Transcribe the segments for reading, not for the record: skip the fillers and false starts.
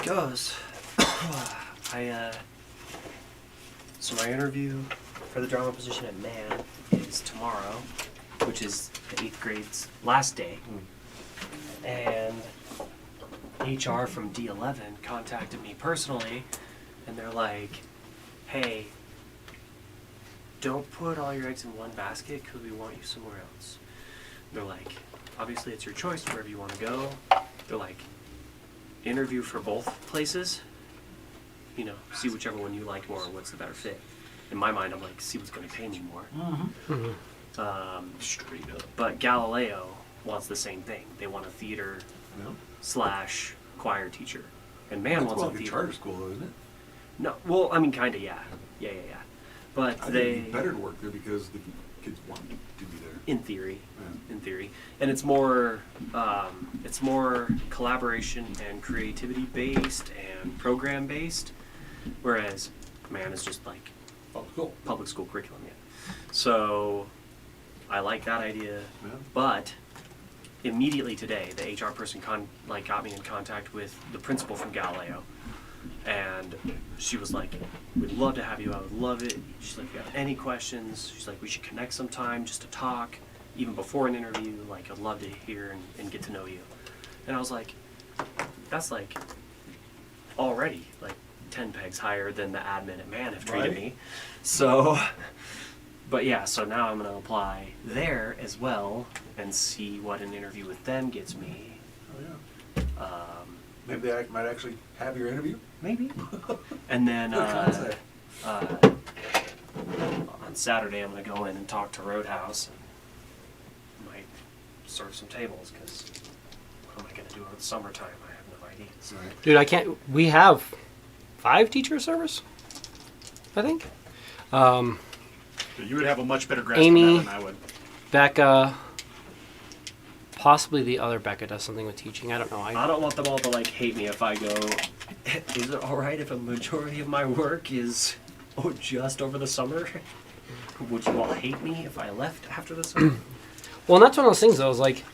goes. So my interview for the drama position at MAN is tomorrow, which is the 8th grade's last day. And HR from D11 contacted me personally, and they're like, hey, don't put all your eggs in one basket because we want you somewhere else. They're like, obviously it's your choice wherever you want to go. They're like, interview for both places, you know, see whichever one you like more, what's the better fit. In my mind, I'm like, see what's going to pay me more. Straight up. But Galileo wants the same thing. They want a theater / choir teacher. And MAN wants a theater. Charter school, isn't it? No, well, I mean, kind of, yeah. Yeah. But I think it'd be better to work there because the kids want to be there. In theory. Yeah. In theory. And it's more collaboration and creativity based and program based, whereas MAN is just like public school curriculum. Yeah. So I like that idea, but immediately today the HR person got me in contact with the principal from Galileo, and she was like, we'd love to have you, I would love it. She's like, if you have any questions, she's like, we should connect sometime just to talk, even before an interview, like I'd love to hear and get to know you. And I was like, that's like already like 10 pegs higher than the admin at MAN have treated me. So, but yeah, so now I'm going to apply there as well and see what an interview with them gets me. Oh, yeah. Maybe I might actually have your interview? Maybe. And then Good on Saturday I'm going to go in and talk to Roadhouse and might serve some tables because what am I going to do over the summertime? I have no idea. Right. Dude, we have 5 teacher service, I think. You would have a much better grasp Amy, on that than I would. Becca, possibly the other Becca does something with teaching. I don't know. I don't want them all to like hate me if I go, is it alright if a majority of my work is just over the summer? Would you all hate me if I left after the summer? Well, and that's one of those things, though, is like,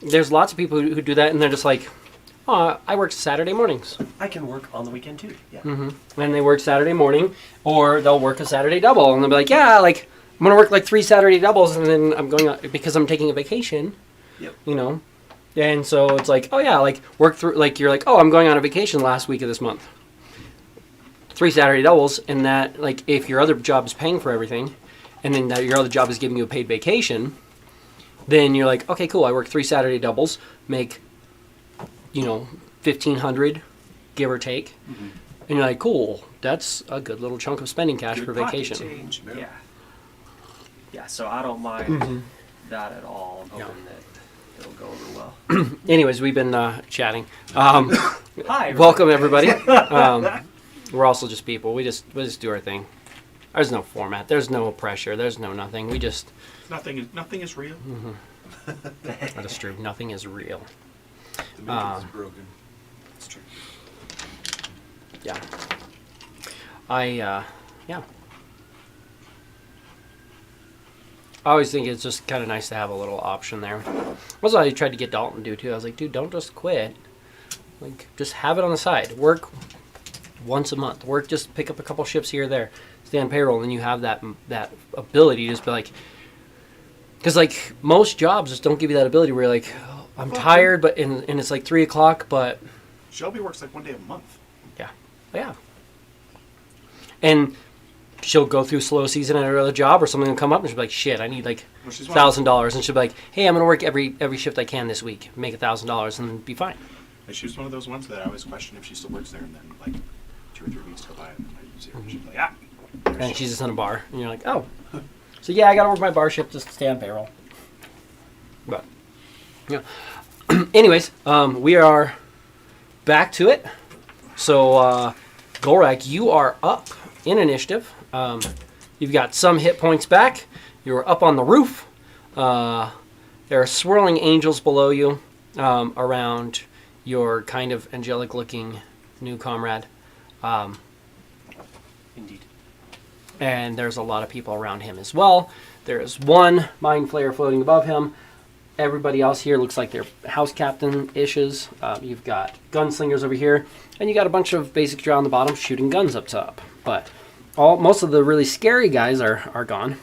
there's lots of people who do that, and they're just like, oh, I work Saturday mornings. I can work on the weekend too, yeah. And they work Saturday morning, or they'll work a Saturday double, and they'll be like, yeah, like, I'm going to work like 3 Saturday doubles, and then I'm going out because I'm taking a vacation. Yep. You know? And so it's like, oh yeah, like, work through, like, you're like, oh, I'm going on a vacation last week of this month. 3 Saturday doubles, and that, like, if your other job is paying for everything, and then that your other job is giving you a paid vacation, then you're like, okay, cool, I work 3 Saturday doubles, make, $1,500, give or take. And you're like, cool, that's a good little chunk of spending cash for vacation. Change. Yeah, so I don't mind that at all. I'm hoping that it'll go over well. Anyways, we've been chatting. Hi, everybody. Welcome, everybody. We're also just people. We just do our thing. There's no format. There's no pressure. There's no nothing. We just... Nothing is real. That is true. Nothing is real. The matrix is broken. That's true. Yeah. Yeah. I always think it's just kind of nice to have a little option there. That's what I tried to get Dalton to do, too. I was like, dude, don't just quit. Like, just have it on the side. Work once a month. Just pick up a couple shifts here or there. Stay on payroll, and then you have that ability to just be like... Because, like, most jobs just don't give you that ability where you're like, oh, I'm tired, but and it's like 3 o'clock, but... Shelby works like 1 day a month. Yeah. And she'll go through slow season at her other job, or something will come up, and she'll be like, shit, I need like $1,000. And she'll be like, hey, I'm going to work every shift I can this week, make $1,000, and be fine. And she's one of those ones that I always question if she still works there, and then like 2 or 3 weeks go by, and then I see her, and she's like, yeah. And she's just in a bar, and you're like, oh. So yeah, I got to work my bar shift just to stay on payroll. But, yeah. Anyways, we are back to it. So, Gorak, you are up in initiative. You've got some hit points back. You're up on the roof. There are swirling angels below you around your kind of angelic-looking new comrade. Indeed. And there's a lot of people around him as well. There's one mind flayer floating above him. everybody else here looks like they're house captain-ishes. You've got gunslingers over here, and you got a bunch of basic draw on the bottom shooting guns up top. But most of the really scary guys are gone.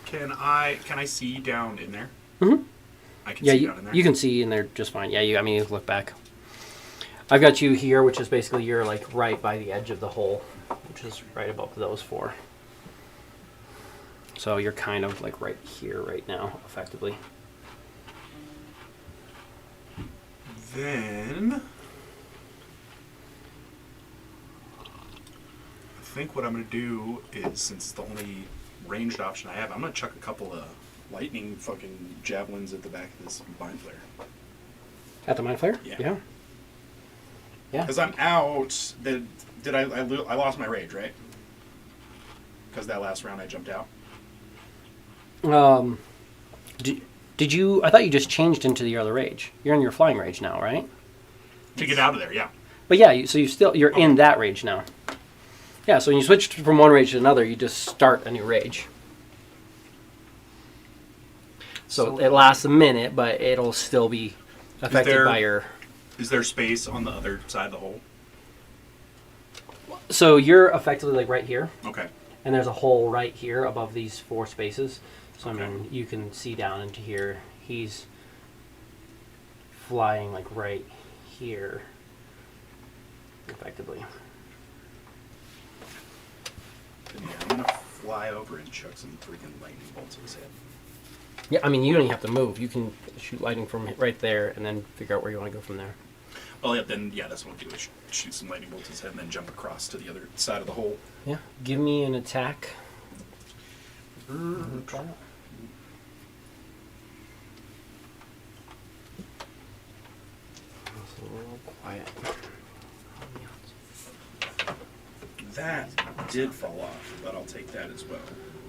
Can I see down in there? Mm-hmm. I can Yeah, see down in there. you can see in there just fine. Yeah, you look back. I've got you here, which is basically you're like right by the edge of the hole, which is right above those four. So you're kind of like right here right now, effectively. Then I think what I'm going to do is, since it's the only ranged option I have, I'm going to chuck a couple of lightning fucking javelins at the back of this mind flare. At the mind flare? Yeah. Yeah. Because I'm out. I lost my rage, right? Because that last round I jumped out. Did you? I thought you just changed into the other rage. You're in your flying rage now, right? To get out of there, yeah. But yeah, you're in that rage now. Yeah. So when you switch from one rage to another, you just start a new rage. So it lasts a minute, but it'll still be affected by your. Is there space on the other side of the hole? So you're effectively like right here, Okay. and there's a hole right here above these 4 spaces. So Okay. I mean, you can see down into here. He's flying like right here, effectively. Then, yeah, I'm gonna fly over and chuck some freaking lightning bolts at his head. Yeah, I mean, you don't even have to move. You can shoot lightning from right there, and then figure out where you want to go from there. Oh yeah, then yeah, that's what I'll do. Is shoot some lightning bolts at his head and then jump across to the other side of the hole. Yeah. Give me an attack. It's a little quiet. That did fall off, but I'll take that as well.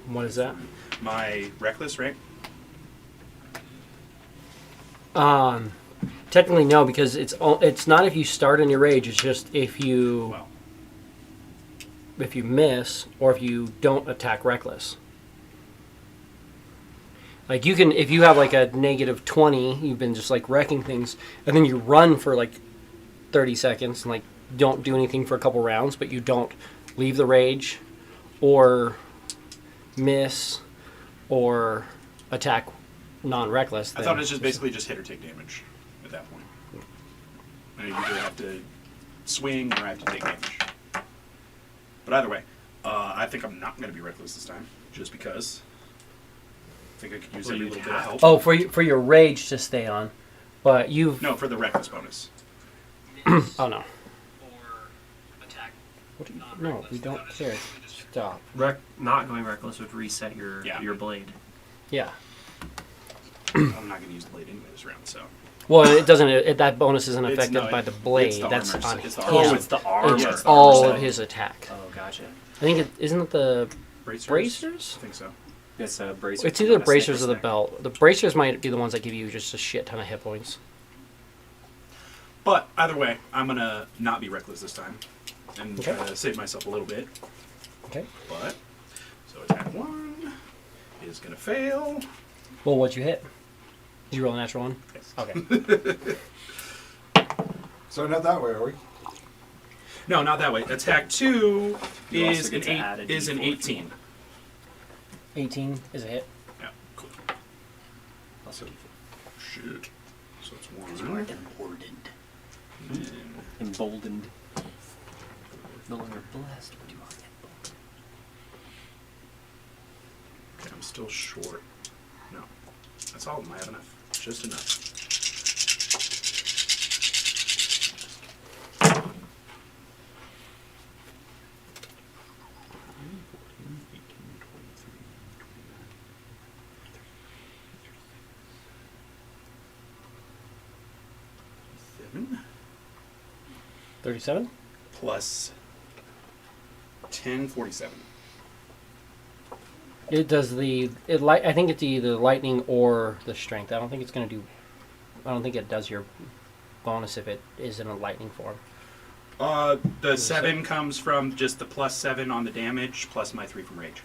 What is that? My reckless, right? Technically no, because it's not if you start in your rage. It's just if you Well, miss or if you don't attack reckless. Like you can, if you have like a -20, you've been just like wrecking things, and then you run for like 30 seconds and like don't do anything for a couple rounds, but you don't leave the rage or miss or attack non-reckless. I thought it was just basically just hit or take damage at that point. And you either have to swing or I have to take damage. But either way, I think I'm not going to be reckless this time, just because. I think I could use a little bit of help. Oh, for your rage to stay on, but you've No, for the reckless bonus. oh no. Or attack. What do you, no, we don't care. Stop. Not going reckless would reset your Yeah. your blade. Yeah. I'm not going to use the blade anyway this round, so. Well, it doesn't. That bonus isn't It's affected no, by the blade. it's the That's armor, on it's the him. armor. Oh, it's the armor. It's Yeah, it's the all armor of his attack. Oh, gotcha. I think it isn't it the Bracers? bracers. I think so. It's a bracer. It's either the bracers or the belt. The bracers might be the ones that give you just a shit ton of hit points. But either way, I'm going to not be reckless this time and Okay. try to save myself a little bit. Okay. But, so attack 1 is going to fail. Well, what'd you hit? Did you roll a natural one? Yes. Okay. So not that way, are we? No, not that way. Attack 2 You also is get to add a an D4. 18. 18 is a hit. Yeah, cool. Also, Shit. So it's you are 1. emboldened. And Emboldened. No longer blessed, but you are emboldened. okay, I'm still short. No. That's all of them. I have enough. Just enough. Seven 37. plus 10, 47. It does I think it's either lightning or the strength. I don't think it's gonna do. I don't think it does your bonus if it is in a lightning form. The 7 comes from just the +7 on the damage plus my 3 from rage.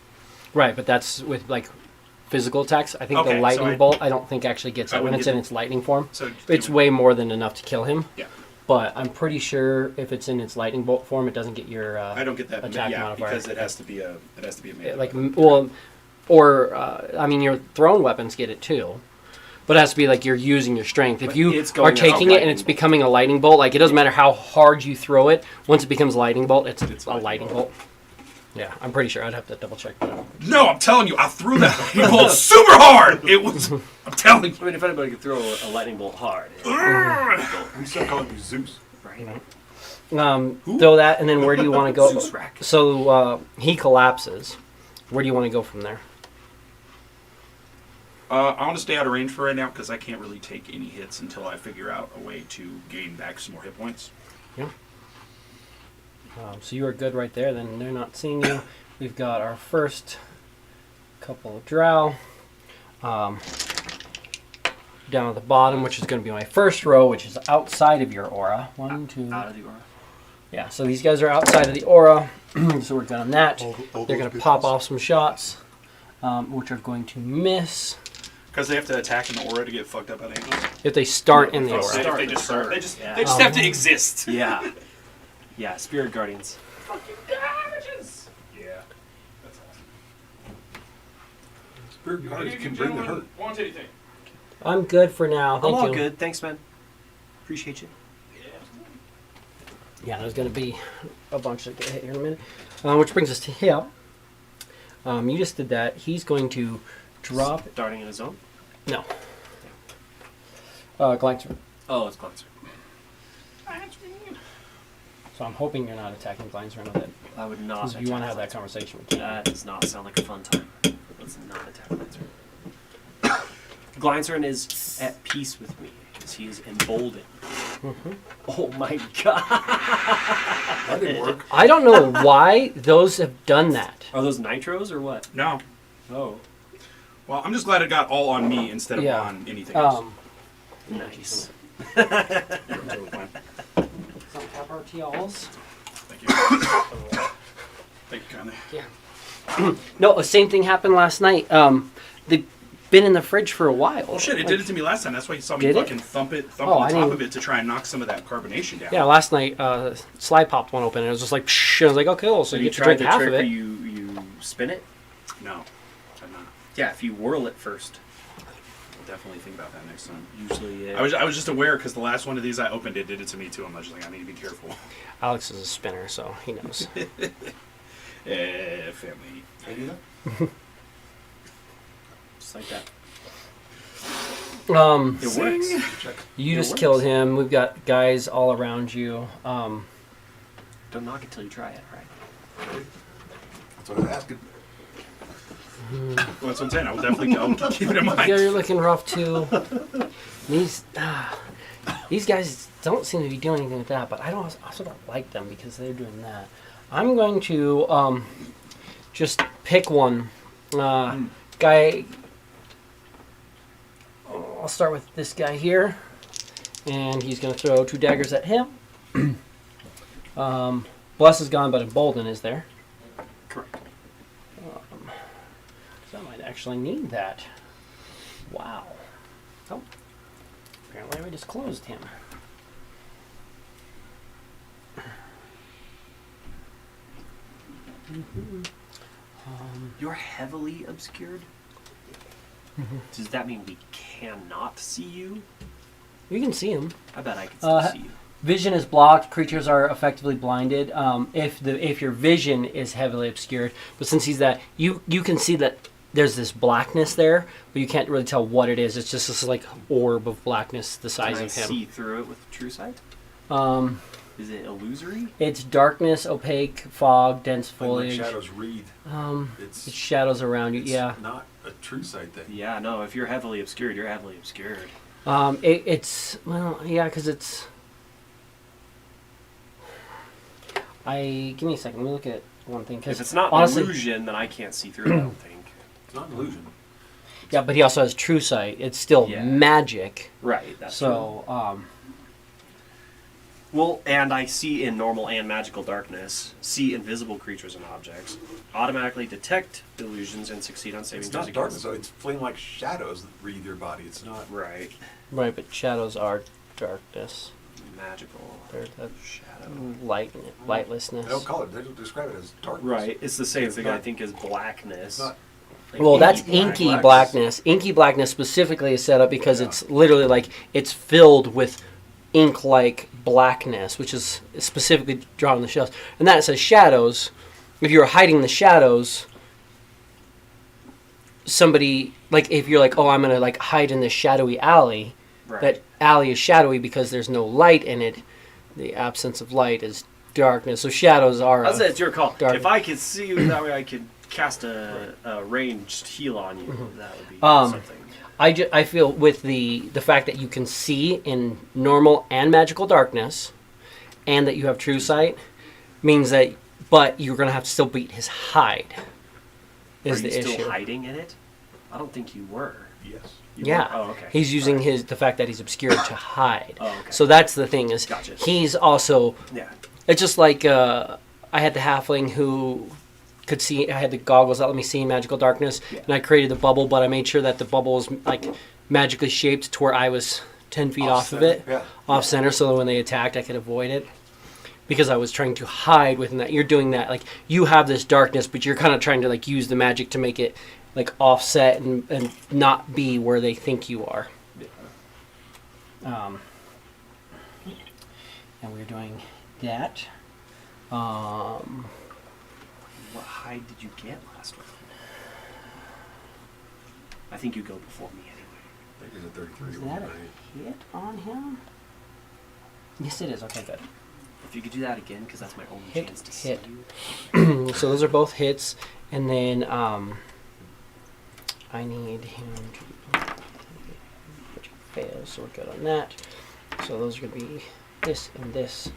Right, but that's with like physical attacks. I think Okay, the so lightning I- bolt, I don't think actually gets I it when wouldn't it's get in the- its lightning form. So It's way more than enough to kill him. Yeah. But I'm pretty sure if it's in its lightning bolt form, it doesn't get your I don't get that. attack Yeah, modifier. because it has to be a melee Like, weapon. well, or I mean, your thrown weapons get it too. But it has to be like you're using your strength. If But you it's are going as a taking it and lightning it's bolt. becoming a lightning bolt, like it doesn't matter how hard you throw it. Once it becomes lightning bolt, it's a lightning lightning bolt. bolt. Yeah, I'm pretty sure. I'd have to double check that. No, I'm telling you, I threw that lightning bolt super hard. It was. I'm telling you. I mean, if anybody could throw a lightning bolt hard, We still calling you Zeus. right? Throw that, and then where do you want to go? Zeus rack. So he collapses. Where do you want to go from there? I want to stay out of range for right now because I can't really take any hits until I figure out a way to gain back some more hit points. Yeah. So you are good right there. Then they're not seeing you. We've got our first couple of drow. Down at the bottom, which is going to be my first row, which is outside of your aura. One, two. Out of the aura. Yeah, so these guys are outside of the aura. So we're going that. All They're those going to pop bitches. off some shots, which are going to miss. Because they have to attack in the aura to get fucked up at angles. If they start in the they aura. start. They just start. They just Yeah. they just have to exist. Yeah. Yeah, Spirit Guardians. Fucking damages. Yeah, that's awesome. Spirit guardians can bring the hurt. Want anything? I'm good for now. Thank I'm all you. good. Thanks, man. Appreciate you. Yeah, there's going to be a bunch that get hit here in a minute. Which brings us to him. You just did that. He's going to drop. Starting in a zone? No. Glancer. Oh, it's Glancer. So I'm hoping you're not attacking Glancer. I know that. I would not. Because if you want to have attack that conversation with Glancer. him. That does not sound like a fun time. Let's not attack Glancer. Glancer is at peace with me because he is emboldened. Oh my god. That didn't work. I don't know why those have done that. Are those nitros or what? No. Oh. Well, I'm just glad it got all on me instead of Yeah. on anything else. Nice. Some tap RTLs. Thank you. Thank you kindly. Yeah. No, the same thing happened last night. They've been in the fridge for a while. Well, shit, it did it to me last time. That's why you saw me Did it? fucking thump Oh, on I the top didn't- of it to try and knock some of that carbonation down. Yeah, last night, Sly popped one open, and it was just like, psh, and I was like, okay, cool, so you you get to tried drink the half trick of where it. you spin it? No, I'm not. Yeah, if you whirl it first. I'll definitely think about that next time. Usually, I was just aware because the last one of these I opened, it did it to me too. I'm just like, I need to be careful. Alex is a spinner, so he knows. Family. Can you do that? just like that. Um, It works. Check. you It just works. killed him. We've got guys all around you. Don't knock it till you try it, right? That's what I was asking. Well, that's what I'm saying. I will definitely I'll keep it in mind. Yeah, you're looking rough too. These guys don't seem to be doing anything with that, but I also don't like them because they're doing that. I'm going to just pick one guy. I'll start with this guy here, and he's going to throw 2 daggers at him. Bless is gone, but Embolden is there. Correct. So I might actually need that. Wow. Oh. Apparently we just closed him. You're heavily obscured? Does that mean we cannot see you? You can see him. I bet I can still see you. Vision is blocked. Creatures are effectively blinded. If your vision is heavily obscured, but since he's that, you can see that there's this blackness there, but you can't really tell what it is. It's just this like orb of blackness the size Can I of him. see through it with true sight? Is it illusory? It's darkness, opaque, fog, dense Like when foliage. shadows read. It's shadows around you. It's Yeah. not a true sight thing. Yeah, no, if you're heavily obscured, you're heavily obscured. It's because it's. Give me a second. Let me look at one thing. If it's not honestly, an illusion, then I can't see through it, I don't think. It's not an illusion. yeah, but he also has true sight. It's still Yeah. magic. Right, that's So, Well, and I see in normal and magical darkness, see invisible creatures and objects, automatically detect illusions and succeed on saving It's throws not against darkness, though. It's flame-like shadows that breathe your body. It's not. Right. Right, but shadows are darkness. Magical They're the shadow. lightlessness. They don't call it. They don't describe it as darkness. Right. It's the same It's thing not- I think as blackness. It's not. Like Well, that's blackness. inky blackness. Inky blackness specifically is set up because Yeah. it's literally like it's filled with ink-like blackness, which is specifically drawn in the shells. And that says shadows. If you're hiding the shadows, somebody like if you're like, oh, I'm gonna like hide in this shadowy alley. Right. That alley is shadowy because there's no light in it. The absence of light is darkness. So shadows are. I said it's your call. dark- If I could see you that way, I could cast a ranged heal on you. Mm-hmm. That would be something. I feel with the fact that you can see in normal and magical darkness, and that you have true sight, means that, but you're gonna have to still beat his hide. Is Are you the still issue? hiding in it? I don't think you were. Yes. You Yeah. were? Oh, okay. He's using Alright. the fact that he's obscured to hide. Oh, okay. So that's the thing is Gotcha. he's also. Yeah. It's just like I had the halfling who could see. I had the goggles that let me see in magical darkness, Yeah. and I created the bubble, but I made sure that the bubble was like magically shaped to where I was 10 feet off of it, Yeah. off center, so that when they attacked, I could avoid it. Because I was trying to hide within that. You're doing that like you have this darkness, but you're kind of trying to like use the magic to make it like offset and not be where they think you are. And we're doing that. What hide did you get last one? I think you go before me anyway. I think it's a 33. Is that a hit on him? Yes, it is. Okay, good. If you could do that again, because that's my only Hit, chance to hit. see you. So those are both hits, and then I need him to which fails, so we're good on that. So those are going to be this and this,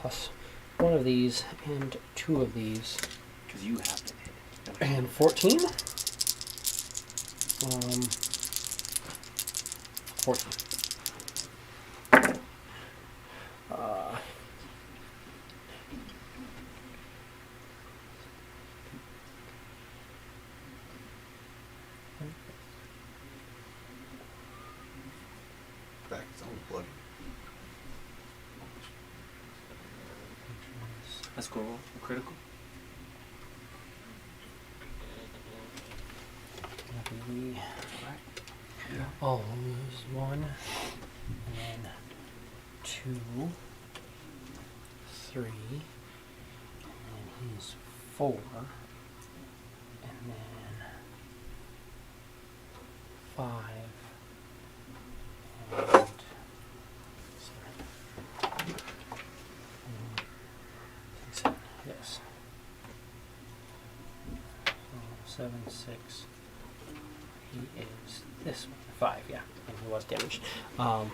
plus one of these and two of these, Because you have to hit. and 14. 14. Back. It's almost bloody. That's cool. Critical. I'll lose one, and then 2, 3, and then he's 4, and then 5, and 7. Yes. 7, 6. He is this one. 5, yeah. And he was damaged. Are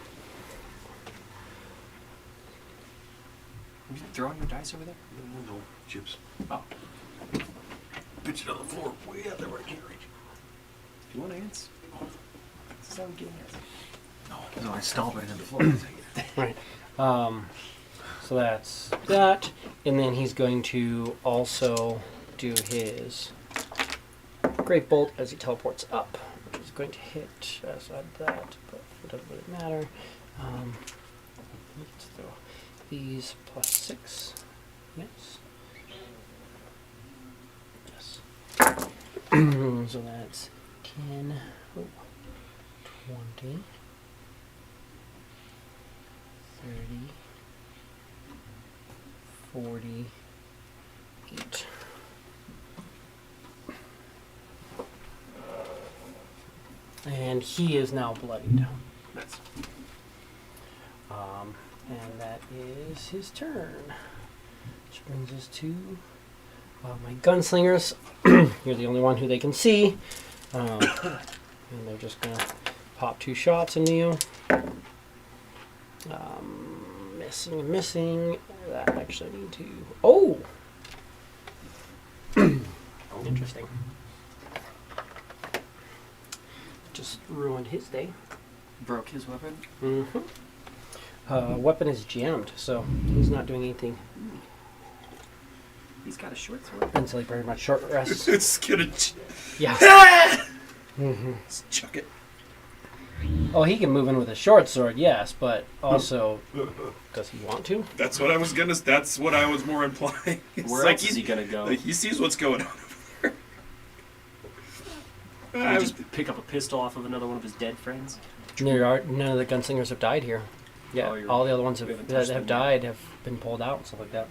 you throwing your dice over there? No chips. Oh. Pitch it on the floor way out there where I can't reach. Do you want ants? This is how we get ants. No, I stomp it into the floor. Right. So that's that. And then he's going to also do his Great Bolt as he teleports up, which is going to hit as I did that, but it doesn't really matter. Let's throw these plus 6. Yes. Yes. So that's 10, 20, 30, 48. And he is now bloodied. Nice. And that is his turn. Which brings us to my gunslingers. You're the only one who they can see. And they're just going to pop 2 shots into you. Missing and missing. That actually need to... Oh! Interesting. Just ruined his day. Broke his weapon. Mm-hmm. Weapon is jammed, so he's not doing anything He's got a short sword. until he pretty much short rests. It's gonna Yeah. just chuck it. Oh, he can move in with a short sword, yes, but also, does he want to? That's what I was gonna. That's what I was more implying. It's Where like else is he gonna go? Like he sees what's going on over there. Can he just pick up a pistol off of another one of his dead friends? None of the gunslingers have died here. Yeah, Oh, all the other ones we haven't that touched have them yet. died have been pulled out and stuff like that.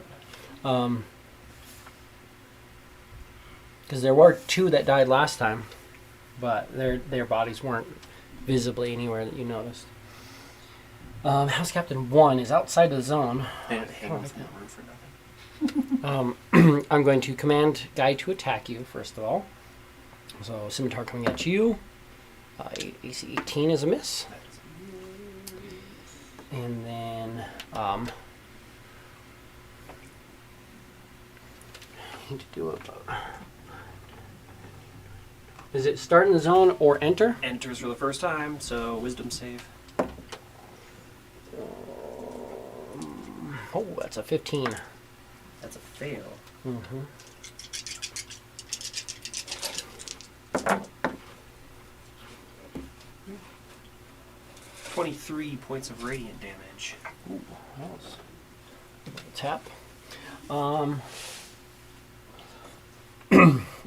Because there were 2 that died last time, but their bodies weren't visibly anywhere that you noticed. House Captain 1 is outside the zone. They didn't hang with that room for nothing. I'm going to command Guy to attack you, first of all. So, Scimitar coming at you. AC 18 is a miss. And then, I need to do a... Is it start in the zone or enter? Enters for the first time, so wisdom save. Oh, that's a 15. That's a fail. Mm-hmm. 23 points of radiant damage. Ooh, nice. Tap.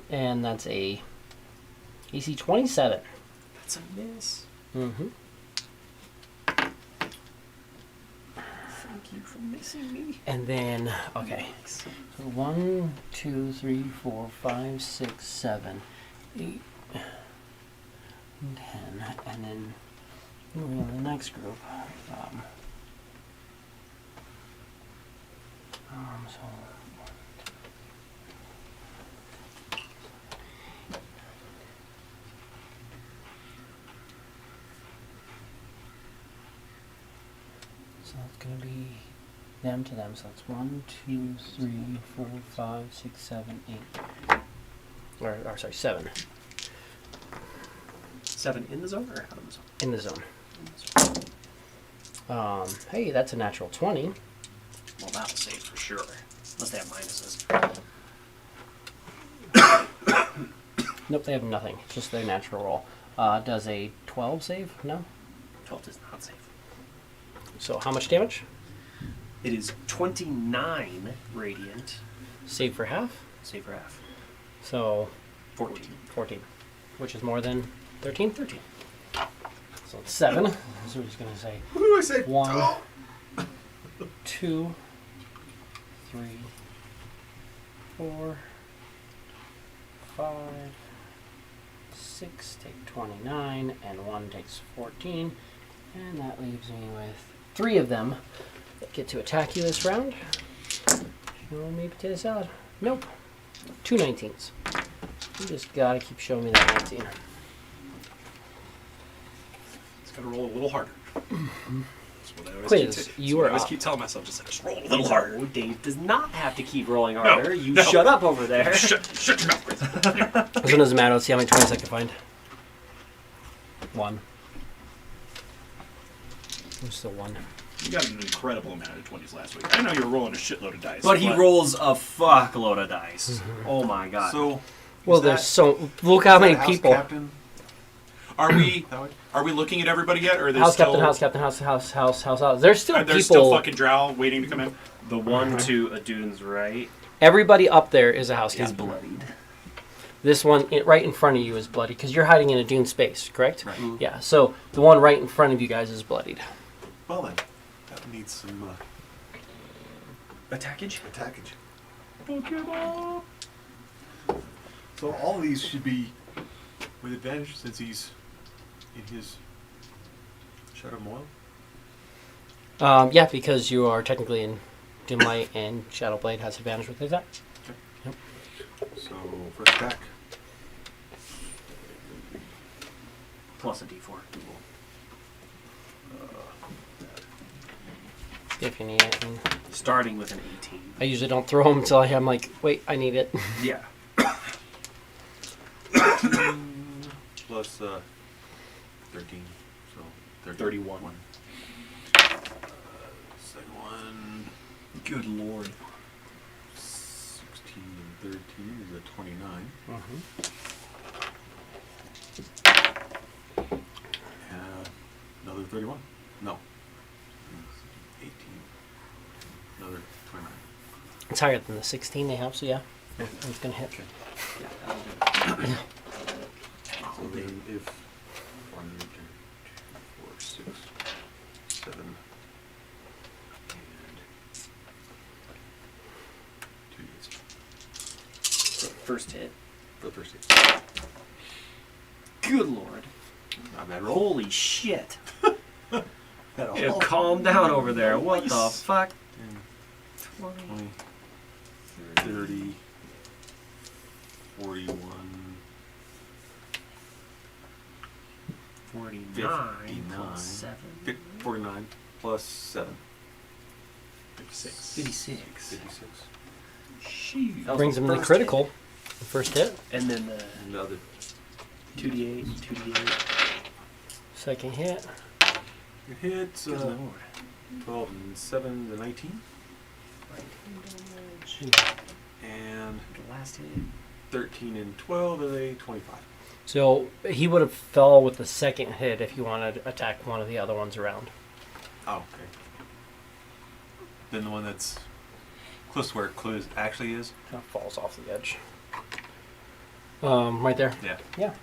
And that's a AC 27. That's a miss. Mm-hmm. Thank you for missing me. And then, okay. So 1, 2, 3, 4, 5, 6, 7, 8, 10. And then moving on to the next group. So that's going to be them to them. So that's 1, 2, 3, 4, 5, 6, 7, 8. Or sorry, 7 7 in the zone or out of the zone? in the zone. Hey, that's a natural 20. Well, that'll save for sure. Unless they have minuses. Nope, they have nothing. It's just their natural roll. Does a 12 save? No. 12 does not save. So how much damage? It is 29 radiant. Save for half. Save for half. So 14. 14, which is more than 13. 13. So it's 7. So we're just gonna say What do I say? 1, 2, 3, 4, 5, 6. Take 29, and 1 takes 14, and that leaves me with 3 of them that get to attack you this round. Show me potato salad. Nope. 2 19s. You just gotta keep showing me that 19. It's gotta roll a little harder. That's what I always Quiz, keep you that's what are I always up. keep telling myself, just roll a little harder. No, Dave does not have to keep rolling harder. You no. shut up over there. Shut your mouth, Chris. This one doesn't matter. Let's see how many 20s I can find. 1. I'm still 1. You got an incredible amount of 20s last week. I know you were rolling a shitload of dice. But he rolls a fuckload of dice. Oh my god. So, Well, is there's that- so... Look how is that many House people. Captain? Are we That way? are we looking at everybody yet, or are there House still, Captain, House Captain, House. There's still are there people... still fucking drow waiting to come in? the one to Adun's right Everybody up there is a House is Captain. bloodied. This one right in front of you is bloody, because you're hiding in a dune space, correct? Right. Yeah, so the one right in front of you guys is bloodied. Well then, that needs some Attackage? attackage. Pokemon. So all of these should be with advantage since he's in his Shadow Moil. Yeah, because you are technically in dim light, and Shadowblade has advantage with that. So first attack. Plus a d4. If you need it. And Starting with an 18. I usually don't throw them until I'm like, wait, I need it. Yeah. Plus 13. So 31. Second one, Good lord. 16 and 13 is a 29. Another 31. No. 18. Another 29. It's higher than the 16 they have, so yeah. It's going to hit. Okay. Yeah, that'll do it. So then if 1, 2, 4, 6, 7, and 2 hits. So first hit. For the first hit. Good lord. Not bad roll. Holy shit. That all. Yeah, calm down over there. What the Nice. fuck? 10, 20, 30, 41, 49 59, plus 7. 49 plus 7. 56. 56. 56. Sheesh. That was Brings the him to first critical. The first hit. hit. And then the And the other 2d8, 2d8. Second hit. it hits Good lord. 12 and 7 to 19. 19 damage. And The last hit. 13 and 12 is a 25. So he would have fell with the second hit if you wanted to attack one of the other ones around. Oh, okay. Then the one that's close to where it actually is. Kind of falls off the edge. Right there. Yeah. Yeah.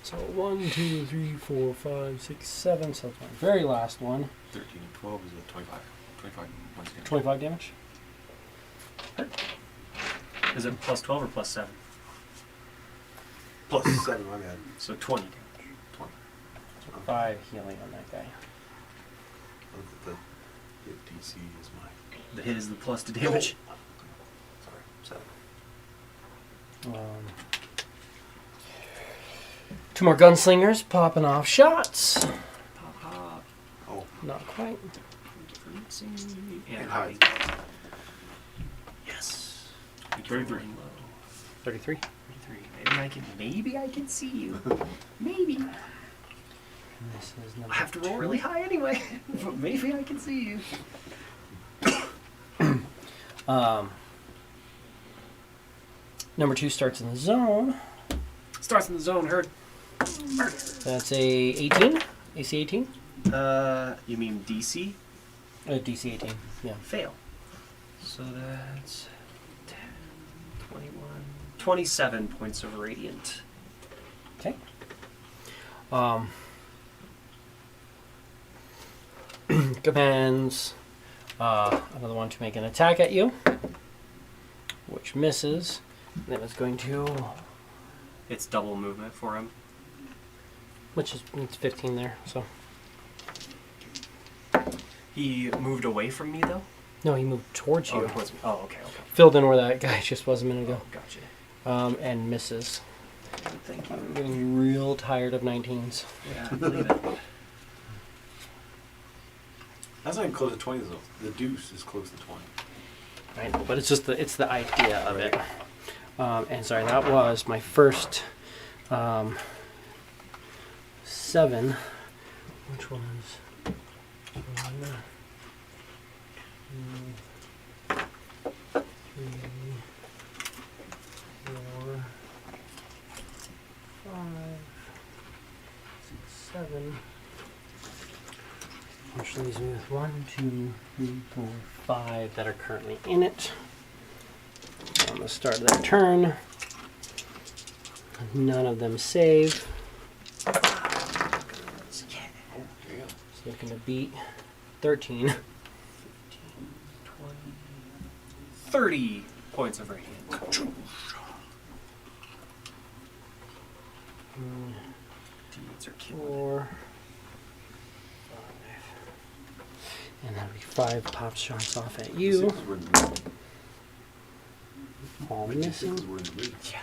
So 1, 2, 3, 4, 5, 6, 7. So that's my very last one. 13 and 12 is a 25. 25 points damage. 25 damage. Is it plus 12 or plus 7? Plus 7, my bad. So 20 damage. 20. 5 healing on that guy. The hit DC is my. The hit is the plus to damage. Sorry, 7. 2 more gunslingers popping off shots. Pop, pop. Oh, Not quite. Yeah, and hide. Yes. 33. 33. 33. Maybe I can see you. Maybe. And this is number I have to roll 2. really high anyway. But maybe I can see you. Number 2 starts in the zone. Starts in the zone, heard. That's a 18. AC 18. You mean DC? DC 18. Yeah. Fail. So that's 10, 21, 27 points of radiant. Okay. Commands another one to make an attack at you, which misses. Then it's going to, It's double movement for him. which is it's 15 there. So He moved away from me though? no, he moved towards you. Oh, towards me. Oh, okay, okay. Filled in where that guy just was a minute ago, Gotcha. and misses. Thank you. I'm getting real tired of 19s. Yeah, I believe it. That's not even close to 20 though. The deuce is close to 20. I know, but it's just it's the idea of it. And sorry, that was my first 7. Which one is 1, 2, 3, 4, 5, 6, 7. Which leaves me with 1, 2, 3, 4, 5 that are currently in it. On the start of that turn, none of them save. Oh, damn. So looking to beat 13. 15, 20, 30 points of radiant. Deeds are killing. 4, 5, and that'll be 5 pop shots off at you. Sixes were in the middle. All Wait, the sixes missing. were in the middle. Yeah,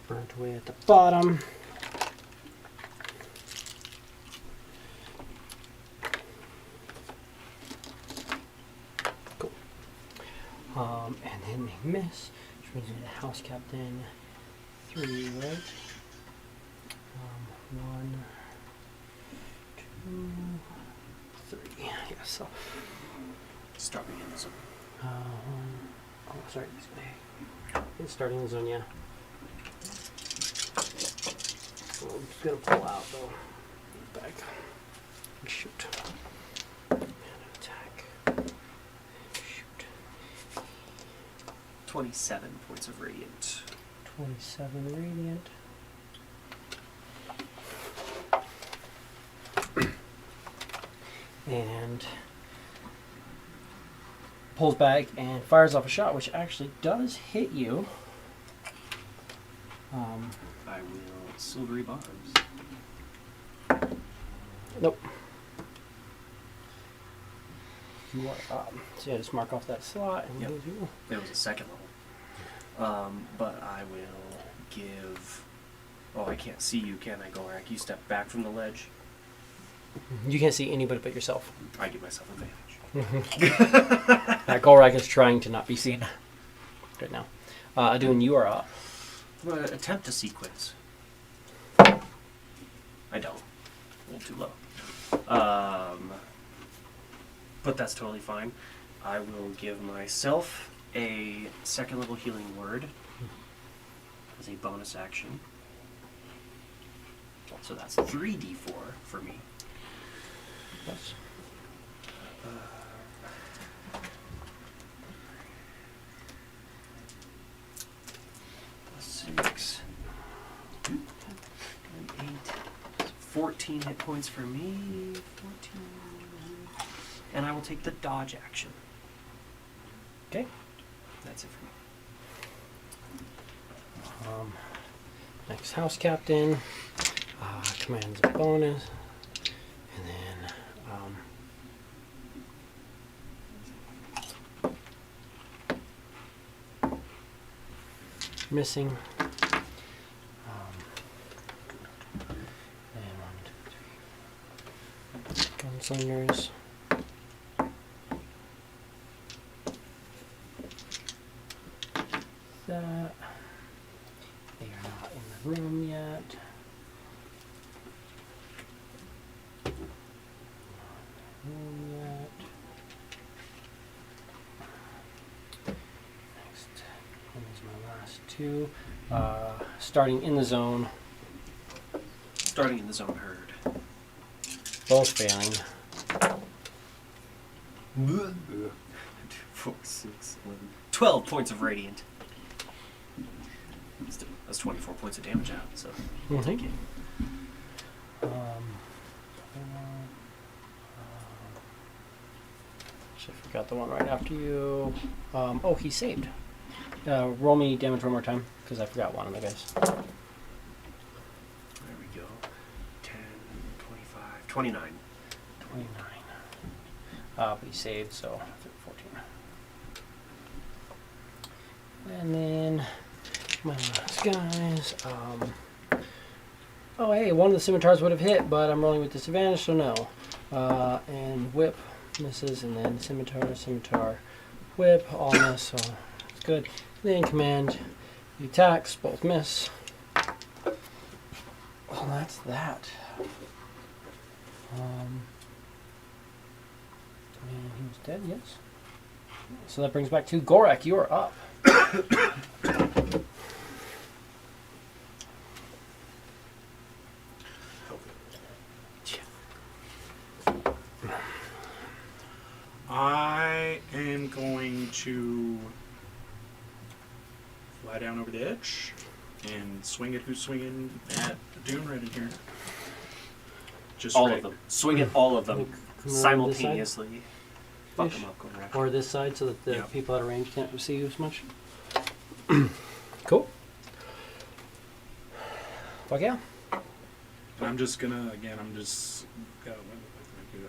Burnt away at the bottom. miss. Which brings me to house captain 3, right? 1, 2, 3. Yeah, so. Starting in the zone. Oh, sorry. It's starting the zone, yeah. So I'm just gonna pull out though. Back. Shoot. And attack. Shoot. 27 points of radiant. 27 radiant. And pulls back and fires off a shot, which actually does hit you. I will silvery barbs. Nope. You are up. So yeah, just mark off that slot and Yep. lose you. It was a second level. But I will give. Oh, I can't see you, can I, Gorak? You step back from the ledge. You can't see anybody but yourself. I give myself advantage. Golrak is trying to not be seen right now. Adun, you are up. I'm going to attempt a sequence. I don't. A little too low. But that's totally fine. I will give myself a second level healing word as a bonus action. So that's 3d4 for me. Yes. 6, 8, 14 hit points for me. 14. And I will take the dodge action. Okay. That's it for me. Next house captain commands a bonus, and then missing. And 1, 2, 3. Gunslingers. That. They are not in the room yet. Next is my last 2. Starting in the zone. Starting in the zone herd. Both failing. 4, 6, 11, 12 points of radiant. That's 24 points of damage out, so I'll take it. I forgot the one right after you. Oh, he saved. Roll me damage one more time, because I forgot one of the guys. There we go. 10, 25, 29. 29. But he saved, so 14. And then my last guys. Oh, hey, one of the scimitars would have hit, but I'm rolling with disadvantage, so no. And whip misses, and then scimitar, whip, all miss, so it's good. Then command, the attacks, both miss. Well, that's that. And he was dead, yes. So that brings back to Gorak, you are up. I am going to fly down over the edge and swing at who's swinging at Dune right in here. Just All right. of them. Swing at all of them Come around this side? simultaneously. Fuck Ish. them up, Gorak. Or this side, so that the Yeah. people at a range can't see you as much. Cool. Fuck yeah. And I'm just gonna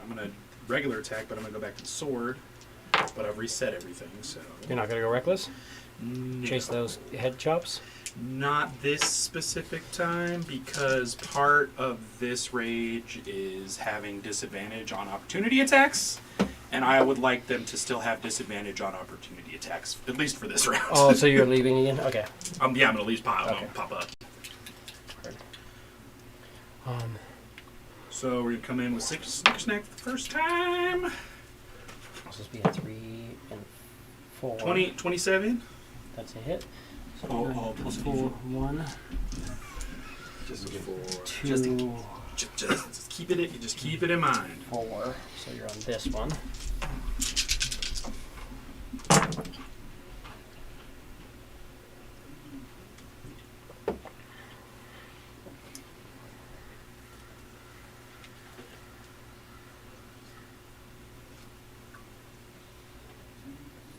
I'm gonna regular attack, but I'm gonna go back to the sword. But I've reset everything, so You're not gonna go reckless? no. Chase those head chops? Not this specific time, because part of this rage is having disadvantage on opportunity attacks, And I would like them to still have disadvantage on opportunity attacks, at least for this round. Oh, so you're leaving again? Okay. Yeah, I'm gonna at least pop Okay. up. Um, So we're gonna come in with 6 Snicker Snack for the first time. this will be a 3 and 4. 27. That's a hit. So Oh, we're oh, going plus 4, 1, Just 2, Just keep it in mind. 4. So you're on this one.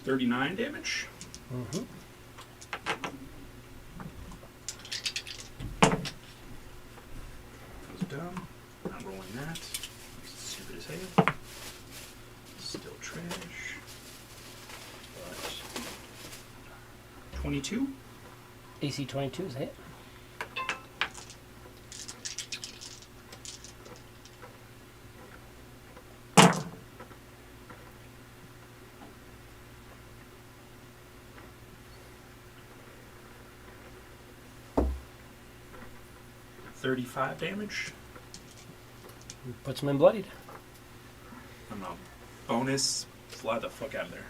$39 damage. Mm-hmm. Goes down. I'm rolling that. Stupid as hell. Still trash. But 22. AC 22 is a hit. $35 damage. Puts him in bloodied. I'm a bonus. Fly the fuck out of there.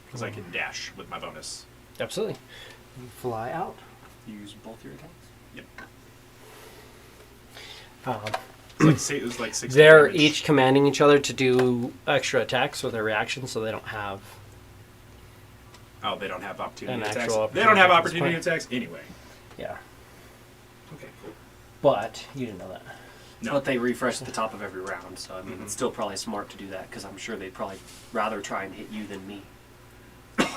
Because I can dash with my bonus. Absolutely. You fly out. Use both your attacks. Yep. Um, It was like 6 they're damage. each commanding each other to do extra attacks with their reactions, so they don't have. Oh, they don't have opportunity An attacks. actual They don't have opportunity opportunity attacks. attacks anyway. Yeah. Okay, cool. But you didn't know that. No. But they refresh at the top of every round, so I mean, it's still probably smart to do that because I'm sure they'd probably rather try and hit you than me. You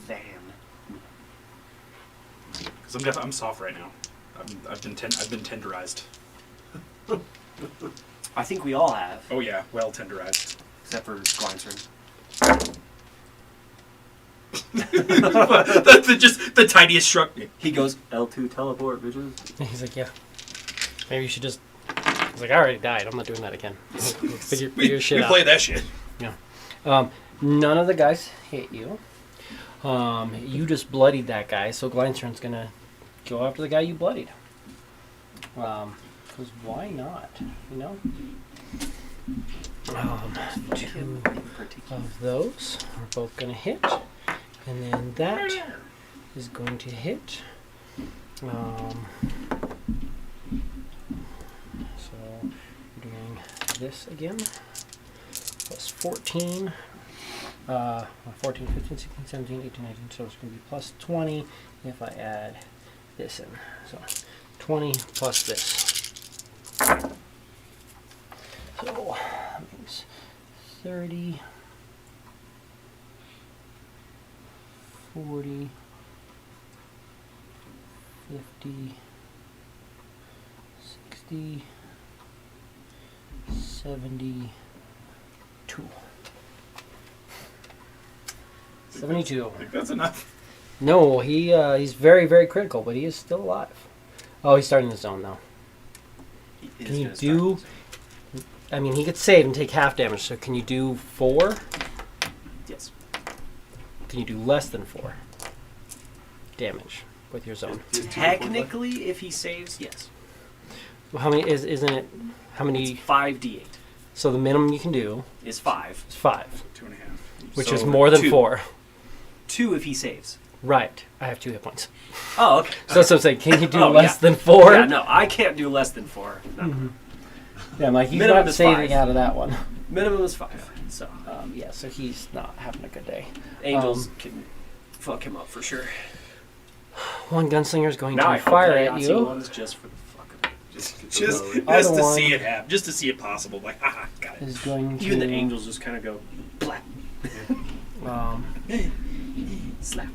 van. Because I'm soft right now. I've been tenderized. I think we all have, Oh yeah, well tenderized. except for Glycerin. That's just the tiniest shrug. He goes, L2 teleport, bitches. He's like, yeah. Maybe you should just. He's like, I already died. I'm not doing that again. Figure shit we out. play that shit. Yeah. None of the guys hit you. You just bloodied that guy, so Glycerin's gonna go after the guy you bloodied. Because why not? You know? Two of those are both gonna hit. And then that is going to hit. So we're doing this again. Plus 14. 14, 15, 16, 17, 18, 19. So it's going to be plus 20 if I add this in. So 20 plus this. So that means 30. 40, 50, 60, 72. 72. I think that's enough. No, he's very, very critical, but he is still alive. Oh, he's starting the zone now. Can you do... I mean, he could save and take half damage, so can you do 4? Yes. Can you do less than 4 damage with your zone? Technically, if he saves, yes. Well, how many isn't it? How many? It's 5d8 So the minimum you can do is 5. is 5, 2.5. which So is more than 2. 4. 2 if he saves. Right. I have 2 hit points. Oh, okay. So that's what I'm saying. Can you do Oh, less yeah. than 4? Yeah, no, I can't do less than 4. No. Mhm. Yeah, I'm like, he's Minimum not is saving 5. out of that one. Minimum is 5. So Yeah, so he's not having a good day. angels can fuck him up for sure. One gunslinger is going Now I to hope fire that at Yahtzee you. one's just for the fuck of it. Just Other to one see it happen. Just to see it possible. Like, haha, got it. Is going to Even the angels just kind of go, blap, slap.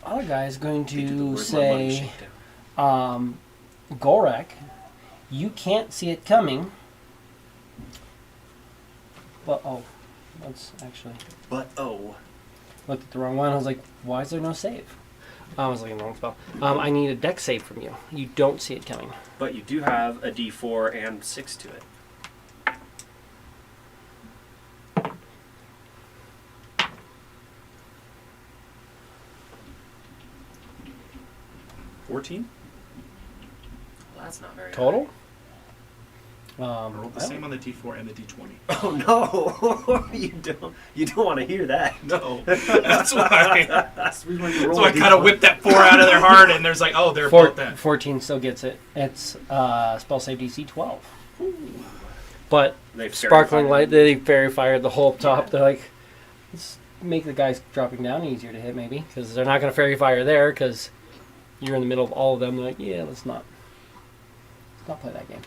Other guy is going They do the to word my money say, shakedown. Gorak, you can't see it coming. But let's actually But oh, looked at the wrong one. I was like, why is there no save? I was looking at the wrong spell. I need a deck save from you. You don't see it coming. But you do have a D4 and 6 to it. $14? Well, that's not very Total? I rolled the same on the D4 and the D20. high. Oh no! You don't want to hear that. No. That's why. That's the reason why you roll So I a kind of D4. whipped that 4 out of their heart, and there's like, oh, they're both that. 14 still gets it. It's spell save DC 12. But They've sparkling fairy light, fired. they fairy fired the whole top. Yeah. They're like, let's make the guys dropping down easier to hit, maybe, because they're not going to fairy fire there because you're in the middle of all of them. They're like, yeah, let's not play that game.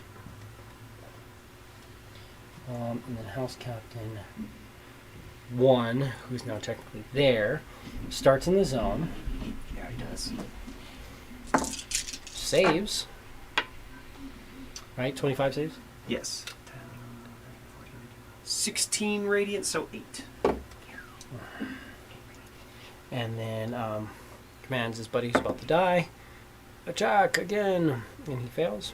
And then House Captain 1, who's now technically there, starts in the zone, Yeah, he does. saves. Right, 25 saves. Yes. 16 radiant, so 8. And then commands his buddy who's about to die, attack again, and he fails.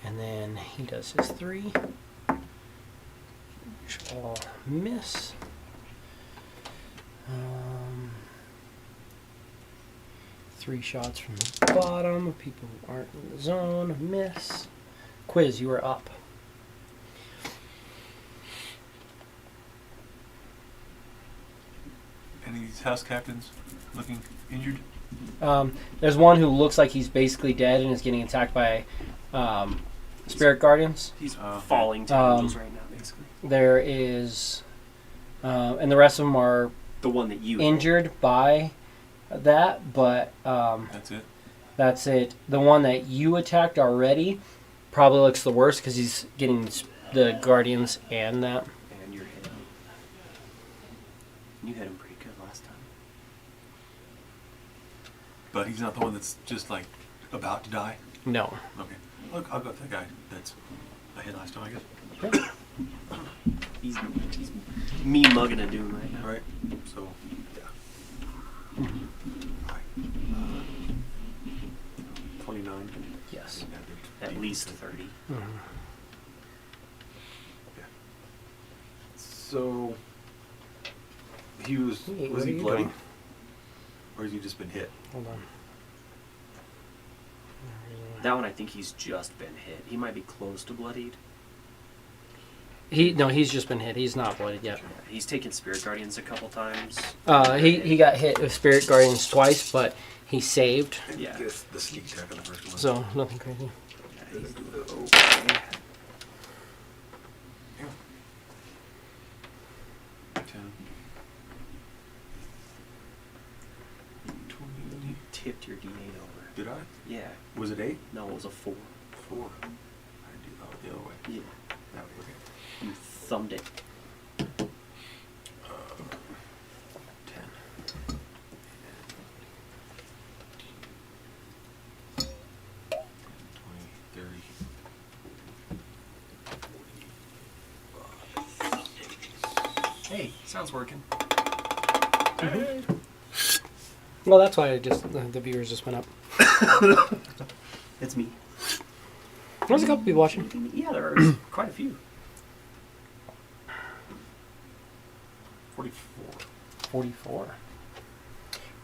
And then he does his 3, which all miss. 3 shots from the bottom of people who aren't in the zone, miss. Quiz, you are up. Any of these house captains looking injured? There's one who looks like he's basically dead and is getting attacked by spirit guardians. He's Okay. falling to angels right now, basically. There is, and the rest of them are The one that you injured by that, but That's it. that's it. The one that you attacked already probably looks the worst because he's getting the guardians and that. and you're hitting. You hit him pretty good last time. But he's not the one that's just like about to die. No. Okay. Look, I'll go with that guy that's I hit last time, I guess. He's me mugging a doom right now. All right. So, yeah. All right. 29. Yes. At least 30. Mhm. Yeah. So he was Hey, was what he are you bloody, doing? or has he just been hit? Hold on. That one, I think he's just been hit. He might be close to bloodied. He's just been hit. He's not blooded yet. He's taken spirit guardians a couple times. He got hit with spirit guardians twice, but he saved, And Yeah. gets the sneak attack on the first one. so nothing crazy. Yeah, he's doing okay. 10. 20. You tipped your D8 over. Did I? Yeah. Was it 8? No, it was a 4. 4. I did the other way. Yeah. That way. Okay. You thumbed it. 10. 20, 30. 45. Hey, sounds working. Well, that's why the viewers just went up. It's me. There's a couple people watching. Yeah, there's quite a few. 44. 44.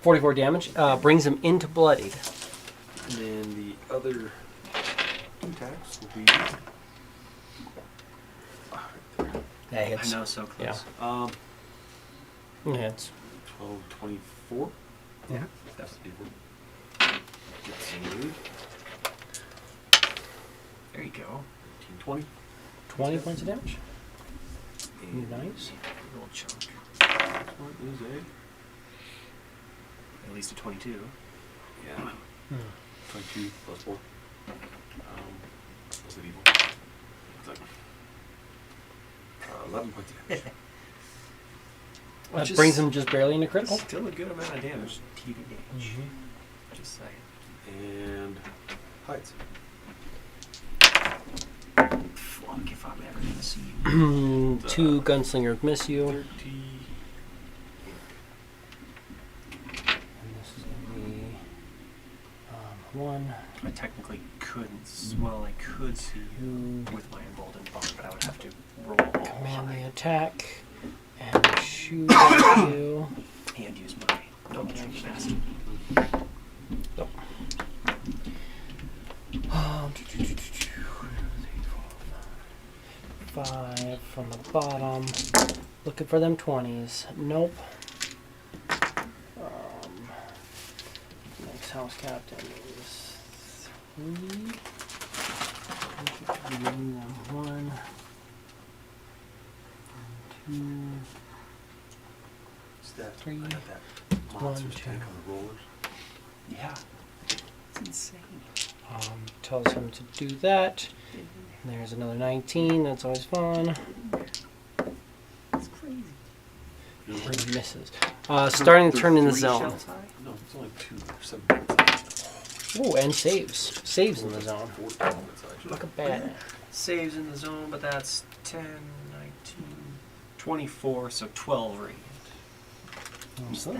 44 damage. Brings him into bloodied. And then the other 2 attacks will be. That I hits. know, so close. Hits. 12, 24. Yeah. That's the people. Get saved. There you go. 18, 20. 20 points of damage. And Nice. Big old chunk. this one is a. At least a 22. Yeah. Hmm. 22 plus 4. What's it evil? It's like 11 points of damage. That Which is- brings him just barely into critical. Still a good amount of damage. TBH. Mhm. Just saying. And heights. Fuck if I'm ever gonna see you. 2 gunslingers miss you. 30. And this is 1, I technically couldn't. Well, I could see 2. with my emboldened bond, but I would have to roll all Command the high attack. And shoot at you. and use my knowledge from the past. Nope. 5 from the bottom. Looking for them 20s. Nope. Next house captain is 3. Giving them 1, 2. Is that, 3. I got that monster's 1, 2. tank on the rollers. Yeah. It's insane. Tells him to do that. And there's another 19. That's always fun. It's crazy. He misses. Starting to turn in the zone. No, it's only 2 or 7 Oh, and saves. Saves in the zone. 14 minutes, actually. Look at that. Saves in the zone, but that's 10, 19, 24, so 12 radiant. Awesome.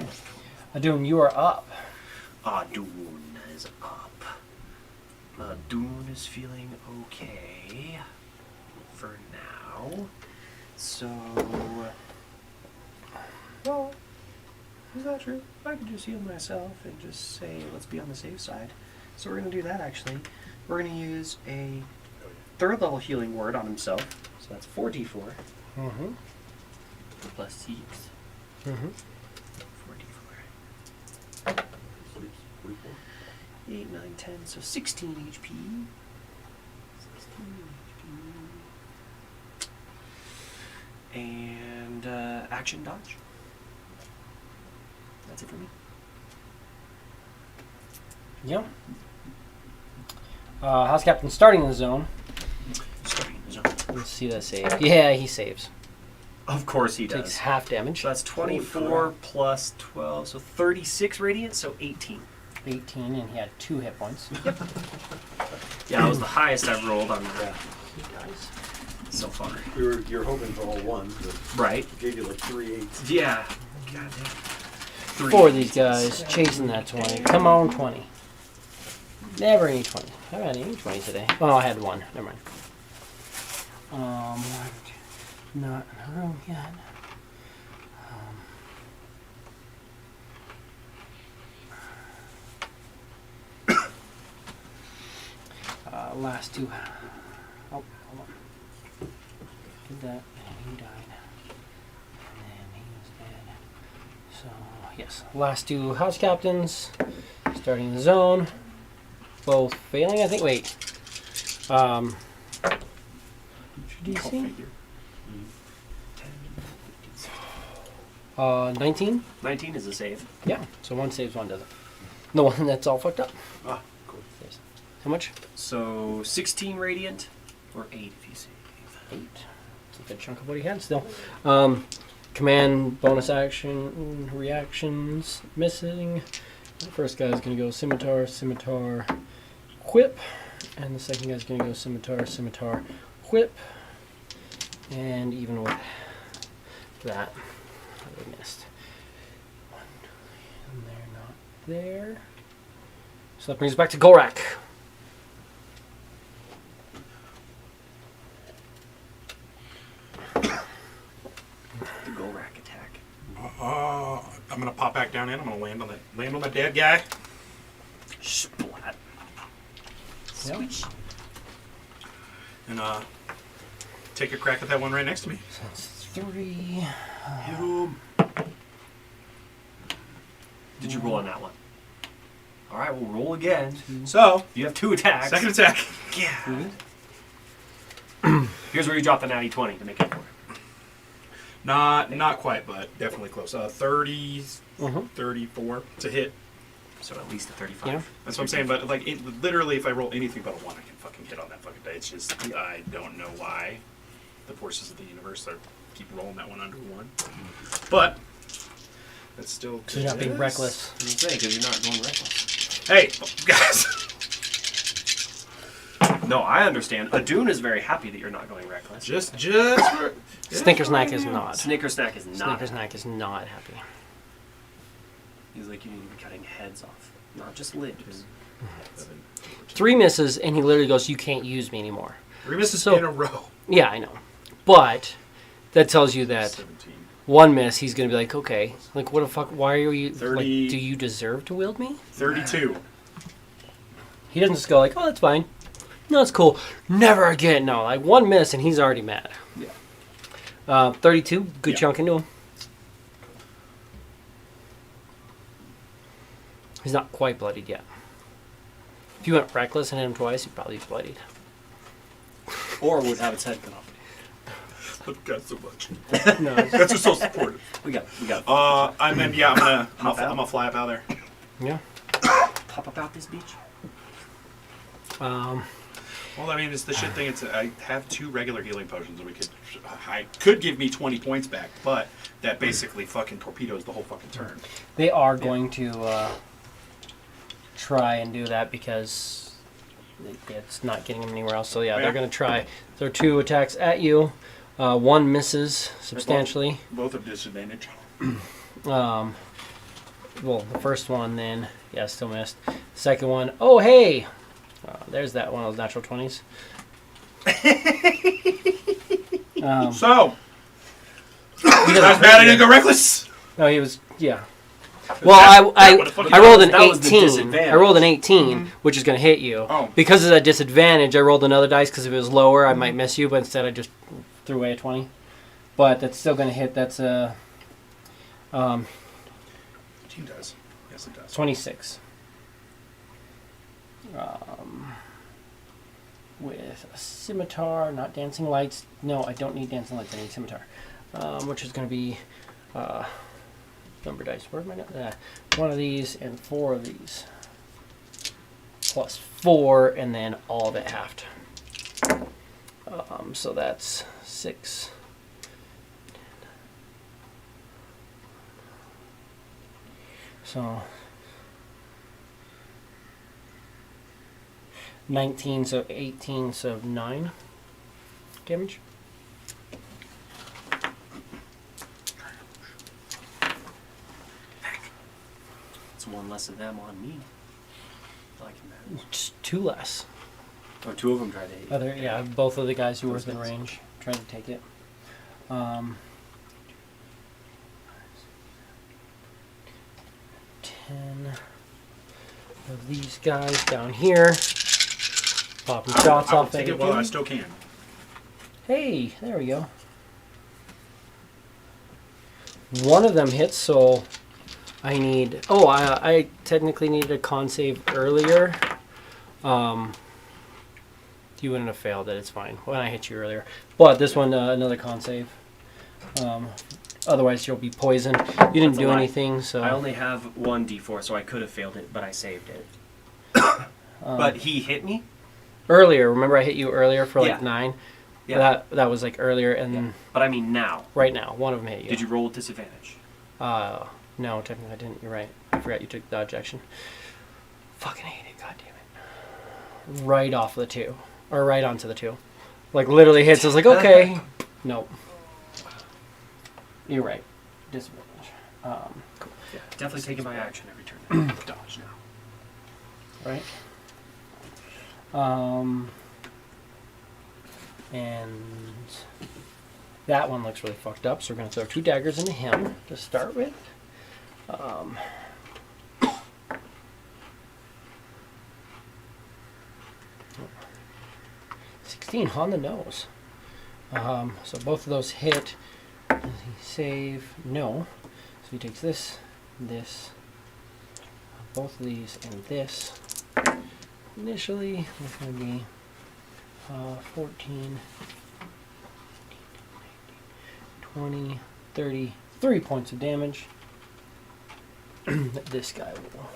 Adun, you are up. Adun is up. Adun is feeling okay for now. So, well, is that true? I could just heal myself and just say, let's be on the safe side. So we're going to do that actually. We're going to use a 3rd level healing word on himself. So that's 4d4 Mm-hmm. plus 6. Mm-hmm. 4d4. 44. 8, 9, 10, so 16 HP. 16 HP. And action dodge. That's it for me. Yeah. House captain starting in the zone. Starting the zone. Let's see that save. Yeah, he saves. Of course he Takes does. half damage. So that's 24 plus 12, so 36 radiant, so 18. 18, and he had 2 hit points. Yeah, that was the highest I've rolled on Yeah. Guys. so far. You're hoping for all 1s, but Right? it gave you like 3 8s. Yeah. God damn. 3 4 of these guys chasing that 20. Come on, 20. Never any 20. I haven't had any 20 today. Oh, I had 1. Never mind. Not in a room yet. Last 2. Oh, hold on. Did that, and he died. And then he was dead. So, yes. Last 2 house captains. Starting the zone. Both failing, I think. Wait. What's your DC? 19? 19 is a save. Yeah. So 1 saves, 1 doesn't. The one that's all fucked up. Ah, cool. Yes. How much? So 16 radiant, or 8 if you save. 8. It's a good chunk of what he had still. Command, bonus action, reactions, missing. The first guy's going to go scimitar, scimitar, whip. And the second guy's going to go scimitar, scimitar, whip. And even with that, I missed. 1, 2, and they're not there. So that brings us back to Gorak. The Golrak attack. I'm gonna pop back down in. I'm gonna land on that dead guy. Splat. Yep. Swish. And take a crack at that one right next to me. So that's 3. Hit him. Did you roll on that one? Alright, we'll roll again. So, You have 2 attacks. second attack. Yeah. Here's where you drop the natty 20 to make up for it. Not quite, but definitely close. 30, Mhm. 34 to hit. So at least a 35. Yeah. That's what I'm saying. But like, literally, if I roll anything but a 1, I can fucking hit on that fucking die. It's just I don't know why the forces of the universe are keep rolling that one under 1. But that's still. So you're not being reckless. I'm saying, because you're not going reckless. Hey, guys. No, I understand. Adun is very happy that you're not going reckless. just. Snickersnack is not. Snickersnack is not. Snickersnack is not happy. He's like, you need to be cutting heads off, not just limbs. 3 misses, and he literally goes, "You can't use me anymore." 3 misses So- in a row. Yeah, I know. But that tells you that 17. 1 miss, he's going to be like, okay, like, what the fuck, why are you, 30. like, do you deserve to wield me? 32. He doesn't just go like, oh, that's fine. No, it's cool. Never again. No, like 1 miss, and he's already mad. Yeah. 32, good Yeah. chunk into him. He's not quite bloodied yet. If you went reckless and hit him twice, he'd probably be bloodied. Or would have its head cut off. Love you guys so much. No, That's just so supportive. We got. And then I'm gonna fly up out there. yeah. Pop up out this beach. Um, Well, I mean, it's the shit thing. I have 2 regular healing potions, and I could give me 20 points back, but that basically fucking torpedoes the whole fucking turn. they are going to try and do that because it's not getting him anywhere else. So yeah, they're going to try. There are 2 attacks at you. 1 misses substantially. Both have disadvantage. Well, the first one then, yeah, still missed. Second one, oh hey, there's that one of those natural 20s. So, that's bad. I didn't go reckless. No, he was, yeah. Well, I rolled an that was the 18. disadvantage. I rolled an 18, which is going to hit you. Oh. Because of that disadvantage, I rolled another dice because if it was lower, I might miss you, but instead I just threw away a 20. But that's still going to hit. That's a Team does. Yes, it does. 26. With a scimitar, not dancing lights. No, I don't need dancing lights. I need scimitar. Which is going to be number dice. Where's my one of these and 4 of these. Plus 4, and then all of it halved. So that's 6. So 19, so 18, so 9 damage. It's 1 less of them on me. Liking that. Just 2 less. Or 2 of them tried to hit you. Other, yeah, both of the guys who were within range trying to take it. 10 of these guys down here. Popping shots I will off take at it while I you. still can. Hey, there we go. One of them hits, so I need... Oh, I technically needed a con save earlier. You wouldn't have failed it, it's fine. When I hit you earlier. But this one, another con save. Otherwise, you'll be poisoned. You didn't That's a do lie. anything, so... I only have 1 d4, so I could have failed it, but I saved it. But he hit me? Earlier, remember I hit you earlier for like Yeah. 9? Yeah. That was like earlier, and Yeah. But I mean now. right now, one of them hit you. Did you roll with disadvantage? No, technically I didn't. You're right. I forgot you took dodge action. Fucking hate it, god damn it. Right off the 2. Or right onto the 2. Like literally hits. I was like, okay. Nope. You're right. Disadvantage. Cool. Yeah. Definitely taking my action every turn. Dodge now. Right? And that one looks really fucked up, so we're going to throw 2 daggers into him to start with. 16 on the nose. So both of those hit. Does he save? No. So he takes this, both of these, and this. Initially, it's going to be 14, 20, 30, 3 points of damage. This guy will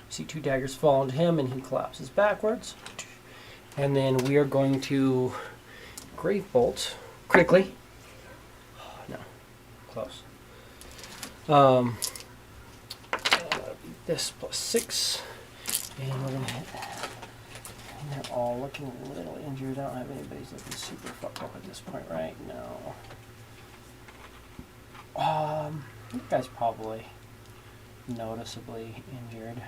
see 2 daggers fall into him, and he collapses backwards. And then we are going to Grave Bolt quickly. No, close. This plus 6, and we're gonna hit. And they're all looking a little injured. I don't have anybody's looking super fucked up at this point right now. That guy's probably noticeably injured.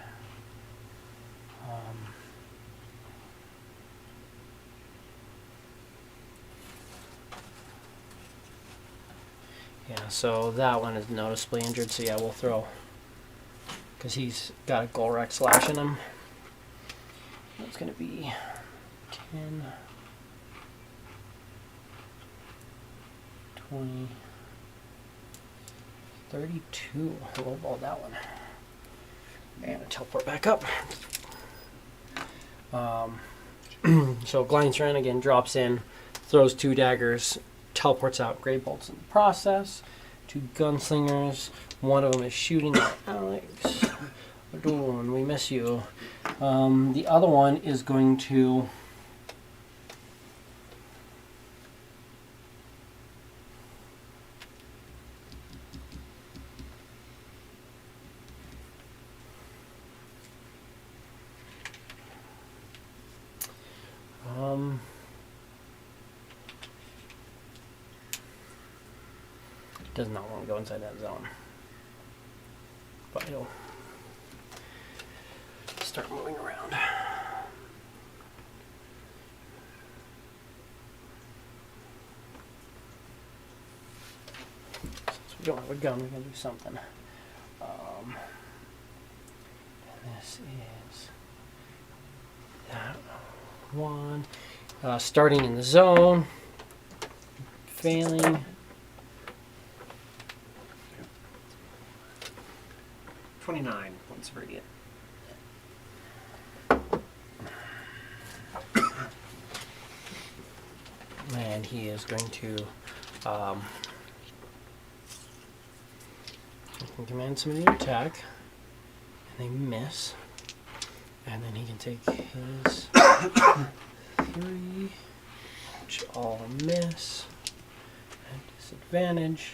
Yeah, so that one is noticeably injured, so yeah, we'll throw, because he's got a Golrek slash in him. That's going to be 10, 20, 32. Low ball that one. And a teleport back up. So Gleinstran again drops in, throws 2 daggers, teleports out Grey Bolts in the process. 2 gunslingers. One of them is shooting at Alex. Adorn, we miss you. The other one is going to does not want to go inside that zone. But he'll start moving around. Since we don't have a gun, we can do something. And this is that one. Starting in the zone. Failing. 29 points of radiant. And he is going to command somebody to attack, and they miss, and then he can take his 3, which all miss, and disadvantage.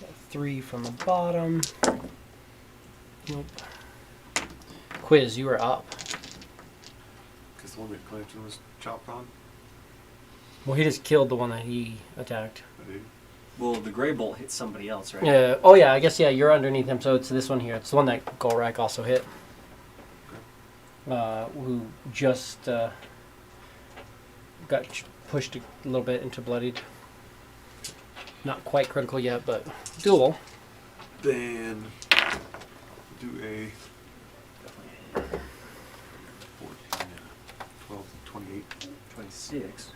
Got 3 from the bottom. Nope. Quiz, you are up. Because the one that Clanton was chopped on. Well, he just killed the one that he attacked. I did. Well, the Grey Bolt hits somebody else, right? Yeah. Oh, yeah. I guess, yeah, you're underneath him, so it's this one here. It's the one that Golrek also hit. Who just got pushed a little bit into bloodied. Not quite critical yet, but doable. Then do a 14, 12, 28, 26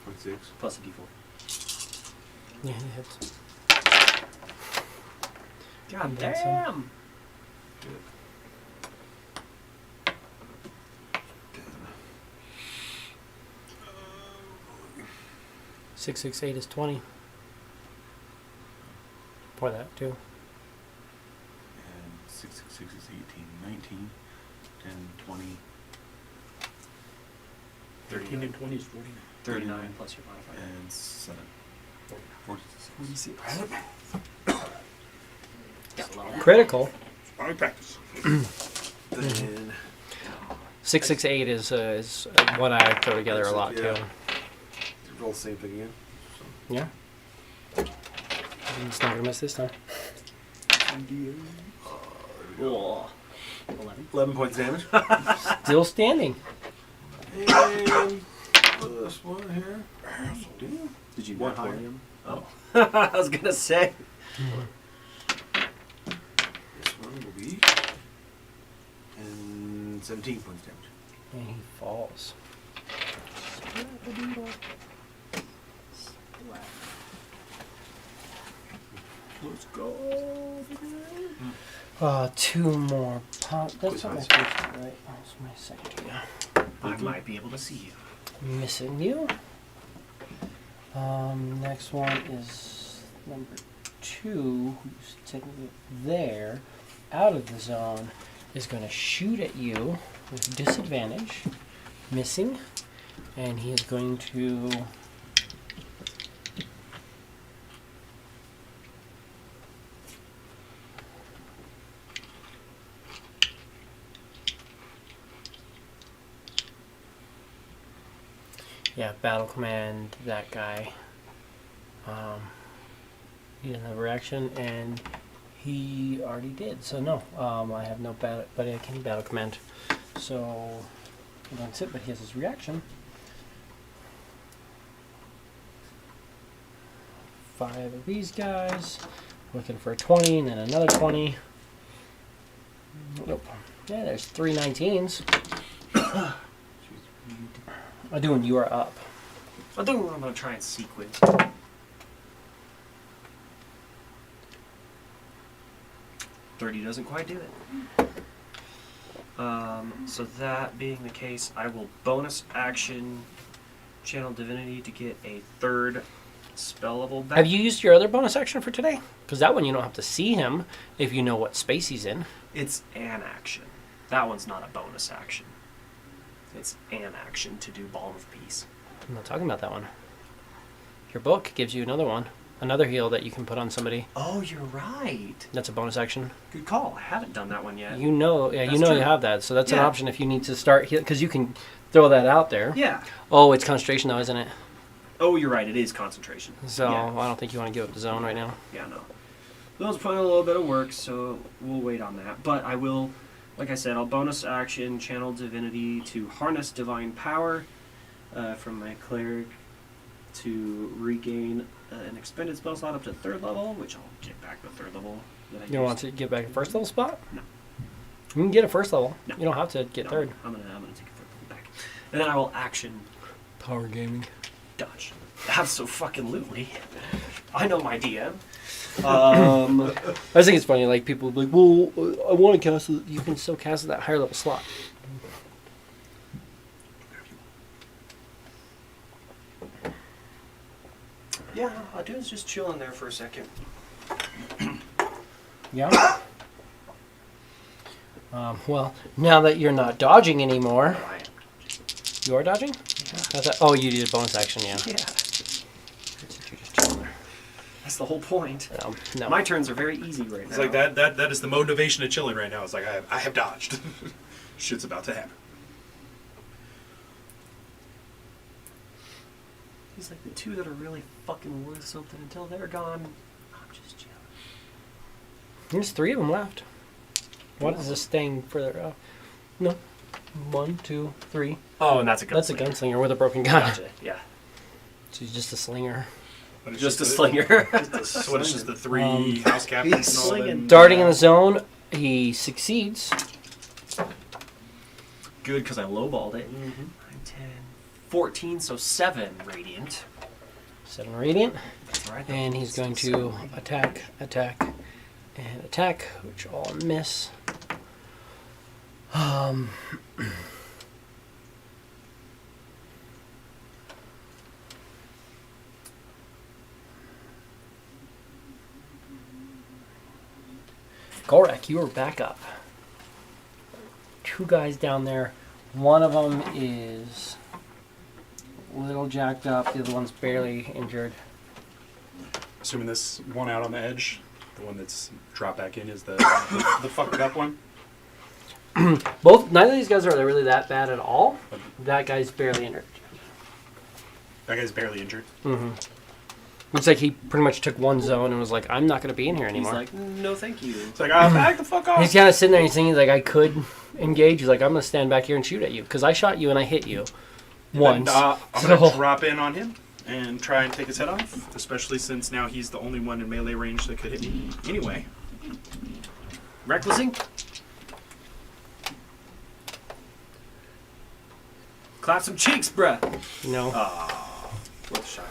26. plus a d4. Yeah, he hits. God That's damn! Good. 668 is 20. For that, too. And 666 is 18, 19, 10, 20. 13 and 20 is 49. 39 plus your modifier. And 7. 46. 46. Critical. Sparring practice. Then 668 is one I throw together a lot, Yeah. too. roll the same thing again. Yeah. It's not going to miss this time. Oh. 11. 11 points damage. Still standing. And this one here. Damn. Did you One not higher. him? Oh. I was going to say. This one will be. And 17 points damage. And he falls. Let's go. 2 more pop. That's what my Quiz first, right? That's my second two. I might be able to see you. Missing you. Next one is number 2, who's technically there, out of the zone, is going to shoot at you with disadvantage, missing, and he is going to battle command that guy He doesn't have a reaction, and he already did. So no, I have no battle, but I can battle command. So that's it. But he has his reaction. 5 of these guys. Looking for a 20, and then another 20. Nope. Yeah, there's 3 19s. I'm doing you are up. I'm gonna try and sequence. $30 doesn't quite do it. So that being the case, I will bonus action channel divinity to get a 3rd spell level back. Have you used your other bonus action for today? Because that one you don't have to see him if you know what space he's in. It's an action. That one's not a bonus action. It's an action to do Balm of Peace. I'm not talking about that one. Your book gives you another one. Another heal that you can put on somebody. Oh, you're right. That's a bonus action. Good call. I haven't done that one yet. You know, yeah, That's you know true. you have that. So that's an Yeah. option if you need to start heal, because you can throw that out there. Yeah. Oh, it's concentration though, isn't it? Oh, you're right. It is concentration. So yeah. I don't think you want to give up the zone right now. Yeah, no. Those put in a little bit of work, so we'll wait on that. But I will, like I said, I'll bonus action channel divinity to harness divine power from my cleric to regain an expended spell slot up to 3rd level, which I'll get back the 3rd level that I You don't want used. to get back a first level spot? No. You can get a first level. No. You don't have to get No, 3rd. I'm gonna take a 3rd level back, and then I will action Power gaming. dodge. Absolutely. I know my DM. I I just think it's funny. Like people be like, well, I want to cast it. You can still cast it at that higher level slot. Yeah, Adune's just chilling there for a second. Yeah. Well, now that you're not dodging anymore, I am. you are dodging. Oh, you did a bonus action, yeah. Yeah. That's the whole point. No. My turns are very easy right now. It's like that is the motivation of chilling right now. It's like I have dodged. Shit's about to happen. He's like the 2 that are really fucking worth something until they're gone. I'm just chilling. There's 3 of them left. What is this staying further up? No. 1, 2, 3. Oh, and that's a gunslinger. That's a gunslinger with a broken gun. Gotcha. Yeah. So he's just a slinger. But it's Just a the- slinger. So what is just the 3 house captains he's and all slinging. them? Darting in the zone, he succeeds. Good, because I lowballed it. 9, 10, 14, so 7 radiant. 7 radiant. That's right. And he's going to attack, and attack, which all miss. Gorek, you are back up. 2 guys down there. One of them is a little jacked up. The other one's barely injured. Assuming this one out on the edge, the one that's dropped back in, is the fucked up one. Neither of these guys are really that bad at all. That guy's barely injured. That guy's barely injured. Mm-hmm. Looks like he pretty much took one zone and was like, I'm not going to be in here He's anymore. like, no, thank you. It's like, back the fuck off. He's kind of sitting there and he's thinking, like, I could engage. He's like, I'm going to stand back here and shoot at you. Because I shot you and I hit you once. And, I'm going to So- drop in on him and try and take his head off, especially since now he's the only one in melee range that could hit me. Anyway. Recklessing? Clap some cheeks, bruh. No. Worth a shot.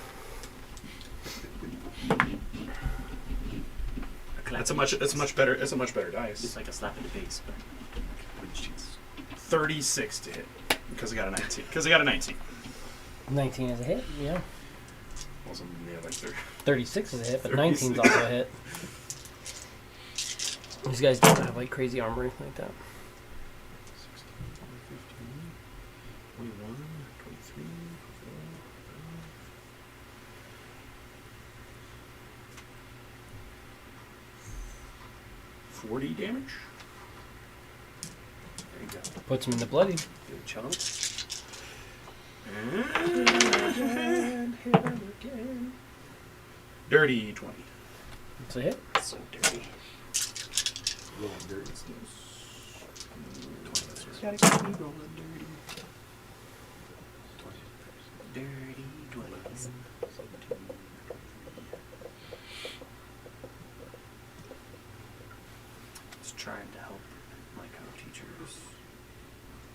That's a much better dice. It's like a slap in the face, but 36 to hit because I got a 19. 19 is a hit, yeah. Also, yeah, like 30. 36 is a hit, but 36. 19's also a hit. These guys don't have, like, crazy armor or anything like that. 21, 23, 40 damage. there you go. Puts him in the bloody. Good chunk. And hit him again. Dirty 20. It's a hit. So dirty. Rolling dirty. Gotta keep me rolling dirty. Dirty 20s. Just trying to help my co-teachers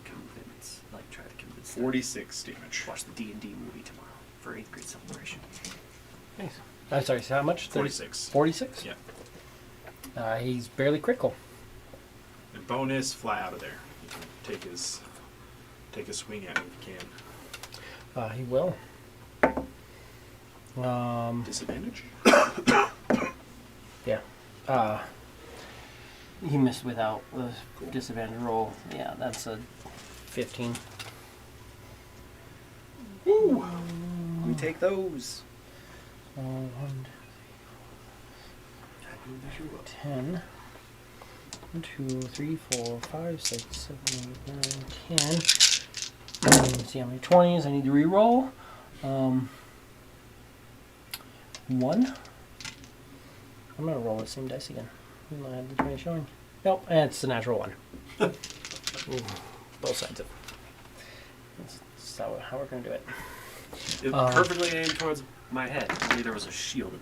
convince, like try to convince them 46 damage. to watch the D&D movie tomorrow for 8th grade celebration. Nice. I'm sorry, so how much? 46. 46? Yeah. He's barely critical. And bonus, fly out of there. You can take a swing at me if you can. He will. Disadvantage? Yeah. He missed without the disadvantage roll. Yeah, that's a 15. Woo! We take those. 1, 10. 1, 2, 3, 4, 5, 6, 7, 8, 9, 10. Let's see how many 20s I need to re-roll. 1. I'm gonna roll the same dice again. We might have the 20 showing. Nope, and it's a natural 1. Ooh, both sides of it. That's how we're gonna do it. It perfectly aimed towards my head. Only there was a shield.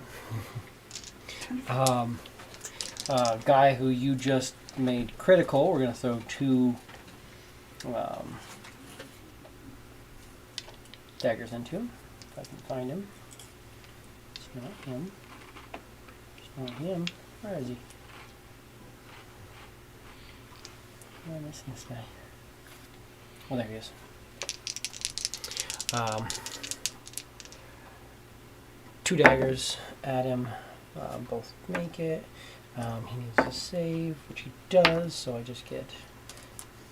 Guy who you just made critical, we're gonna throw 2 daggers into him. If I can find him. It's not him. It's not him. Where is he? Why am I missing this guy? Oh, there he is. 2 daggers at him. Both make it. He needs to save, which he does, so I just get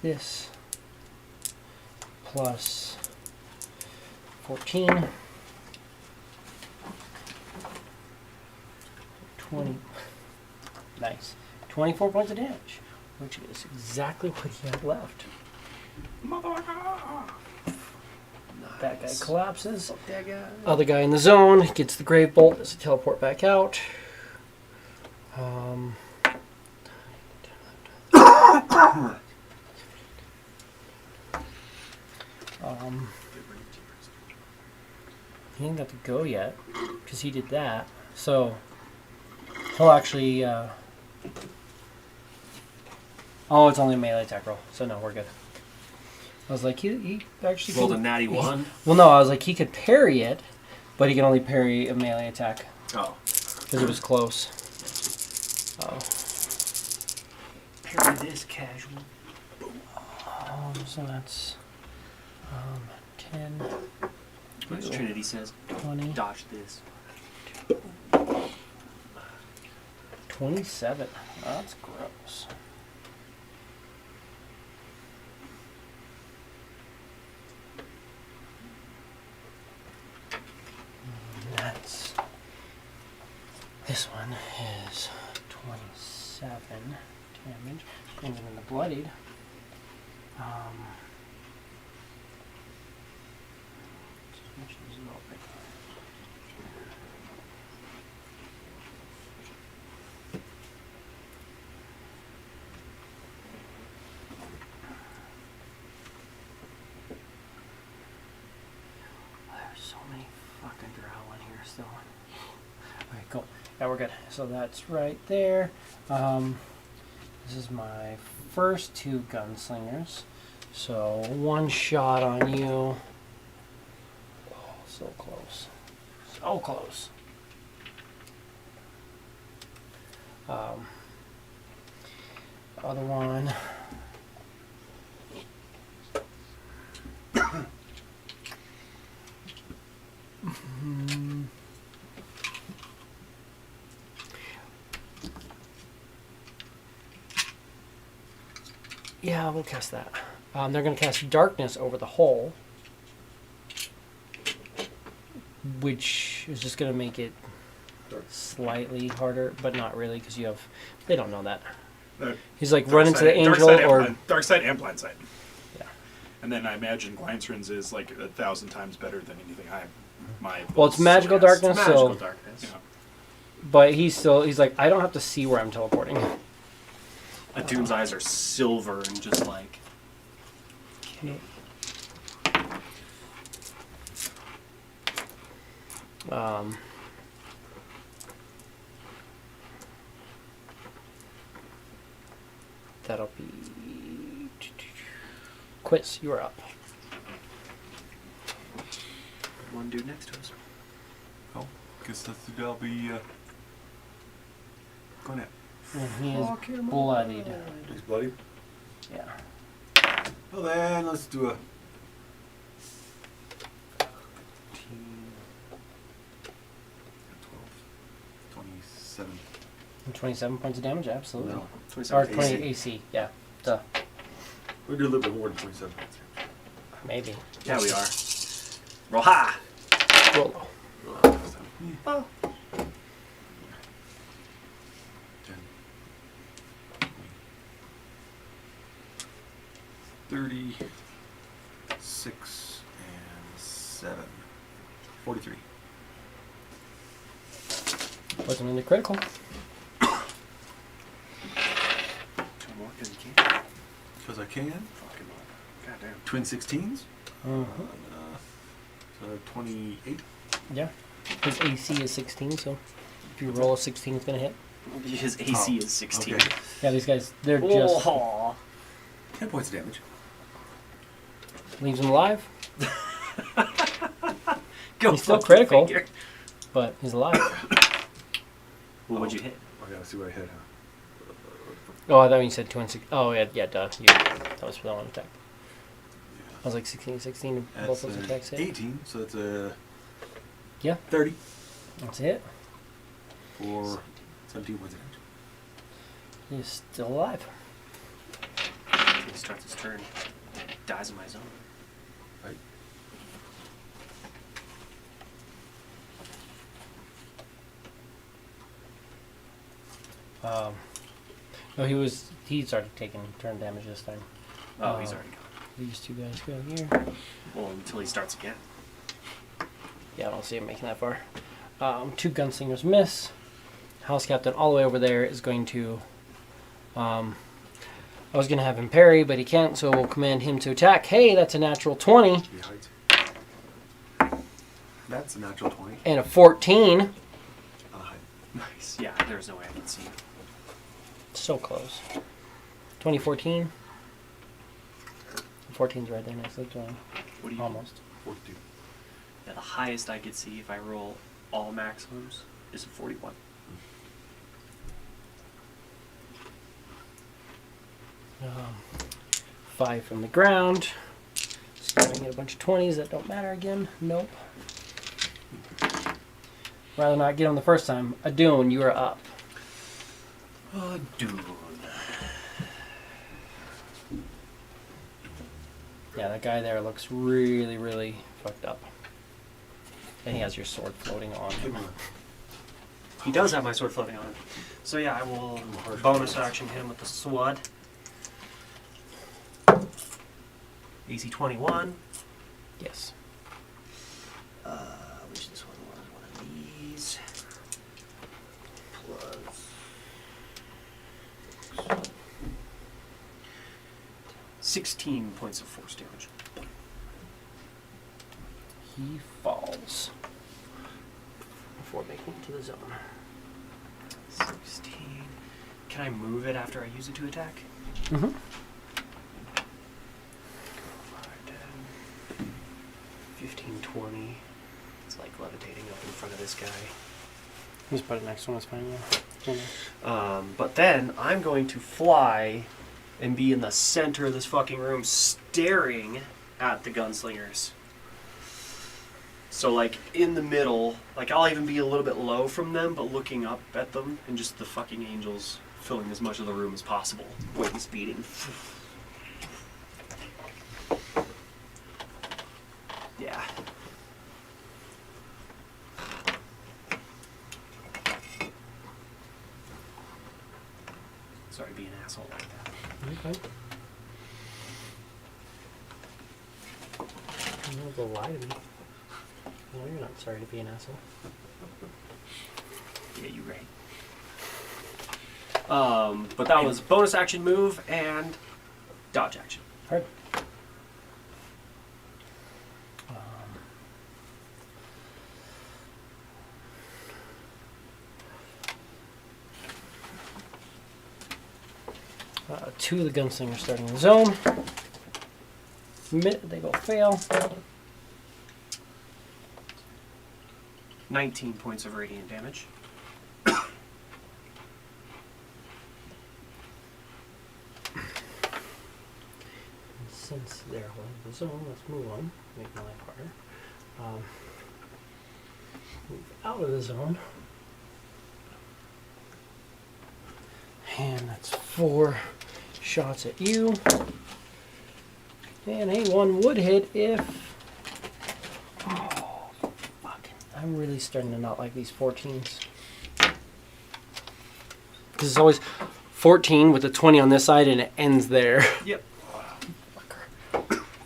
this plus 14. 20. Nice. 24 points of damage, which is exactly what he had left. Motherfucker! That guy collapses. Fuck that guy. Other guy in the zone gets the grave bolt as a teleport back out. He didn't get to go yet because he did that. So he'll actually. Oh, it's only a melee attack roll, so no, we're good. I was like, he actually Rolled a can- natty 1. Well, no, I was like, he could parry it, but he can only parry a melee attack Oh. because it was close. Oh. Parry this casual. So that's 10, As Trinity says, 20, dodge this. 27. Oh, that's gross. That's this one is 27 damage, and then the bloodied. There's so many fucking drow in here still. Okay, cool. Yeah, we're good. So that's right there. This is my first 2 gunslingers. So 1 shot on you. Oh, so close. So close. Other one. Yeah, we'll cast that. They're going to cast darkness over the hole, which is just going to make it slightly harder, but not really, because you have. They don't know that. He's like run into the angel or dark side and blind side. Yeah. And then I imagine Glycerins is like 1,000 times better than anything I my. Well, it's magical darkness, Magical so darkness. Yeah. But he's like, I don't have to see where I'm teleporting. Doom's eyes are silver and just like. Okay. That'll be quiz. You are up. One dude next to us. Oh, guess that'll be Garnet. And he is bloodied. He's bloody. Yeah. Well then, let's do a 27. 27 points of damage, absolutely. No. Or 27 20 AC. AC, yeah. Duh. We'll do a little bit more than 27. Maybe. Yeah, we are. Roll high. Roll. Oh. 10, 20, 36 and 7. 43. Puts him into critical. 2 more because you can. Because I can. Fucking goddamn. Twin 16s. Uh-huh. So 28. Yeah. His AC is 16, so if you roll a 16, it's going to hit. His AC is 16. Okay. Yeah, these guys, they're just... Oh. 10 points of damage. Leaves him alive, Go He's still fucking critical. figure. but he's alive. Well, what'd you hit? I gotta see what I hit, huh? Oh, I thought you said 2 and 6. Oh, yeah, duh. That was for that one attack. I was like 16, 16, both That's those attacks hit. 18, so that's a Yeah, 30 that's it. for 17 points of damage. He's still alive. He starts his turn. Dies in my zone. Right? No, he started taking turn damage this time. Oh, he's already gone. These two guys go here. Well, until he starts again. Yeah, I don't see him making that far. 2 gunslingers miss. House captain all the way over there is going to... I was going to have him parry, but he can't, so we'll command him to attack. Hey, that's a natural 20 He hides. That's a natural 20. and a 14. Hide. Nice. Yeah, there's no way I can see him. So close. 2014. 14's right there next to the 20. What do you Almost. 42. Yeah, the highest I could see if I roll all maximums is a 41. 5 from the ground. Starting at a bunch of 20s that don't matter again. Nope. Rather not get them the first time. Adun, you are up. Dude. Yeah, that guy there looks really, really fucked up. And he has your sword floating on him. He does have my sword floating on him. So yeah, I will bonus action him with the sword. AC 21. Yes. Which this one was one of these. Plus 16 points of force damage. He falls. Before making it to the zone. 16. Can I move it after I use it to attack? Mm-hmm. 5, 10, 15, 20. It's like levitating up in front of this guy. Just put it next one, it's fine, yeah. But then I'm going to fly and be in the center of this fucking room staring at the gunslingers. So like in the middle, like I'll even be a little bit low from them, but looking up at them and just the fucking angels filling as much of the room as possible. Wings beating. Yeah. Sorry to be an asshole like that. Okay. Don't lie to me. No, you're not sorry to be an asshole. Yeah, you're right. But that was bonus action move and dodge action. Alright. 2 of the gunslingers starting the zone. They go fail. 19 points of radiant damage. Since they're holding the zone, let's move on. Make my life harder. Move out of the zone. And that's 4 shots at you. And a 1 would hit if... Oh, fucking... I'm really starting to not like these 14s. Because it's always 14 with a 20 on this side and it ends there. Yep.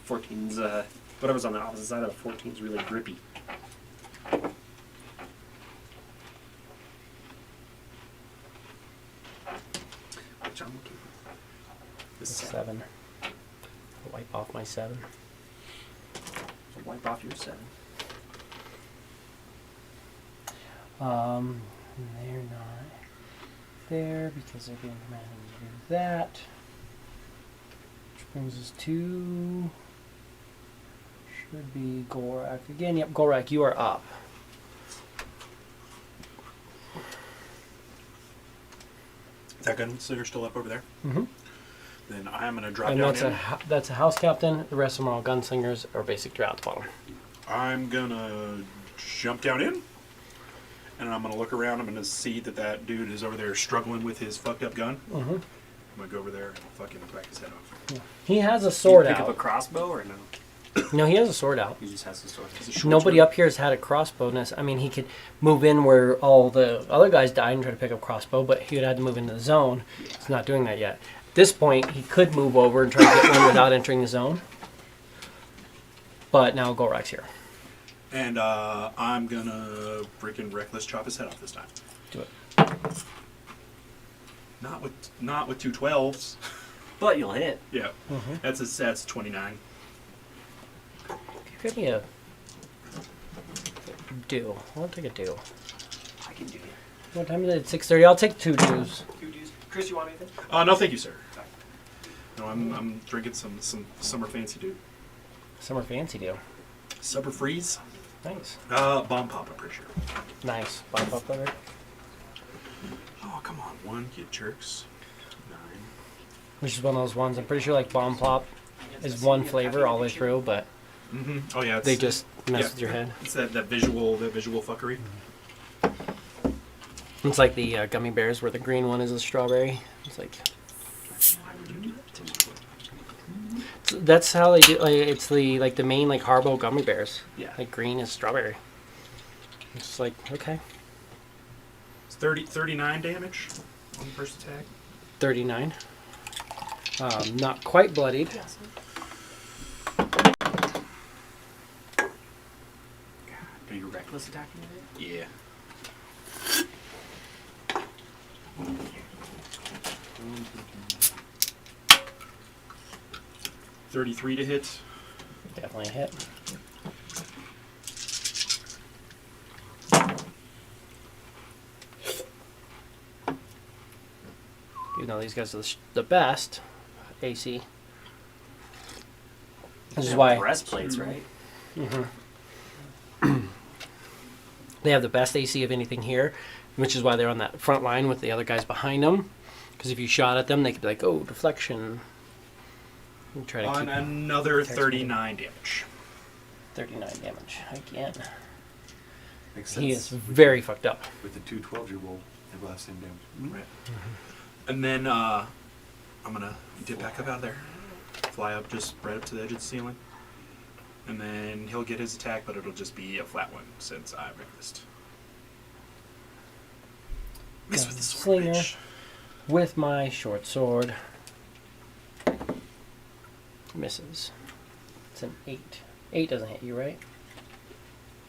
14's, whatever's on the opposite side of 14's really grippy. Which I'm looking for. This 7. Wipe off my 7. So wipe off your 7. They're not there because they're getting commanded to do that. Which brings us to... Should be Gorak again. Yep, Gorak, you are up. Is that gunslinger still up over there? Mm-hmm. Then I'm going to drop And down that's in. that's a house captain. The rest of them are all gunslingers or basic drow at the bottom. I'm going to jump down in. And I'm going to look around. I'm going to see that dude is over there struggling with his fucked up gun. Mm-hmm. I'm going to go over there and fucking crack his head off. Yeah. He has a sword Do you pick out. up a crossbow or no? No, he has a sword out. He just has the sword. It's a short Nobody sword. up here has had a crossbow. I mean, he could move in where all the other guys died and try to pick up crossbow, but he would have to move into the zone. He's not doing that yet. At this point, he could move over and try to get one without entering the zone. But now Gorak's here. And I'm going to freaking reckless chop his head off this time. Do it. Not with 2 12s. But you'll hit. Yeah. Mm-hmm. That's 29. Give me a do. I'll take a do. I can do it. What time is it? 6:30. I'll take 2 do's. Chris, you want anything? No, thank you, sir. No, I'm drinking some summer fancy, dude. Summer fancy do. Summer freeze. Nice. Bomb pop, I'm pretty sure. Nice. Bomb pop lever. Oh, come on, 1, you jerks. 9. Which is one of those ones. I'm pretty sure like bomb pop is one flavor all the way through, but Mm-hmm. Oh yeah, they just mess with your head. It's that visual fuckery. It's like the gummy bears where the green one is a strawberry. It's like that's how they do. Like, it's the main like Harbo gummy bears. Yeah. Like green is strawberry. It's just like okay. It's 39 damage on the first attack. 39. Not quite bloodied. Are you reckless attacking it? Yeah. $33 to hit. Definitely a hit. Even though these guys are the best AC. This is why Breastplates, right? they have the best AC of anything here, which is why they're on that front line with the other guys behind them. Because if you shot at them, they could be like, "Oh, deflection." And try to On keep another 39 damage. 39 damage again. Makes sense. He is very fucked up. With the 2 12s, you will have the same damage. Right. And then I'm gonna dip back up out of there, fly up just right up to the edge of the ceiling, and then he'll get his attack, but it'll just be a flat one since I reckless. Miss with the sword, Slinger. bitch. With my short sword. Misses. It's an 8. 8 doesn't hit you, right?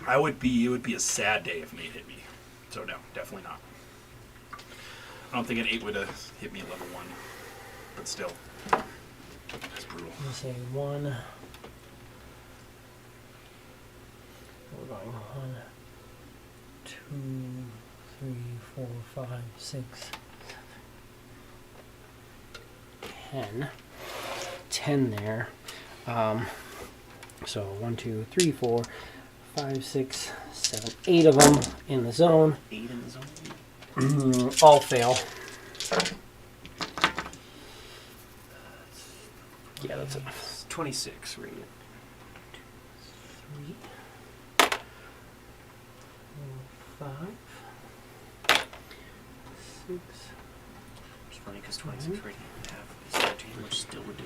It would be a sad day if Nate hit me. So no, definitely not. I don't think an 8 would have hit me at level 1, but still, that's brutal. Let me say 1. We're going 1, 2, 3, 4, 5, 6, 10. 10 there. So 1, 2, 3, 4, 5, 6, 7, 8 of them in the zone. 8 in the zone. All fail. Yeah, that's enough. It's 26 radiant. 3, 4, 5, 6. It's funny because 26 radiant and half is 13, which still would do.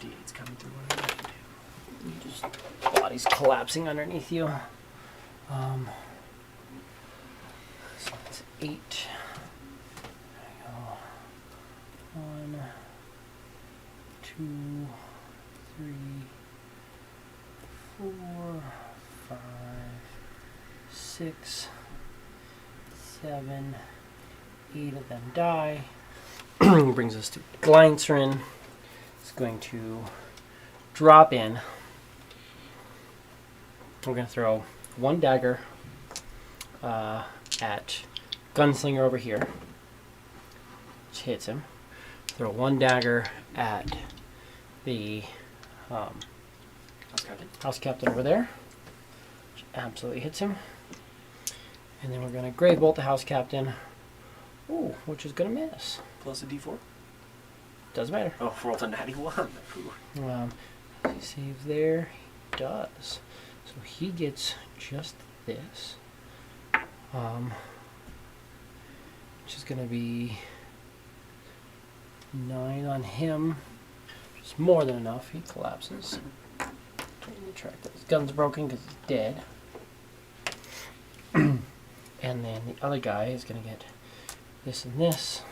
D8's coming through what I have to do. Just body's collapsing underneath you. So it's 8. There we go. 1, 2, 3, 4, 5, 6, 7, 8 of them die. Brings us to Gleinstrin. It's going to drop in. We're going to throw 1 dagger at Gunslinger over here, which hits him. Throw 1 dagger at the house captain over there, which absolutely hits him. And then we're going to grave bolt the house captain, which is going to miss. Plus a d4? Doesn't matter. Oh, rolled a natty 1. Does he save there? He does. So he gets just this. Which is going to be 9 on him. Which is more than enough. He collapses. Totally track that his gun's broken because he's dead. And then the other guy is going to get this and this.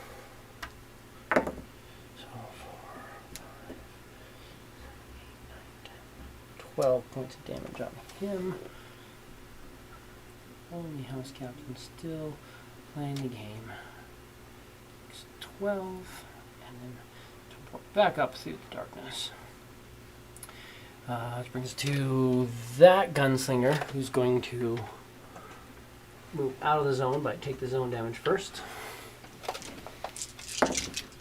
12 points of damage on him. Only house captain still playing the game. It's 12, and then teleport back up through the darkness. Which brings us to that gunslinger, who's going to move out of the zone, but take the zone damage first.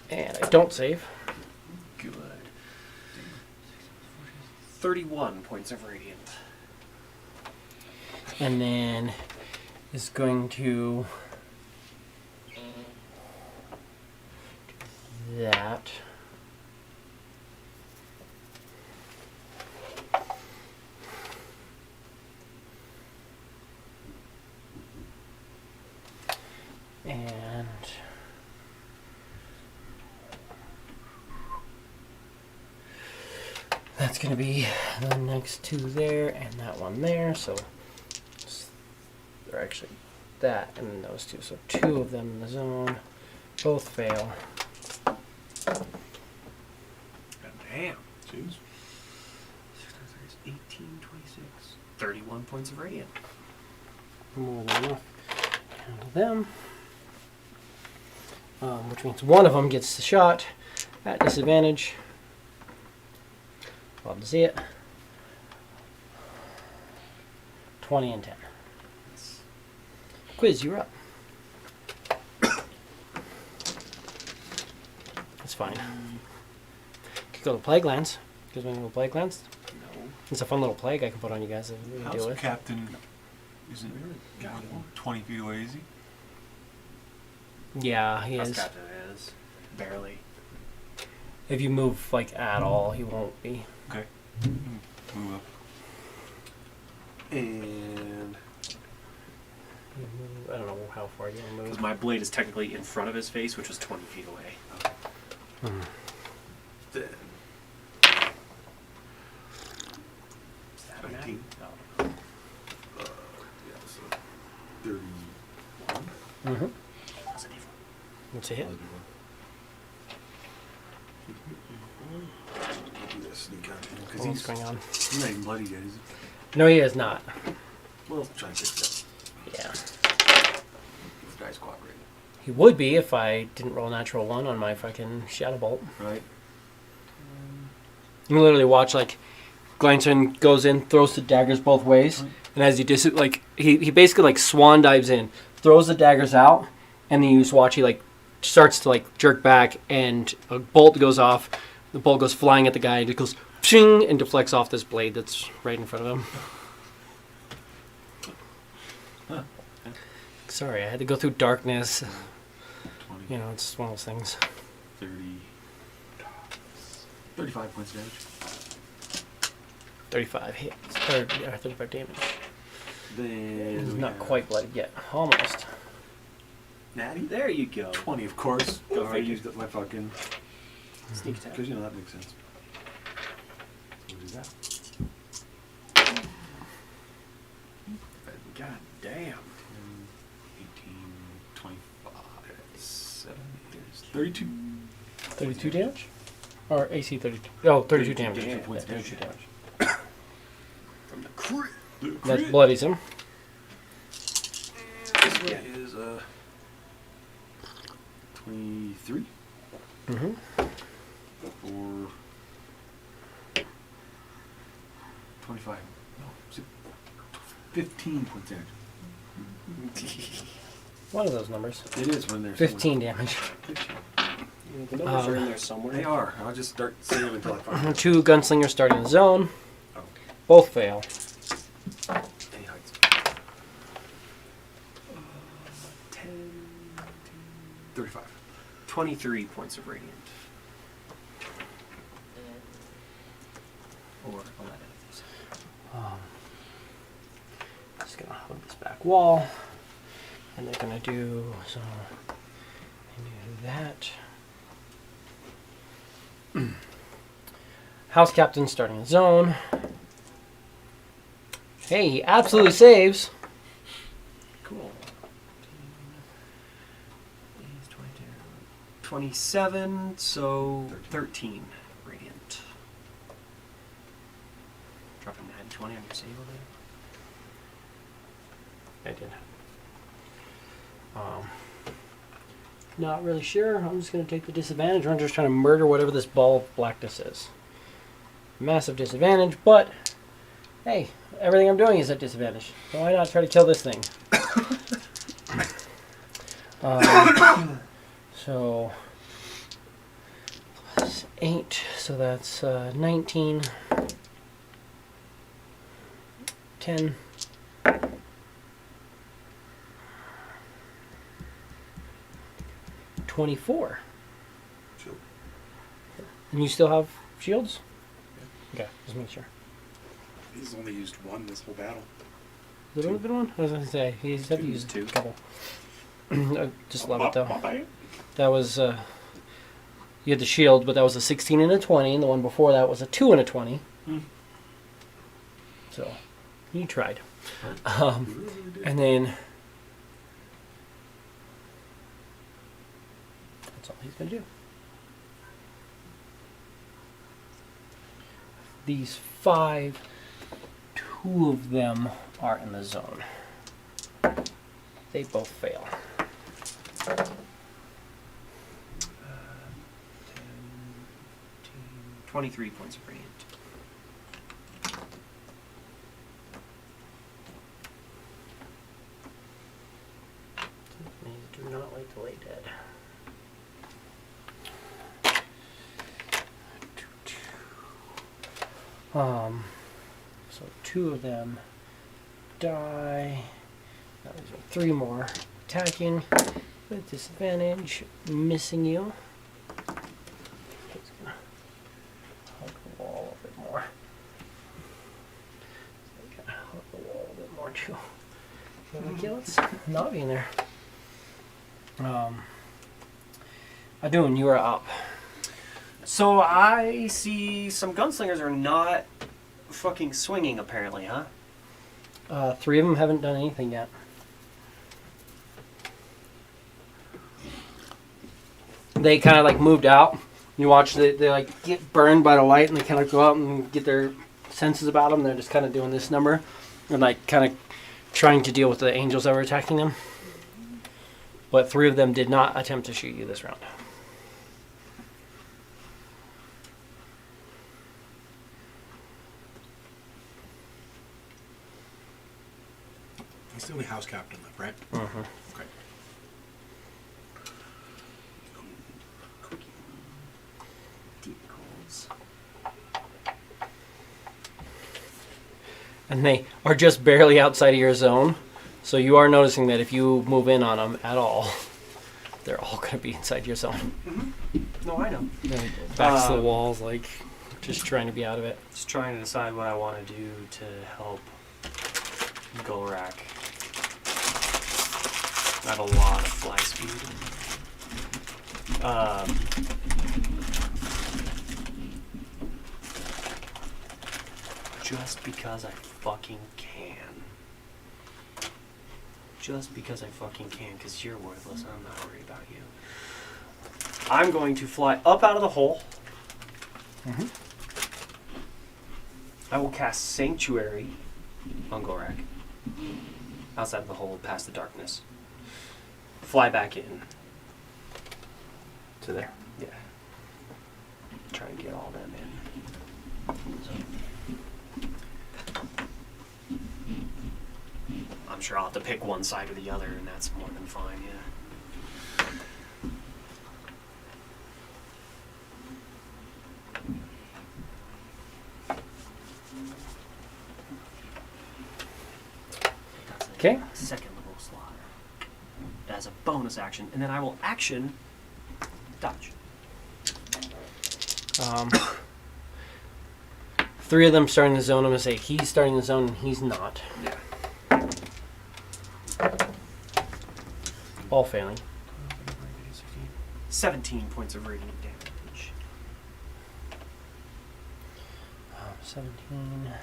And I don't save. Good. 31 points of radiant. And then is going to do that. And that's going to be the next 2 there and that one there. So they're actually that and then those 2. So 2 of them in the zone. Both fail. God damn. Jeez. 18, 26. 31 points of radiant. More than enough. Handle them. Which means one of them gets the shot at disadvantage. Love to see it. 20 and 10. Quiz, you're up. That's fine. Could go to Plague Lands. You guys want to go to Plague Lands? No. It's a fun little plague I can put on you guys that we can deal House with. captain isn't 20 feet away, is he? Yeah, he House is. captain is. Barely. If you move like at all, he won't be. Okay. Move up. And I don't know how far you want to Because move. my blade is technically in front of his face, which was 20 feet away. then Is that a 19. No. yeah, so 31. Mm-hmm. That's a D4. What's a hit? I'll do that sneak out to him because What's going on? he's not even bloody yet, is he? No, he is not. Well, try and fix that. Yeah. guy's cooperating. He would be if I didn't roll a natural 1 on my fucking Shadow Bolt. Right. You literally watch, like, Glanton goes in, throws the daggers both ways, and as he he basically, like, swan dives in, throws the daggers out, and then you just watch he, like, starts to, like, jerk back, and a bolt goes off, the bolt goes flying at the guy, and it goes, pshing, and deflects off this blade that's right in front of him. Sorry, I had to go through darkness. 20, You know, it's one of those things. 30, 35 points of damage. 35 hits, or 35 damage. Then we Not have quite blooded yet. Almost. Natty. There you go. 20, of course. Go I figure. used up my fucking Sneak attack. because that makes sense. So what is that? God damn. 18, 25, 7, 32. 32 damage? Or AC 32? Oh, 32 damage. damage. Yeah, Points 32 damage. damage. From the crit. That bloodies him. This one is 23 Mm-hmm. for 25. No, 15 points damage. One of those numbers. It is when they're 15 damage. 15. The numbers are in there somewhere. They are. I'll just start saying them until I find them. 2 gunslingers starting the zone. Oh. Both fail. Any heights. 10, 35. 23 points of radiant. Or 11. Just gonna hug this back wall. And they're gonna do so. They do that. House captain starting the zone. Hey, he absolutely saves. Cool. 27, so 13 radiant. Dropping 9 20 on your save over there. I did. Not really sure. I'm just going to take the disadvantage. I'm just trying to murder whatever this ball of blackness is. Massive disadvantage, but hey, everything I'm doing is at disadvantage. So why not try to kill this thing? So plus 8, so that's 19, 10. 24. Shield. And you still have shields? Okay, just make sure. He's only used one this whole battle. Has there only been one? I was going to say, he's had to use Two. a couple. I just love it though. Bye-bye. That was, you had the shield, but that was a 16 and a 20, and the one before that was a 2 and a 20. So, you tried. And then, that's all he's going to do. These 5, 2 of them are in the zone. They both fail. 23 points of radiant. These do not like to lay dead. So 2 of them die. Now there's 3 more attacking with disadvantage, missing you. Just gonna hug the wall a bit more. Gotta hug the wall a bit more too. Okay, let's not be in there. Adun, you are up. So I see some gunslingers are not fucking swinging apparently, huh? 3 of them haven't done anything yet. They kind of like moved out. You watch they like get burned by the light, and they kind of go out and get their senses about them. They're just kind of doing this number and like kind of trying to deal with the angels that were attacking them. but 3 of them did not attempt to shoot you this round. He's the only house captain left, right? Mm-hmm. Okay. Vehicles. And they are just barely outside of your zone. So you are noticing that if you move in on them at all, they're all going to be inside your zone. No, I know. Backs to the walls, like, just trying to be out of it. Just trying to decide what I want to do to help Golrak. I have a lot of fly speed. Just because I fucking can. Just because I fucking can, because you're worthless. I'm not worried about you. I'm going to fly up out of the hole. Mm-hmm. I will cast Sanctuary on Golrak. Outside of the hole, past the darkness. Fly back in. To there. Yeah. Try and get all them in. I'm sure I'll have to pick one side or the other, and that's more than fine, yeah. That's a Okay. second level slot as a bonus action, and then I will action dodge. 3 of them starting the zone. I'm going to say he's starting the zone and he's not. Yeah. All failing. 17 points of radiant damage. 17.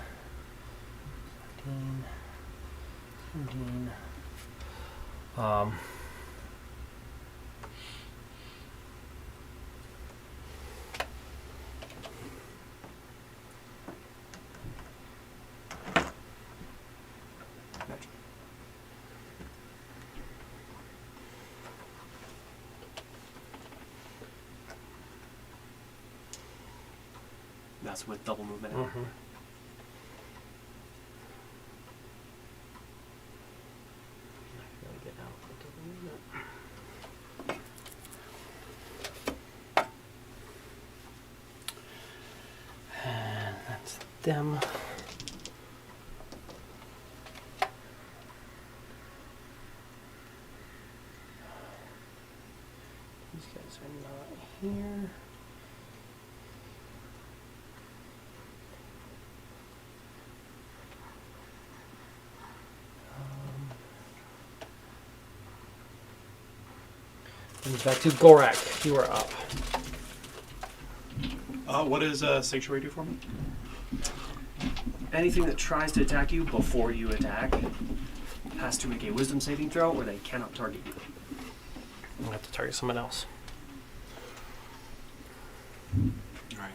17. That's with double movement. Mm-hmm. And that's them. These guys are not here. Comes back to Golrak. You are up. What does Sanctuary do for me? Anything that tries to attack you before you attack has to make a wisdom saving throw or they cannot target you. I'm gonna have to target someone else. Alright.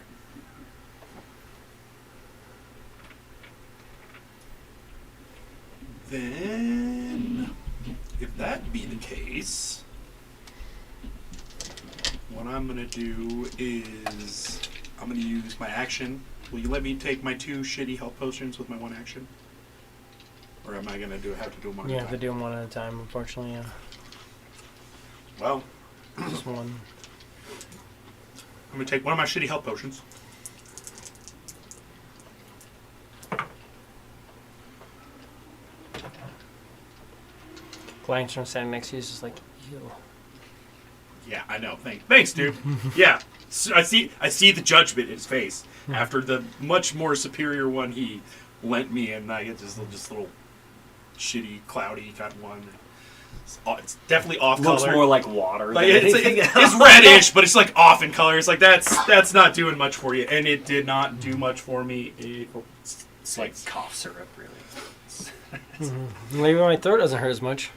Then, if that be the case, what I'm going to do is I'm going to use my action. Will you let me take my 2 shitty health potions with my 1 action? Or am I going to have to do them one You at a have time? to do them one at a time, unfortunately. Yeah. Well, Just one. I'm going to take one of my shitty health potions. Langstrom standing next to you is just like, ew. Yeah, I know. Thanks, dude. Yeah, I see the judgment in his face after the much more superior one he lent me, and I get this little shitty, cloudy kind of one. It's definitely off Looks color. more like water. Like, than it's anything else. it's reddish, but it's like off in color. It's like that's not doing much for you, and it did not do much for me. It's like cough syrup, really. Maybe my throat doesn't hurt as much.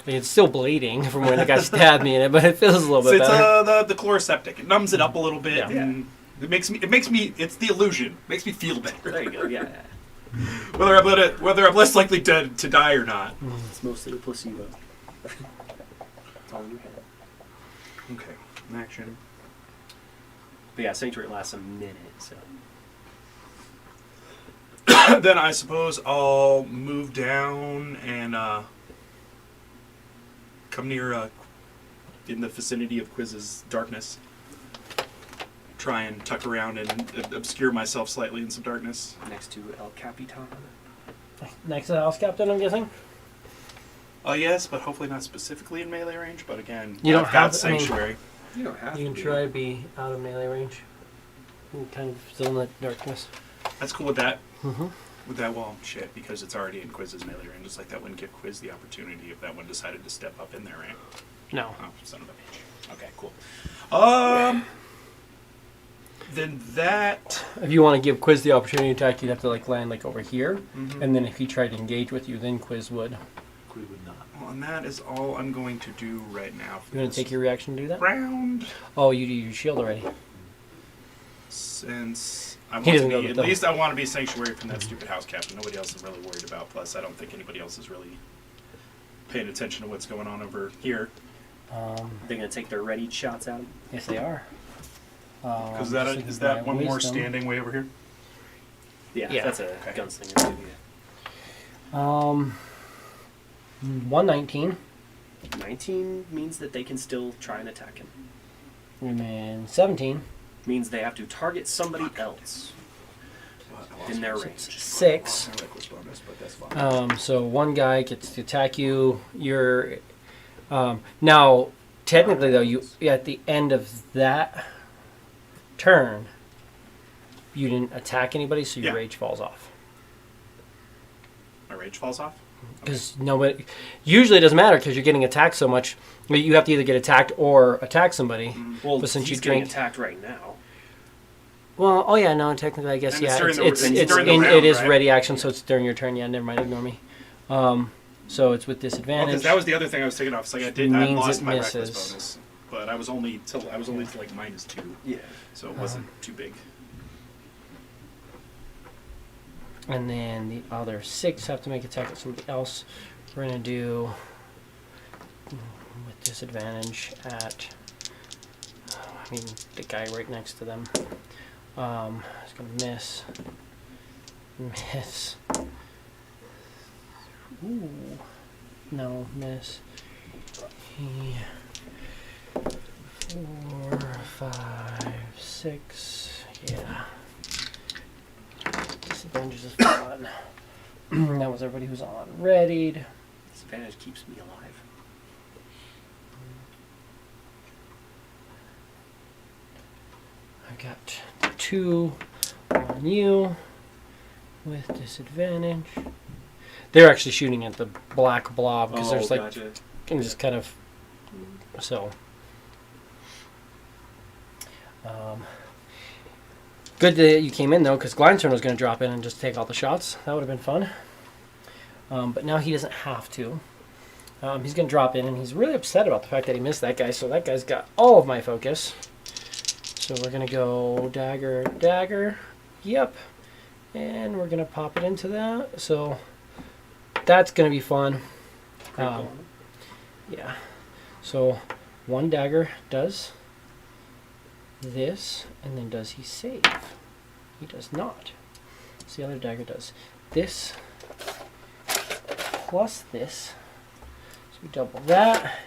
I mean, it's still bleeding from when the guy stabbed me in it, but it feels a little bit better. The chloroseptic. It numbs it up a little bit, Yeah. and it makes me. It's the illusion. It makes me feel better. There you go. Yeah. Whether I'm less likely to die or not. It's mostly a placebo. It's all in your head. Okay. Action. But yeah, Sanctuary lasts a minute, so. Then I suppose I'll move down and come near in the vicinity of Quiz's darkness. Try and tuck around and obscure myself slightly in some darkness. Next to El Capitan. Next to the house captain, I'm guessing. Oh yes, but hopefully not specifically in melee range. But again, You don't I've got have- I mean- Sanctuary. You don't have You to can be. try to be out of melee range. You kind of still in the darkness. That's cool with that. Mm-hmm. With that, well, shit, because it's already in Quiz's melee range. It's like that wouldn't give Quiz the opportunity if that one decided to step up in there, right? No. Oh, son of a bitch. Okay, cool. Then that. If you want to give Quiz the opportunity to attack, you'd have to like land like over here, Mhm. and then if he tried to engage with you, then Quiz would. Quiz would not. Well, and that is all I'm going to do right now. For You want this to take your reaction to do that? round? Oh, you do your shield already. Since I want He to doesn't know be, that at though. least I want to be sanctuary from that stupid house captain. Nobody else is really worried about. Plus, I don't think anybody else is really paying attention to what's going on over here. They're going to take their ready shots at him. Yes, they are. Because Just looking is for that my one more wisdom. standing way over here? Yeah, that's a Okay. gunslinger too. Yeah. 119. 19 means that they can still try and attack him. And 17. Means they have to target somebody else in their So range. it's 6. My reckless bonus, but that's fine. So one guy gets to attack you. You're now technically though you at the end of that turn you didn't attack anybody, so your Yeah. rage falls off. My rage falls off? Because nobody usually it doesn't matter because you're getting attacked so much. You have to either get attacked or attack somebody. Well, But since he's you getting drink- attacked right now. Well, oh yeah, no, technically I guess And it's yeah, during it's the- it's, it's it's during the in, round, it is right? ready action, so it's during your turn. Yeah, never mind, ignore me. So it's with Well, disadvantage. because that was the other thing I was taking off. It's like I Means lost it my misses. reckless bonus, but I was only to like -2, Yeah. so it wasn't too big. And then the other 6 have to make attack at somebody else. We're going to do with disadvantage at, I mean, the guy right next to them. It's going to miss. Miss. Ooh. No, miss. 4, 5, 6. Yeah. Disadvantage is fun. That was everybody who's on readied. Disadvantage keeps me alive. I got 2 on you with disadvantage. They're actually shooting at the black blob because there's like gotcha. and just kind of so. Good that you came in though, because Glyntern was going to drop in and just take all the shots. That would have been fun. But now he doesn't have to. He's going to drop in, and he's really upset about the fact that he missed that guy. So that guy's got all of my focus. So we're going to go dagger, dagger. Yep. And we're going to pop it into that. So that's going to be fun. Yeah. So 1 dagger does this, and then does he save? He does not. So the other dagger does this plus this. So we double that,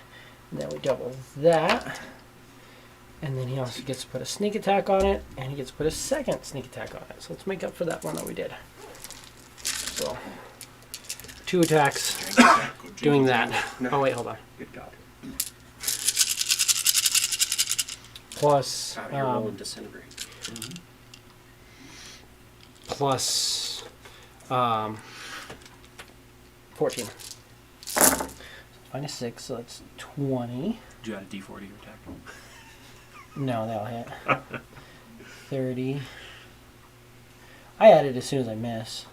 and then we double that, and then he also gets to put a sneak attack on it, and he gets to put a second sneak attack on it. So let's make up for that one that we did. So 2 attacks doing that. Oh wait, hold on. Good God. Plus Out here rolling disintegrate. plus 14. Minus 6, so that's 20. Did you add a D4 to your attack? No, that'll hit. 30. I added as soon as I miss.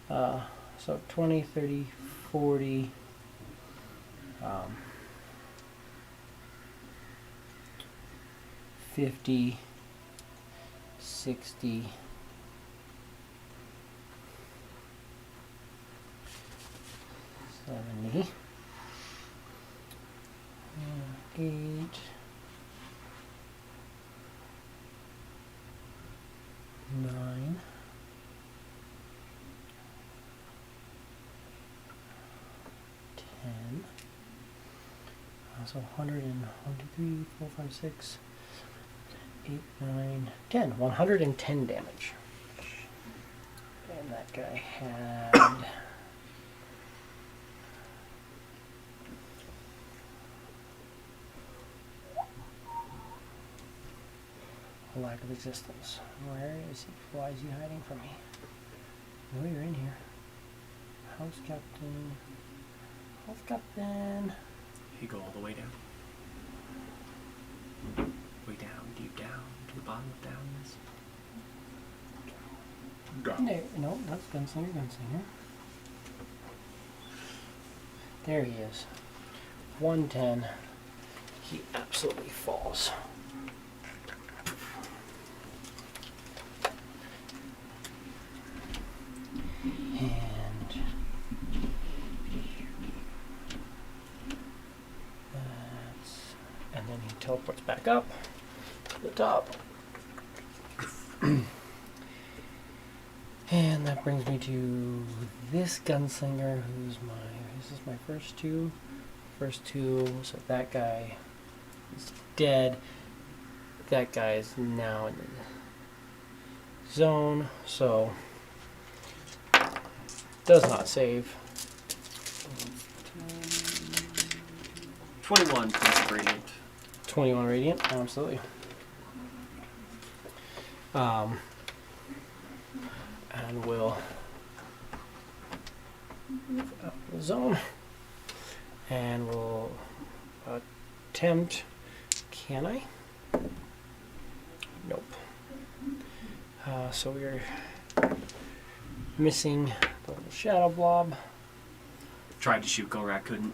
So 20, 30, 40. 50, 60, 70, 10. So 100 and 1, 2, 3, 4, 5, 6, 8, 9, 10. 110 damage. And that guy had... a lack of existence. Where is he? Why is he hiding from me? No, you're in here. House Captain. House Captain. You go all the way down. Way down, deep down, to the bottom of downness. There, no, that's Gunslinger, Gunslinger. There he is. 110. He absolutely falls. And then he teleports back up to the top. And that brings me to this gunslinger, this is my first two. So that guy is dead. That guy is now in the zone, so does not save. 21 points of radiant. 21 radiant, absolutely. And we'll move out of the zone, and we'll attempt. Can I? Nope. So we're missing the little shadow blob. Tried to shoot Gorak, couldn't.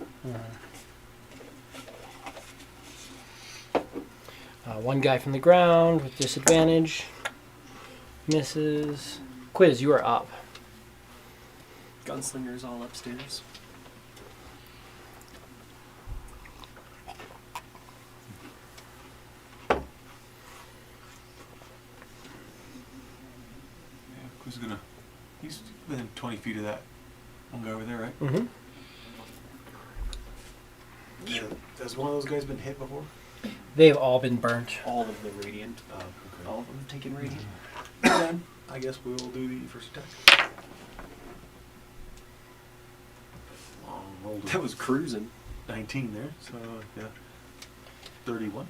One guy from the ground with disadvantage. Misses. Quiz, you are up. Gunslinger's all upstairs. Who's gonna? He's within 20 feet of that one guy over there, right? Mm-hmm. Yeah. Has one of those guys been hit before? They've all been burnt. All of the radiant. Okay. All of them have taken radiant. Then I guess we will do the first attack. Long roll. That was cruising. 19 there, so yeah. 31.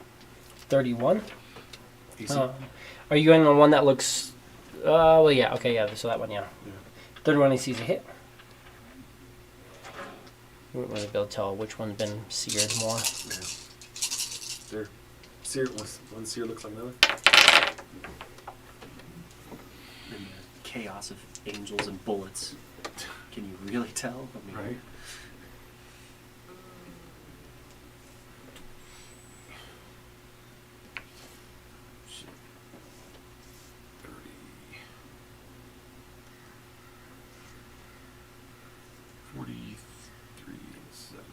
31. AC. Are you going on one that looks... well, yeah. Okay, yeah. So that one, yeah. Yeah. 31, he sees a hit. You wouldn't really be able to tell which one's been seared more. Yeah. There. Sear, one sear looks like another. And the chaos of angels and bullets. Can you really tell? I mean, Right. Shit. 30. 43 and 7.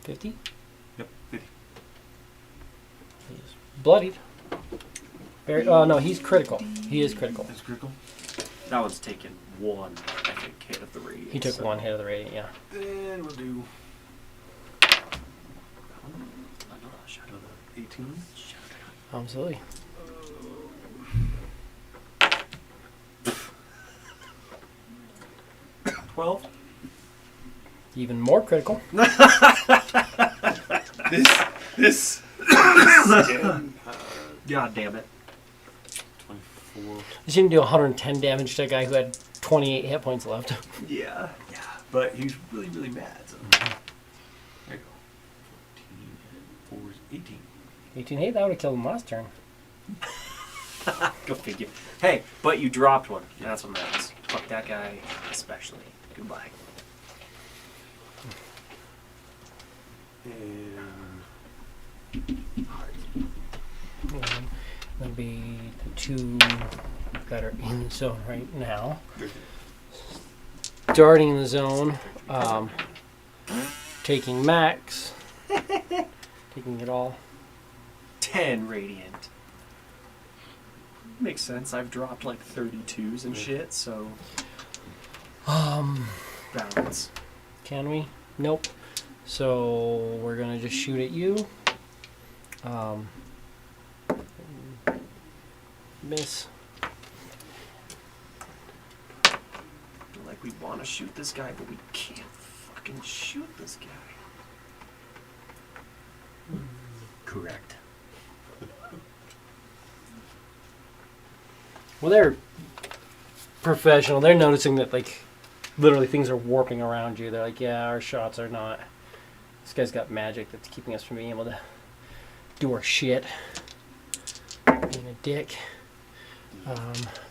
50? Yep, 50. He's bloodied. Very. No, he's critical. He is critical. That's critical. that one's taken one, I think, hit of the radiant. He took one hit of the radiant, yeah. Then we'll do Another shadow. another 18. Absolutely. $12. Even more critical. This. God damn it. 24. You seem to do 110 damage to a guy who had 28 hit points left. Yeah. Yeah, but he's really, really mad. So. There you go. 14 and 4 is 18. 18 hit? That would have killed him last turn. Go figure. Hey, but you dropped one. That's what matters. Fuck that guy, especially. Goodbye. And That'll be the two that are in the zone right now. Darting in the zone. Taking max. Taking it all. 10 radiant. Makes sense. I've dropped like 32s and shit, so. Balance. Can we? Nope. So we're gonna just shoot at you. Miss. Like we want to shoot this guy, but we can't fucking shoot this guy. Correct. Well, they're professional. They're noticing that, like, literally things are warping around you. They're like, yeah, our shots are not. This guy's got magic that's keeping us from being able to do our shit. Being a dick.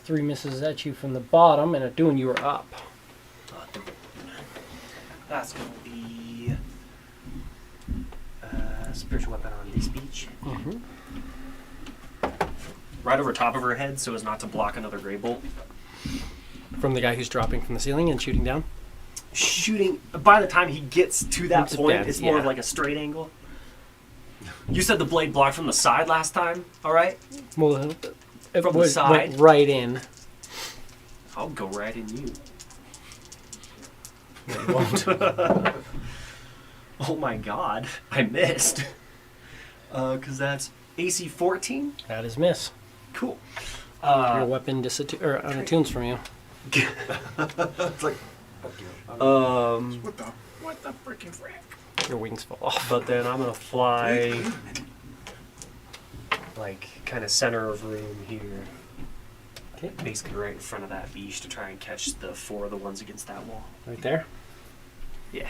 3 misses at you from the bottom, and a doing you are up. That's gonna be spiritual weapon on this beach. Mm-hmm. Right over top of her head, so as not to block another gray bolt. From the guy who's dropping from the ceiling and shooting down. Shooting. By the time he gets to that It's point, dead, it's more of yeah. like a straight angle. You said the blade blocked from the side last time. All right. Well, it From the went side? right in. I'll go right in you. It won't. Oh my god, I missed. Because that's AC 14? That is miss. Cool. Your weapon unattunes from you. It's like, What the freaking frick? Your wings fall off. but then I'm going to fly, like, kind of center of room here. Okay. Basically right in front of that beach to try and catch the 4 of the ones against that wall. Right there. Yeah.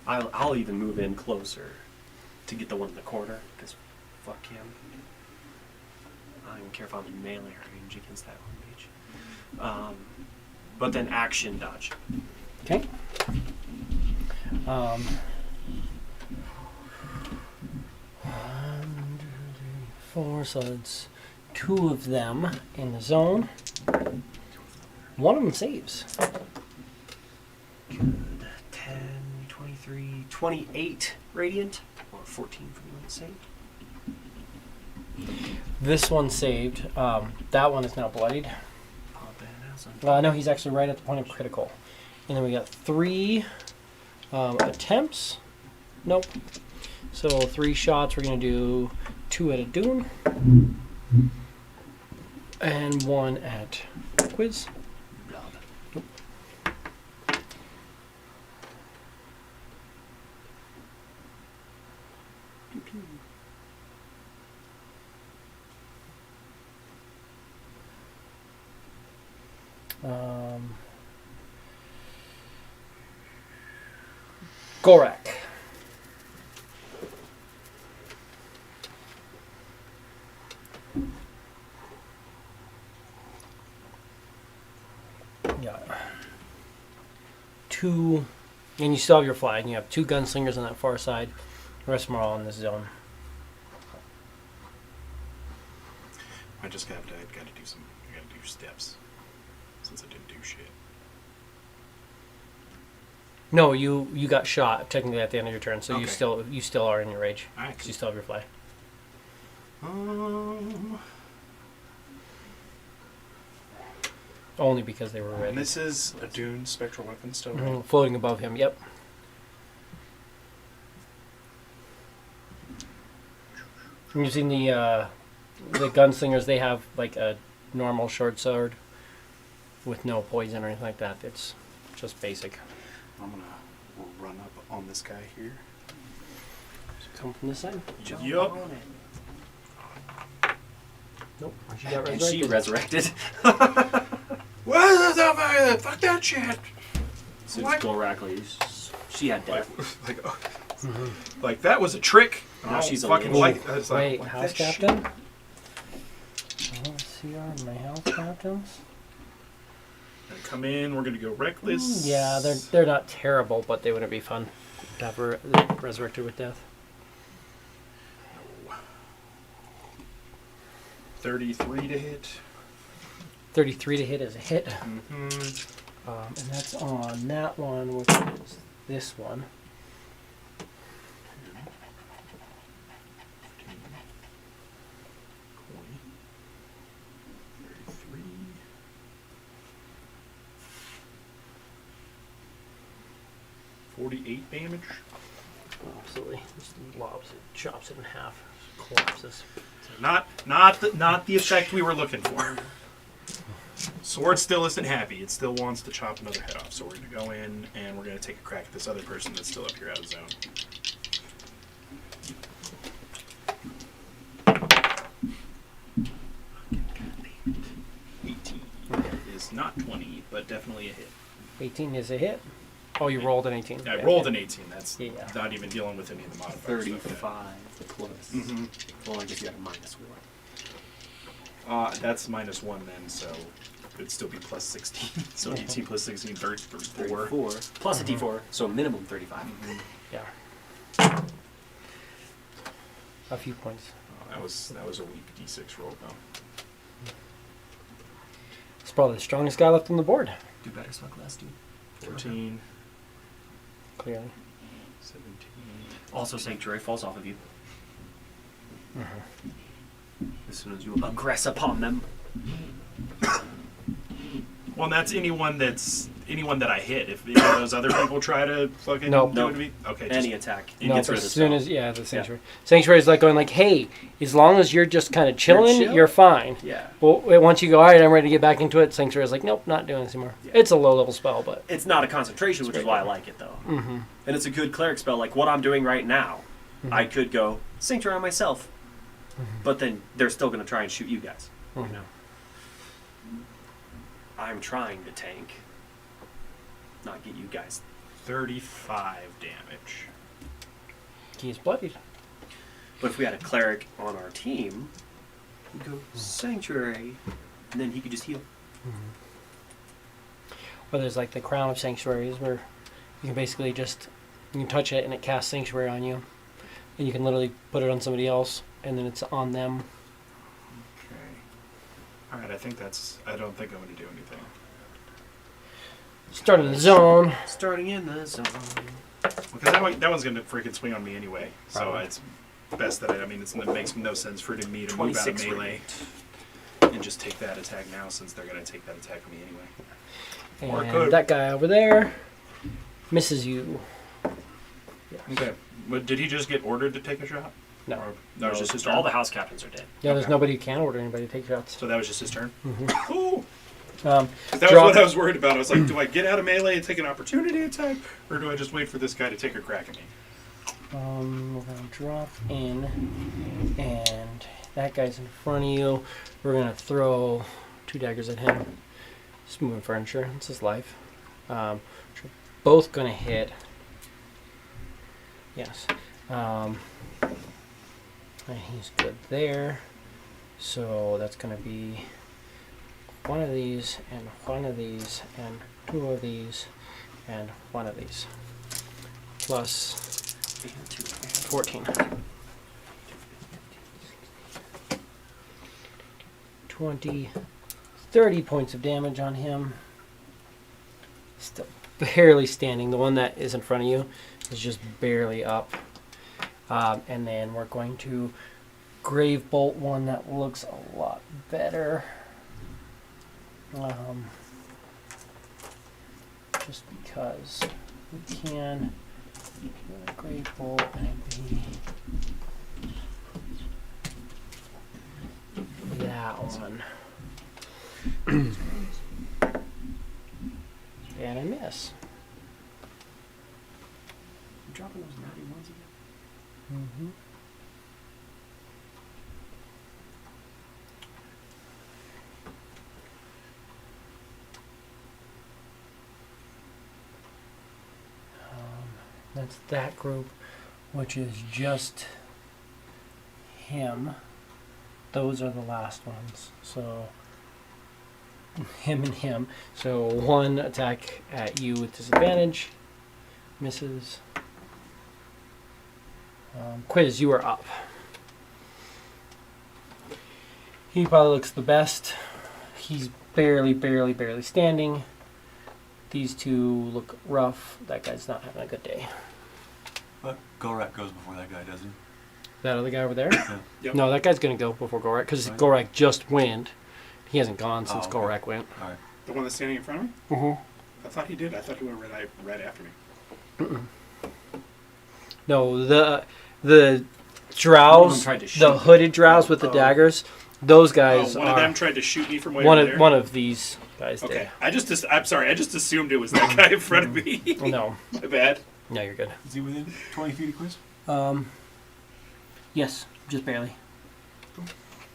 I'll even move in closer to get the one in the corner, because fuck him. I don't even care if I'm in melee range against that one page. But then action dodge. Okay. 4, so it's 2 of them in the zone. One of them saves. Good. 10, 23, 28 radiant, or 14 for you to say. This one saved. That one is now bloodied. Pop in as a- No, he's actually right at the point of critical. And then we got 3 attempts. Nope. So 3 shots. We're going to do 2 at a Dune. And 1 at Quiz. Blob. Gorak. Yeah. 2, and you still have your flag, and you have 2 gunslingers on that far side. The rest of them are all in this zone. I just got to do some. I got to do steps since I didn't do shit. No, you got shot technically at the end of your turn, so you Okay. still are in your rage. All right. Because you still have your flag. Only because they were And ready. this is a Dune spectral weapon still. Right? Mhm, floating above him. Yep. And you've seen the gunslingers. They have like a normal short sword with no poison or anything like that. It's just basic. I'm gonna run up on this guy here. Come from this side. Jump Yup. on it. Nope. She got And she resurrected. resurrected. What the fuck? Fuck that shit! So What? Gorakly, she had death. Like that was a trick. Now I she's don't fucking a like. I was like, Wait, like house that shit. captain? Let's see my house captains. Gonna come in. We're gonna go reckless. Yeah, they're not terrible, but they wouldn't be fun to have resurrected with death. 33 to hit. 33 to hit is a hit. Mm-hmm. And that's on that one, which is this one. 48 damage. Absolutely. Just lobs it, chops it in half, collapses. So not the effect we were looking for. Sword still isn't happy. It still wants to chop another head off. So we're going to go in and we're going to take a crack at this other person that's still up here out of zone. Is not 20, but definitely a hit. 18 is a hit. Oh, you rolled an 18. I rolled an 18. That's Yeah. not even dealing with any of the modifiers. 35 plus. Mm-hmm. Well, I guess you got a minus 1. That's -1 then, so it'd still be plus 16. So 18 plus 16, 34. 34 plus a d4, so minimum 35. Yeah. A few points. That was a weak d6 roll though. It's probably the strongest guy left on the board. Do better, suck less, dude. 14, Clearly. 17. Also, Sanctuary falls off of you as soon as you aggress upon them. Well, and that's anyone that I hit. If any of those other people try to fucking Nope. do it Nope. to me, okay. Any attack. It No, gets rid as of the soon spell. as the sanctuary. Sanctuary is like going like, hey, as long as you're just kind of chilling, chill? you're fine. Yeah. Well, once you go, all right, I'm ready to get back into it. Sanctuary is like, nope, not doing this anymore. Yeah. It's a low level spell, but It's not a concentration, which is why I like it, though. mm-hmm. And it's a good cleric spell. Like what I'm doing right now, I could go Sanctuary on myself, but then they're still going to try and shoot you guys. Mm-hmm. I'm trying to tank, not get you guys. 35 damage. He's bloodied. But if we had a cleric on our team, we'd go Sanctuary, and then he could just heal. Or there's like the Crown of Sanctuaries where you can basically just, you can touch it and it casts Sanctuary on you. And you can literally put it on somebody else and then it's on them. Okay. All right. I don't think I'm going to do anything. Start in the zone. Starting in the zone. Because that one's going to freaking swing on me anyway. So Probably. it's best that it makes no sense for me to move out of 26 melee and just take that attack now, since they're going to take that attack on me anyway. Or And could. that guy over there misses you. Okay. But did he just get ordered to take a shot? No. Or, that was just his turn? All the house captains are dead. Yeah, there's Okay. nobody who can order anybody to take shots. So that was just his turn? Mm-hmm. Ooh. 'Cause that Drop- was what I was worried about. I was like, do I get out of melee and take an opportunity attack? Or do I just wait for this guy to take a crack at me? We're gonna drop in, and that guy's in front of you. We're gonna throw 2 daggers at him. Just moving furniture. It's his life. We're both gonna hit. Yes. And he's good there. So that's gonna be one of these, and one of these, and 2 of these, and 1 of these. Plus 14. 20, 30 points of damage on him. Still barely standing. The one that is in front of you is just barely up. And then we're going to Grave Bolt one that looks a lot better. Just because we can. Grave Bolt and be that one. And I miss. You dropping those natty ones again? Mm-hmm. That's that group, which is just him. Those are the last ones. So him and him. So 1 attack at you with disadvantage. Misses. Quiz, you are up. He probably looks the best. He's barely standing. These 2 look rough. That guy's not having a good day. But Gorak goes before that guy, doesn't That other guy over there? he? Yep. No, that guy's going to go before Gorak because Right. Gorak just went. He hasn't gone since okay. Gorak went. All right. The one that's standing in front of me? Mm-hmm. I thought he did. I thought he went right after me. No, the One of them drows, tried to shoot the me. hooded drows with the daggers, those guys one are of them tried to shoot me from way one over of there. one of these guys Okay, did. I'm sorry. I just assumed it was that guy in front of me. No, My bad. no, you're good. Is he within 20 feet of Quiz? Yes, just barely,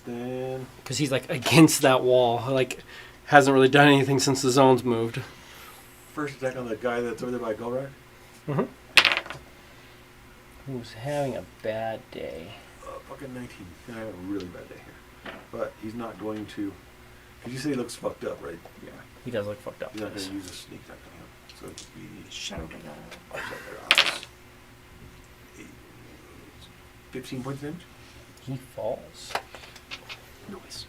Then because he's like against that wall, like hasn't really done anything since the zone's moved. first attack on the guy that's over there by Golrak. Who's having a bad day? Fucking 19. He's gonna have a really bad day here. But he's not going to. Because you say he looks fucked up, right? Yeah, he does look fucked up. He's not yes. going to use a sneak attack on him. So it would be Shadow Dagger. 15 points of damage. He falls. Noise.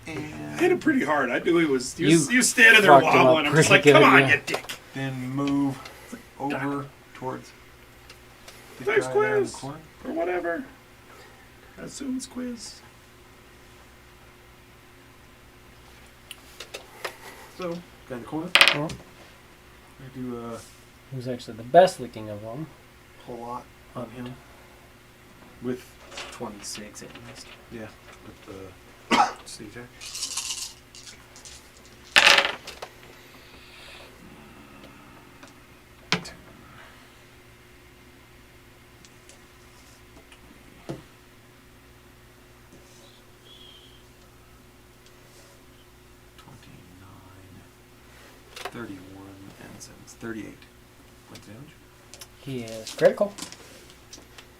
I And hit him pretty hard. I knew he was. You You standing there fucked him up wobbling. I'm just like, pretty come good, on, yeah. you dick. then move over towards this Thanks, guy down in the Quiz. corner. Or whatever. I assume it's Quiz. So, guy in the corner. Uh-huh. I do a Who's actually the best looking of them? whole lot on him. With, 26 at least. yeah, with the sneak attack. And 7, 38 points of damage. He is critical.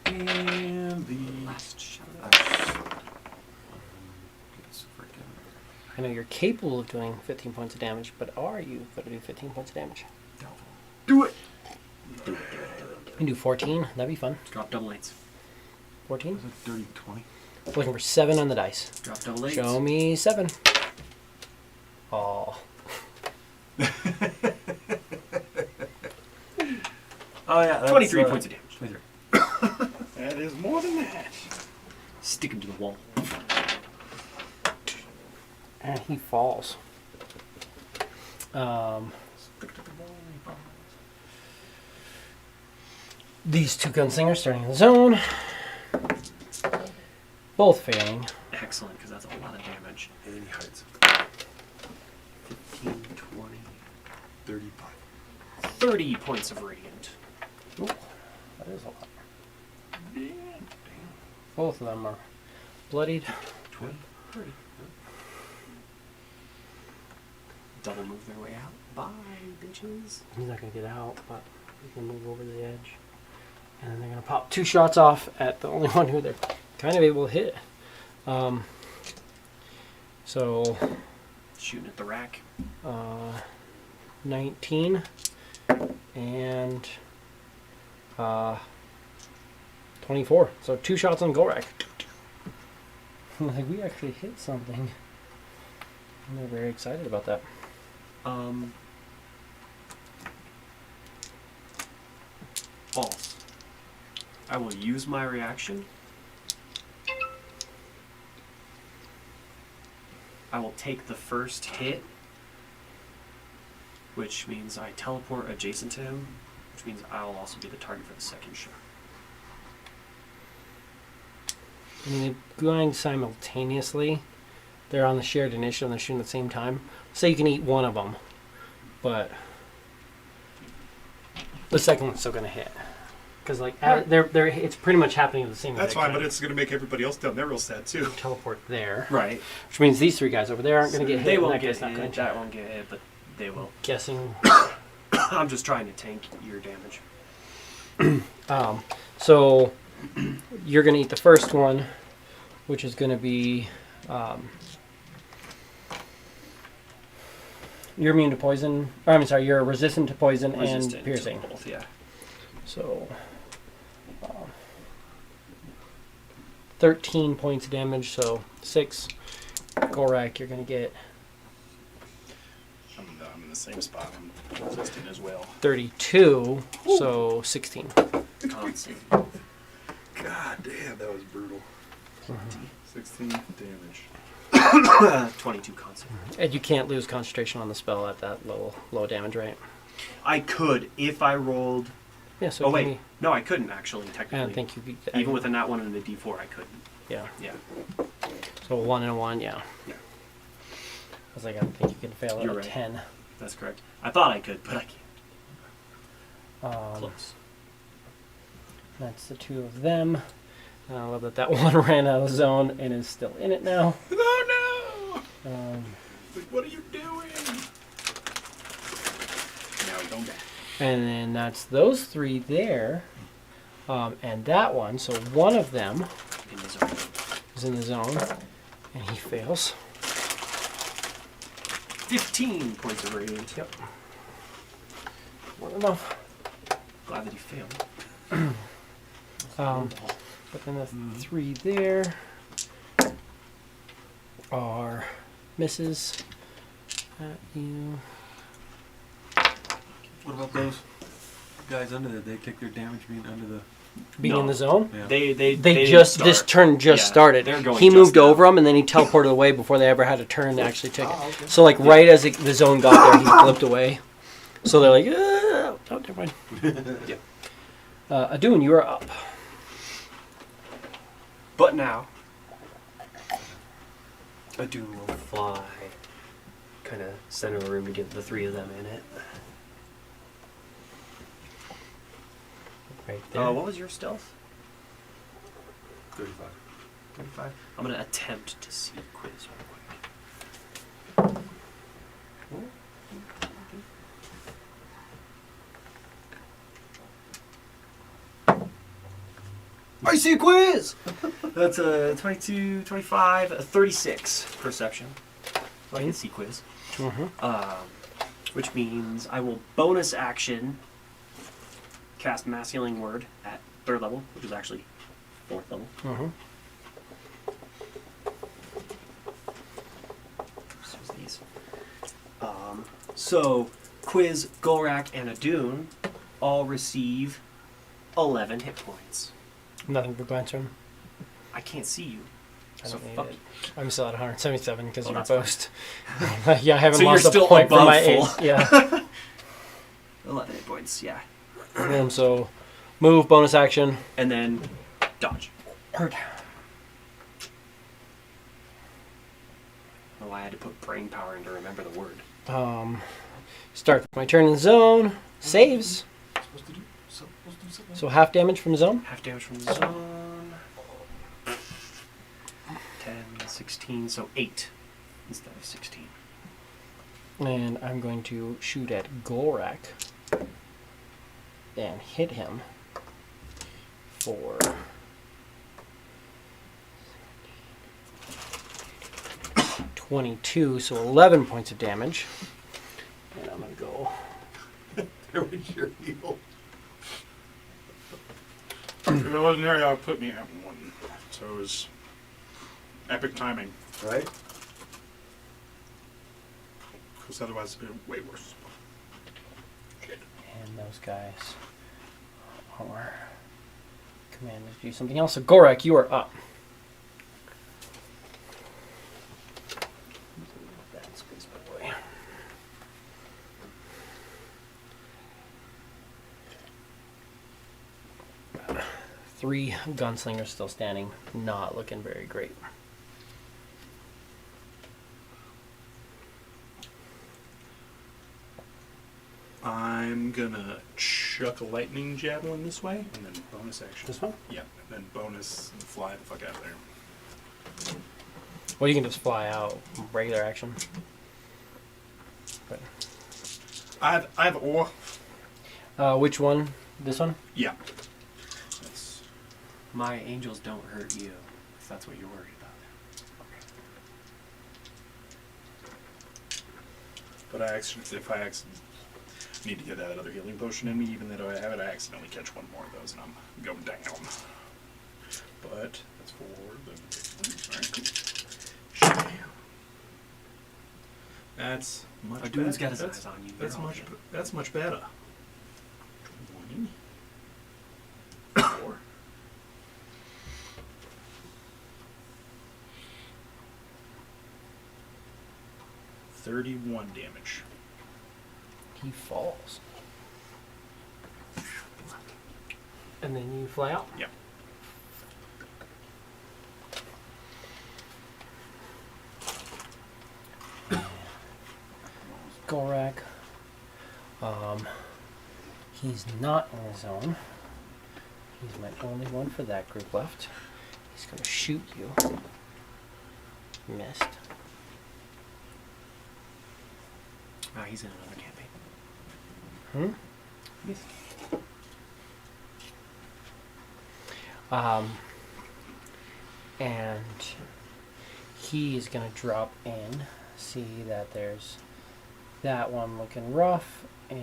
And the Last shadow. Gets freaking I know you're capable of doing 15 points of damage, but are you going to do 15 points of damage? do it. You can do 14. That'd be fun. Drop double eights. 14. Was it 30, 20? Looking for 7 on the dice. Drop double eights. Show me 7. Oh. Oh yeah, that's, 23 points of damage. 23. That is more than that. Stick him to the wall. And he falls. These two gunslingers starting in the zone. Both failing. Excellent, because that's a lot of damage. And he hides. 15, 20, 35. 30 points of radiant. Ooh, that is a lot. Both of them are bloodied. 20. 30. Double move their way out. Bye, bitches. He's not going to get out, but he can move over the edge. And then they're going to pop 2 shots off at the only one who they're kind of able to hit. So, Shooting at the rack. 19 and 24. So 2 shots on Gorak. Like, we actually hit something. They're very excited about that. False. I will use my reaction. I will take the first hit, which means I teleport adjacent to him, which means I will also be the target for the second shot. I mean, they're going simultaneously. They're on the shared initiative and they're shooting at the same time. Say you can eat one of them, but the second one's still going to hit. Because like they're it's pretty much happening at the same That's exact fine, time. but it's going to make everybody else down there real sad too. Teleport there, Right. which means these 3 guys over there aren't going to get hit. They and won't that get guy's not hit. going to. That won't get hit, but they will. Guessing. I'm just trying to tank your damage. So you're going to eat the first one, which is going to be you're immune to poison. Or, I'm sorry, you're resistant to poison Resistant and piercing. to both, yeah. So 13 points of damage. So 6. Gorak, you're going to get I'm in the same spot. I'm resisting as well. 32. So 16. Constant. God damn, that was brutal. 16 damage. 22 constant. And you can't lose concentration on the spell at that low damage rate. I could if I rolled Yeah, so Oh give wait, me- no, I couldn't actually I technically. don't think you could. Even with a nat 1 and a d4, I couldn't. Yeah. Yeah. So 1 and a 1, yeah. Yeah. I was like, I don't think you can fail at You're a right. 10. That's correct. I thought I could, but I can't. Close. That's the 2 of them. And I love that that one ran out of zone and is still in it now. Oh no! Um, Like, what are you doing? Now we don't die. and then that's those 3 there. And that one, so one of them In the zone. is in the zone. And he fails. 15 points of radiant. Yep. Not enough. Glad that he failed. But then the 3 there are misses at you. What about those guys under there? They take their damage being under the. Being in No. the zone? Yeah. They They didn't just, start. this turn just Yeah, started. they're going He just moved now. over them and then he teleported away before they ever had a turn to actually take it. okay. So, like, right as the zone got there, he flipped away. So they're like, oh, never mind. Yep. Adun, you are up. But now, a Dune will fly kind of center of the room to get the 3 of them in it. Right there. What was your stealth? 35. 35? I'm going to attempt to see quiz real quick. I see a quiz! That's a 22, 25, a 36 perception. So I can see quiz. Which means I will bonus action cast Mass Healing Word at 3rd level, which is actually 4th level. So these. So Quiz, Golrak, and Adun all receive 11 hit points. Nothing for Glanstrom. I can't see you. I So don't need fuck it. I'm still at 177 because Oh, you're that's boast. Yeah, I haven't So you're lost a still point for above my full. ace. Yeah. 11 hit points, yeah. So, move, bonus action. And then dodge. Hurt. Oh, I had to put brain power in to remember the word. Start my turn in the zone. Saves. Supposed to do something. So half damage from zone. Half damage from the zone. 10, 16, so 8 instead of 16. And I'm going to shoot at Golrak. And hit him for 22, so 11 points of damage. And I'm going to go. There was your heal. If it wasn't there, that would put me at 1. So it was epic timing. Right? Because otherwise it'd been way worse. And those guys are commanded to do something else. So Golrak, you are up. That's Space Boy. Three gunslingers still standing, not looking very great. I'm gonna chuck a lightning javelin this way, and then bonus action. This one? Yeah, and then bonus and fly the fuck out of there. Well, you can just fly out, regular action. But, Either or. which one? This one? Yeah. That's, My angels don't hurt you, if that's what you're worried about. but if I accidentally need to get that other healing potion in me, even though I have it, I accidentally catch one more of those, and I'm going down. But that's for the. Alright, cool. That's much better. Adun's got his That's- eyes on you. That's They're all much. good. That's much better. 24. 31 damage. He falls. And then you fly out. Yep. Gorak. He's not in his zone. He's my only one for that group left. He's gonna shoot you. Missed. Oh, he's in another campaign. Yes. And he is gonna drop in. See that there's that one looking rough, and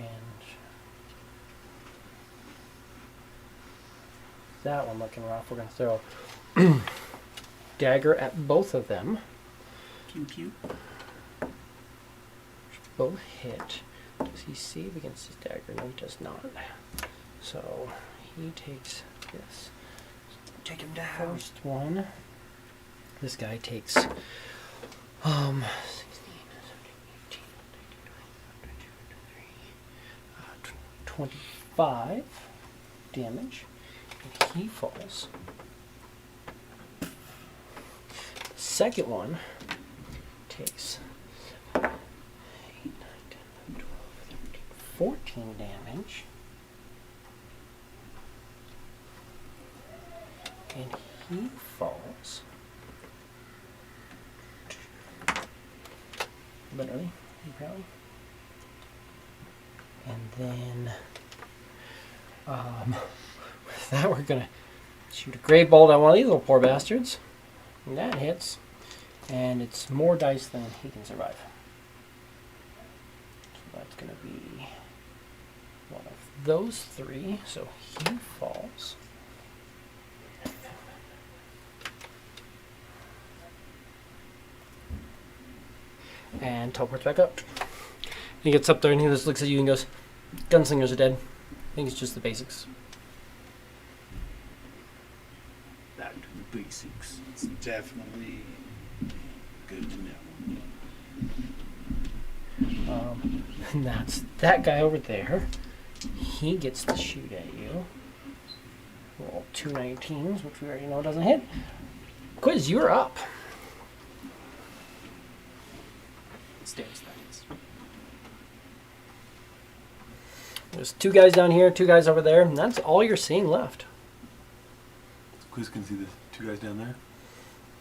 that one looking rough. We're gonna throw dagger at both of them. Pew pew. Both hit. Does he save against his dagger? No, he does not. So he takes this. Take him down. First one. This guy takes 16, 17, 18, 25 damage. And he falls. The second one takes 8, 9, 10, 12, 13, 14 damage. And he falls. Literally, apparently. And then, with that, we're gonna shoot a great bolt at one of these little poor bastards. And that hits. And it's more dice than he can survive. So that's gonna be one of those three. So he falls. And teleports back up. He gets up there and he just looks at you and goes, "Gunslingers are dead." I think it's just the basics. Back to the basics. It's definitely good to know. And that's that guy over there. He gets to shoot at you. Roll 2 19s, which we already know doesn't hit. Quiz, you're up. Stairs, that is. There's 2 guys down here, 2 guys over there, and that's all you're seeing left. Quiz can see the 2 guys down there.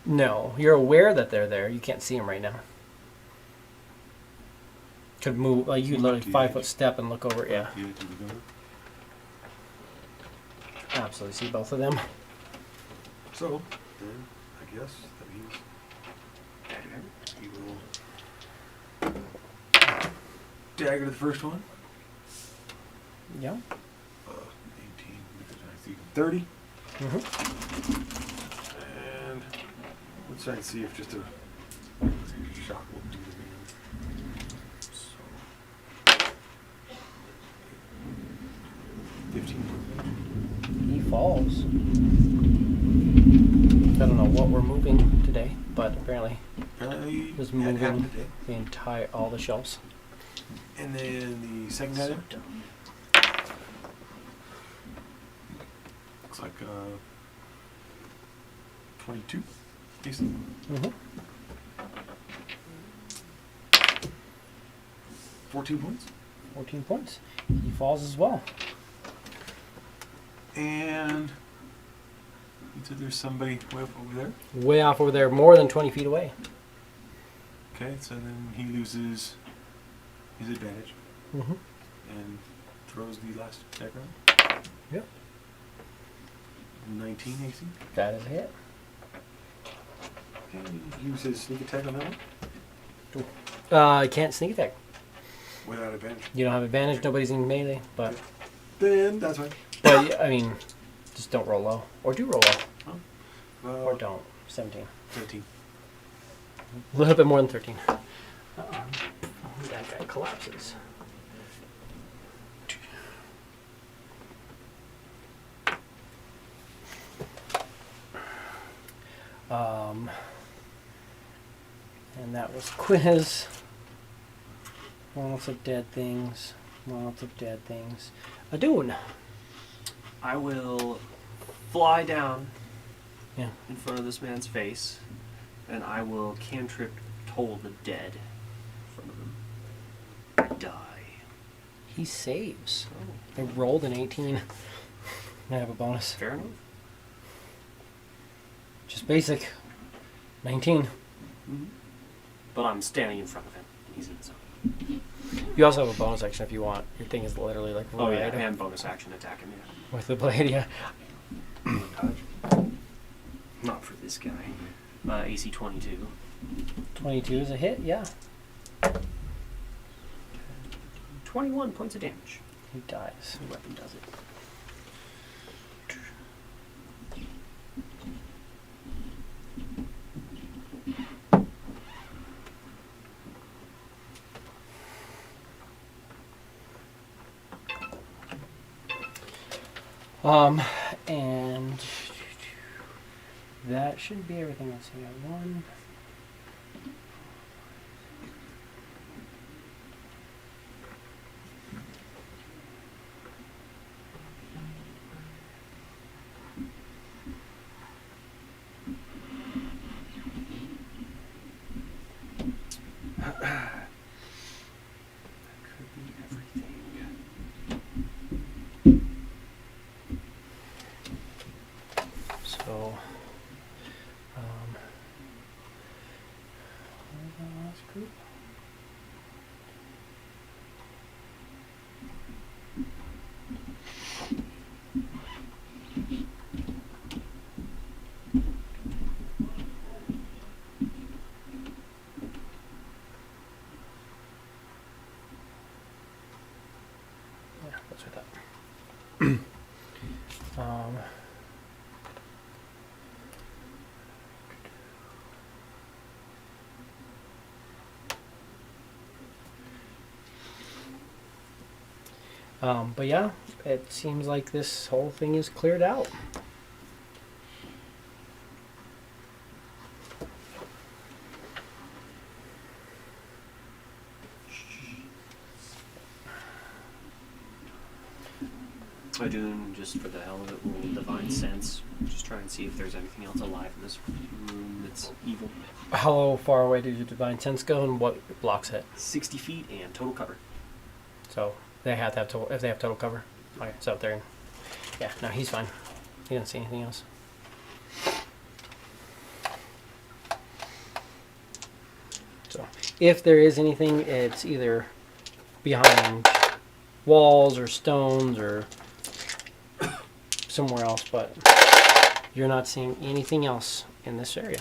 No, you're aware that they're there. You can't see them right now. Could move, like you could literally 5-foot step and look over. Yeah, Yeah, to the door. absolutely see both of them. So, then, I guess that means he will dagger to the first one. Yeah. 18, because I see 30. And let's try and see if just a shot will do the damage. So, 15. He falls. I don't know what we're moving today, but apparently Apparently, just that happened moving today. the entire all the shelves. And then the second guy there, looks like 22. Decent. 14 points. 14 points. He falls as well. And you said there's somebody way up over there. Way off over there, more than 20 feet away. Okay, so then he loses his advantage and throws the last attack round. Yep. 19 AC. That is a hit. And he uses his sneak attack on that one I can't sneak attack. without advantage. You don't have advantage. Nobody's in melee, but Then that's fine. I mean, just don't roll low, or do roll low, Well, or don't. 17. 13. A little bit more than 13. That guy collapses. And that was quiz. Lots of dead things. Lots of dead things. Adun. I will fly down Yeah. in front of this man's face, and I will cantrip Toll the Dead in front of him. Die. He saves. Oh, I rolled an 18. I have a bonus. fair enough. Just basic. 19. Mm-hmm. But I'm standing in front of him, and he's in his own. You also have a bonus action if you want. Your thing is literally like Oh, yeah, right and bonus action attack him, yeah. with the blade, yeah. Not for this guy. AC 22. 22 is a hit, yeah. 21 points of damage. He dies. The weapon does it. And that should be everything else. I got one. Could be everything. So, where's that last group? Yeah, that's what that. But yeah, it seems like this whole thing is cleared out. I do, just for the hell of it, roll Divine Sense. Just try and see if there's anything else alive in this room that's evil. How far away did your divine sense go, and what blocks it? 60 feet and total cover. So they have to have total. If they have total cover, okay. So they're, yeah. No, he's fine. He doesn't see anything else. So if there is anything, it's either behind walls or stones or somewhere else, but you're not seeing anything else in this area.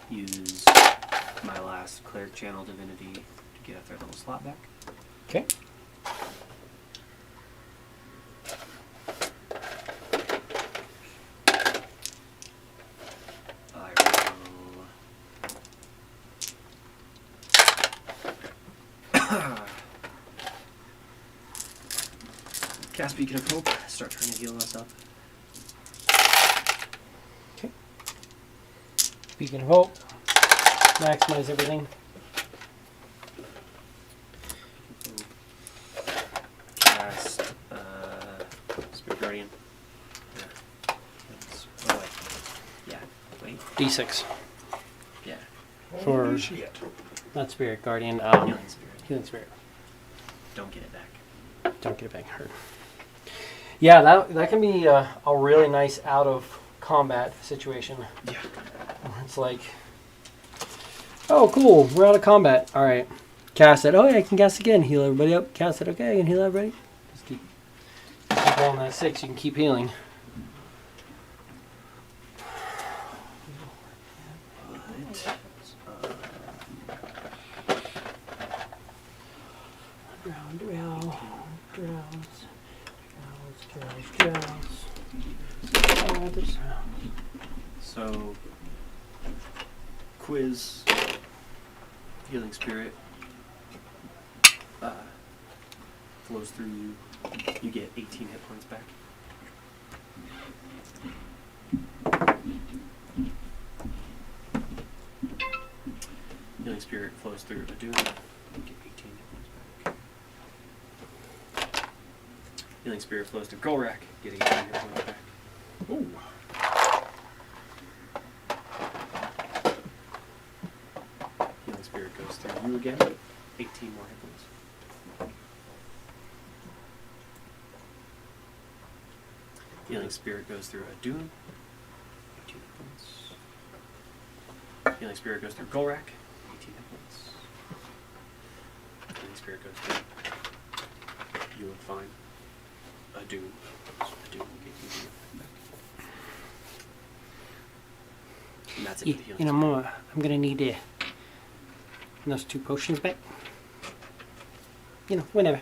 Use my last Cleric Channel Divinity to get a third level slot back. Okay. Cast Beacon of Hope. Start trying to heal us up. Okay. Beacon of Hope. Maximize everything. Cast Spirit Guardian. Yeah. Oh wait. Yeah. Wait. D6 Yeah. for Holy shit. not Spirit Guardian. Healing Spirit. Healing Spirit. Don't get it back. Don't get it back hurt. Yeah, that can be a really nice out of combat situation. Yeah. It's like, oh cool, we're out of combat. All right, cast it. Oh yeah, I can cast again. Heal everybody up. Cast it. Okay, I can heal everybody. Just keep rolling that 6. You can keep healing. So, quiz, healing spirit, flows through you. You get 18 hit points back. flows through a dune. Get 18 hit points back. Healing Spirit flows through Golrak. Get 18 hit points back. Ooh. Healing Spirit goes through you again. 18 more hit points. Healing Spirit goes through a dune. 18 hit points. Healing Spirit goes through Golrak. 18 hit points. Healing Spirit goes through you and fine. A dune. A dune will get you back. And that's it for the healing. You know, I'm gonna need those 2 potions back. You know, whenever.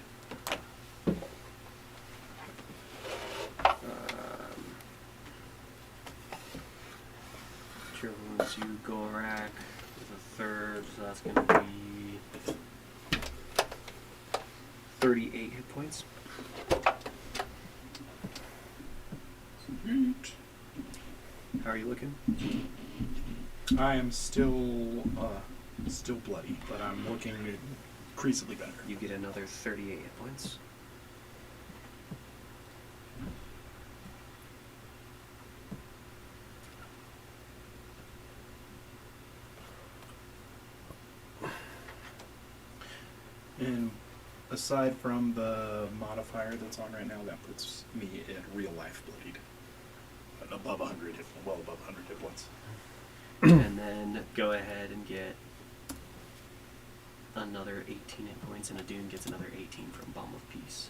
Cure wounds you Golrak with a third, so that's going to be 38 hit points. Sweet. How are you looking? I am still bloody, but I'm looking increasingly better. You get another 38 hit points. And aside from the modifier that's on right now, that puts me at real life bloodied. Above 100 hit, well above 100 hit points. And then go ahead and get another 18 hit points, and a dune gets another 18 from Balm of Peace.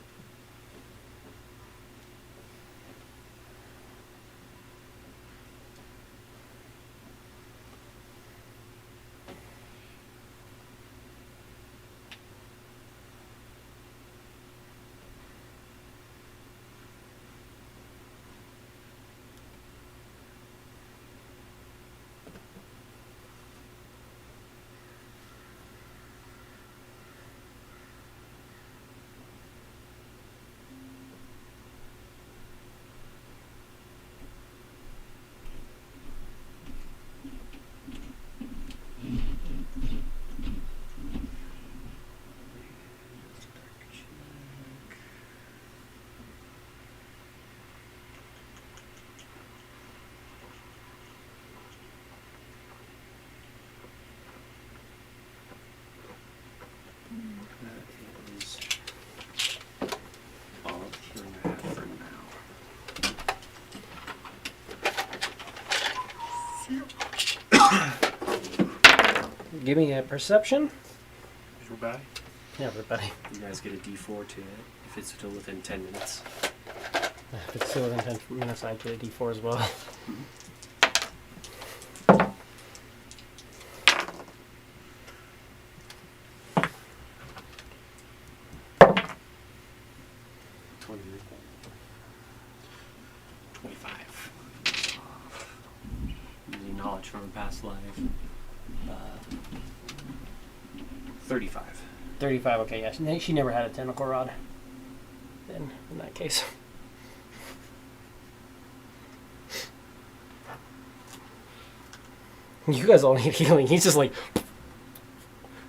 That is all of the healing I have for now. Give me a perception. Everybody? Yeah, everybody. You guys get a D4 to it if it's still within 10 minutes. If it's still within 10 minutes, I get a D4 as well. 25. Using knowledge from a past life. 35. 35, okay, yeah. She never had a tentacle rod. Then, in that case. You guys all need healing. He's just like...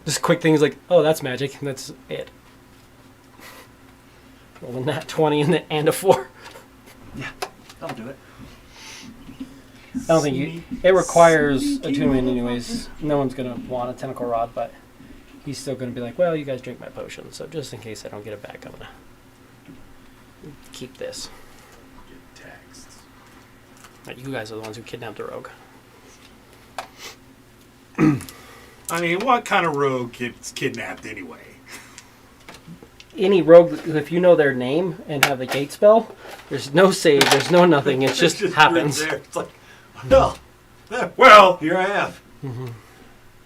Just quick things like, oh, that's magic. And that's it. Well, a nat 20 and a 4. Yeah, I'll do it. I don't think you... It requires attunement anyways. No one's going to want a tentacle rod, but he's still going to be like, well, you guys drink my potion, so just in case I don't get it back, I'm going to keep this. Get texts. Right, you guys are the ones who kidnapped the rogue. I mean, what kind of rogue gets kidnapped anyway? Any rogue, if you know their name and have the gate spell, there's no save, there's no nothing, it just happens. There. It's like, well, here I am. Mm-hmm.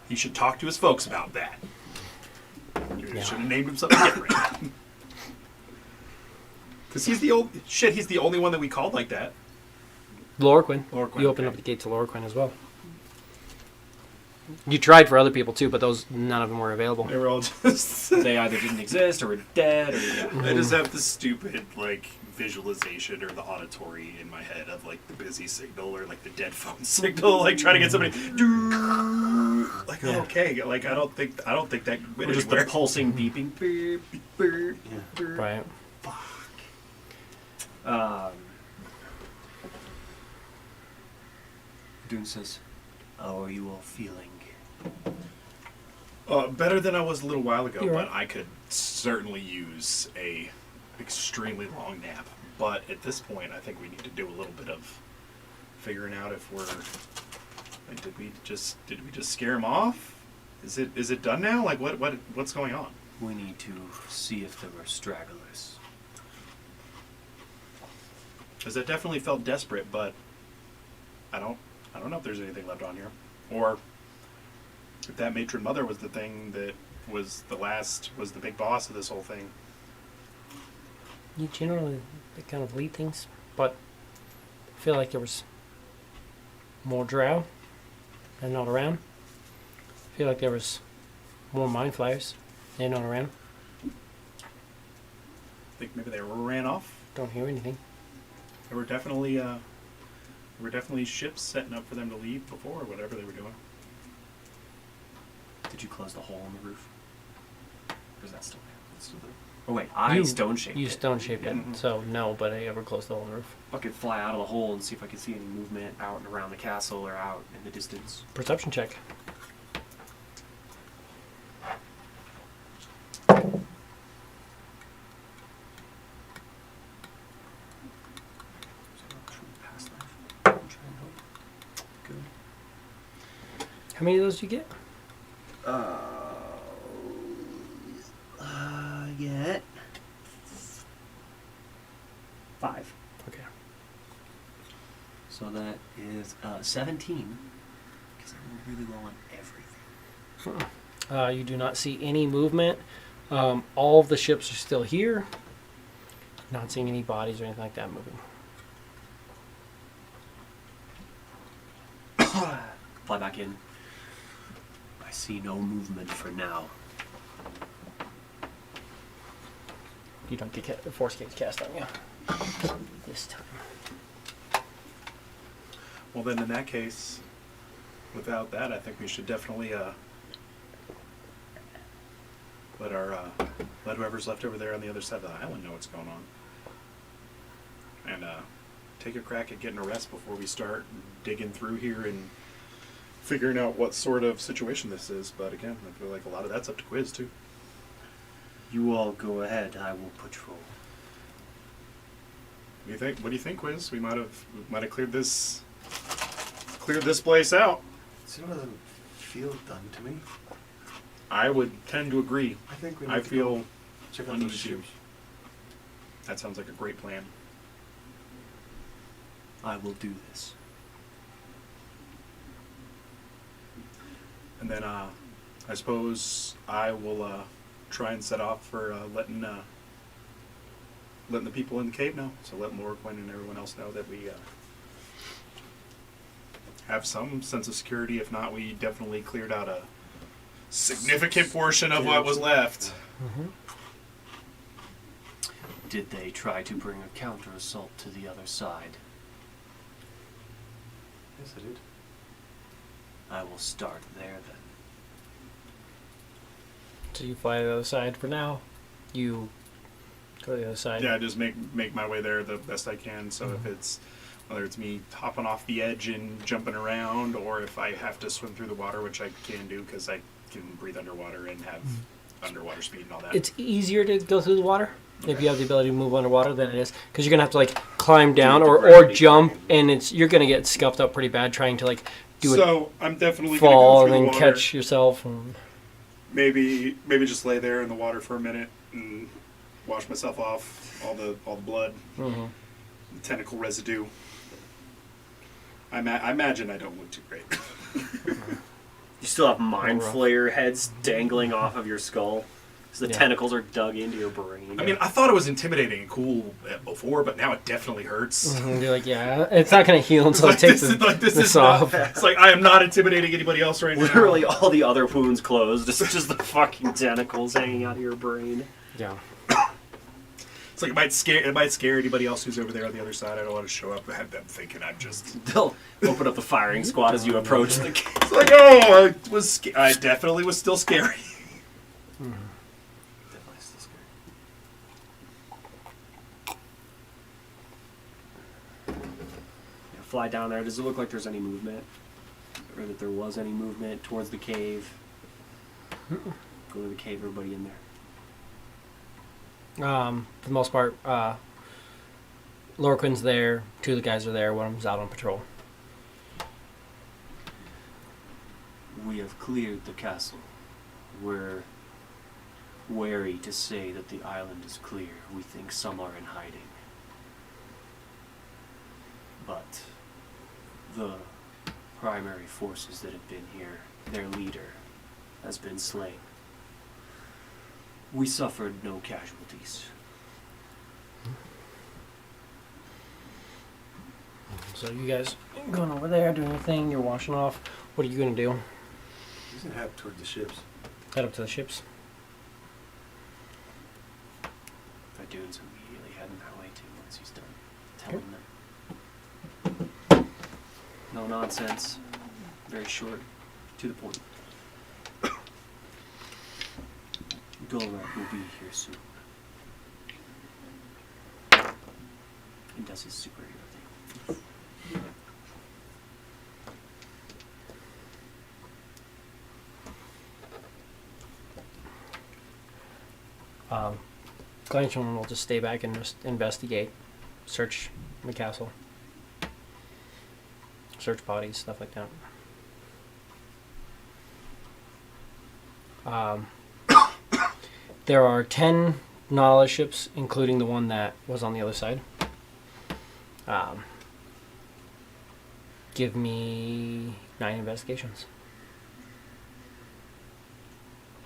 He should talk to his folks about that. You Yeah. should have named him something different. Because he's the only one that we called like that. Lorquin. Lorquin, You opened okay. up the gate to Lorquin as well. You tried for other people too, but none of them were available. They were all just... They either didn't exist or were dead or... Yeah. I just have the stupid, like, visualization or the auditory in my head of, like, the busy signal or, like, the dead phone signal, like, trying to get somebody... like Yeah. okay, like I don't think that went Or just the anywhere. pulsing beeping. Beep, beep, Yeah. beep. Right. Dune says, "How are you all feeling?" Better than I was a little while ago, You're but right. I could certainly use a extremely long nap. But at this point, I think we need to do a little bit of figuring out if we're. Like, did we just scare him off? Is it done now? Like what's going on? We need to see if there were stragglers. Because it definitely felt desperate, but I don't know if there's anything left on here, or if that matron mother was the thing that was the big boss of this whole thing. You generally they kind of lead things, but I feel like there was more drow and not around. I feel like there was more mind flayers and not around. I think maybe they ran off. Don't hear anything. There were definitely ships setting up for them to leave before, or whatever they were doing. Did you close the hole in the roof? Or is that still there? It's still there. Oh wait, I You- stone shaped You it. stone shaped it, Mhm. so no, but I ever closed the whole roof. I could fly out of the hole and see if I could see any movement out and around the castle or out in the distance. Perception check. Past life. I'm trying to hope. Good. How many of those do you get? Get 5. Okay. So that is 17. Because I rolled really low on everything. You do not see any movement. All of the ships are still here. Not seeing any bodies or anything like that moving. Fly back in. I see no movement for now. You don't get force gates cast on you this time. Well, then in that case, without that, I think we should definitely let whoever's left over there on the other side of the island know what's going on, and take a crack at getting a rest before we start digging through here and figuring out what sort of situation this is. But again, I feel like a lot of that's up to Quiz too. You all go ahead. I will patrol. What do you think? What do you think, Quiz? We might have cleared this place out. It still doesn't feel done to me. I would tend to agree. I think we need I to feel go check out those uneasy. ships. That sounds like a great plan. I will do this. And then I suppose I will try and set off for letting the people in the cave know. So let Lorquin and everyone else know that we have some sense of security. If not, we definitely cleared out a significant portion of what was left. Mm-hmm. Did they try to bring a counter assault to the other side? Yes, I did. I will start there then. So you fly to the other side for now. You go to the other side. Yeah, just make my way there the best I can. So if it's whether it's me hopping off the edge and jumping around, or if I have to swim through the water, which I can do because I can breathe underwater and have underwater speed and all that. It's easier to go through the water if you have the ability to move underwater than it is, because you're gonna have to like climb down or jump, and you're gonna get scuffed up pretty bad trying to like do it, so I'm definitely fall gonna go and through then the water. catch yourself. And Maybe just lay there in the water for a minute and wash myself off all the blood, Mhm. the tentacle residue. I imagine I don't look too great. You still have mind rough. flayer heads dangling off of your skull. So the Yeah. tentacles are dug into your brain. I mean, I thought it was intimidating and cool before, but now it definitely hurts. Mhm, you're like, yeah, it's not gonna heal until Like, it takes this this is not, off. it's like I am not intimidating anybody else right now. literally all the other wounds closed. It's just the fucking tentacles hanging out of your brain. Yeah. It's like it might scare anybody else who's over there on the other side. I don't want to show up and have them thinking I'm just. They'll open up the firing squad as you approach the cave. It's like, oh, I definitely was still scary. Definitely still scary. Yeah, fly down there. Does it look like there's any movement? Or that there was any movement towards the cave? Go to the cave, everybody in there. For the most part, Lorquin's there. Two of the guys are there. One of them's out on patrol. We have cleared the castle. We're wary to say that the island is clear. We think some are in hiding. But the primary forces that have been here, their leader has been slain. We suffered no casualties. So you guys going over there, doing your thing, you're washing off. What are you going to do? He's gonna head toward the ships. Head up to the ships? Fadoon's immediately heading that way too once he's done telling them. No nonsense. Very short. To the point. Golrat will be here soon. And does his superhero thing. Glensham will just stay back and just investigate, search the castle, search bodies, stuff like that. There are 10 Nautilus ships, including the one that was on the other side. Give me 9 investigations.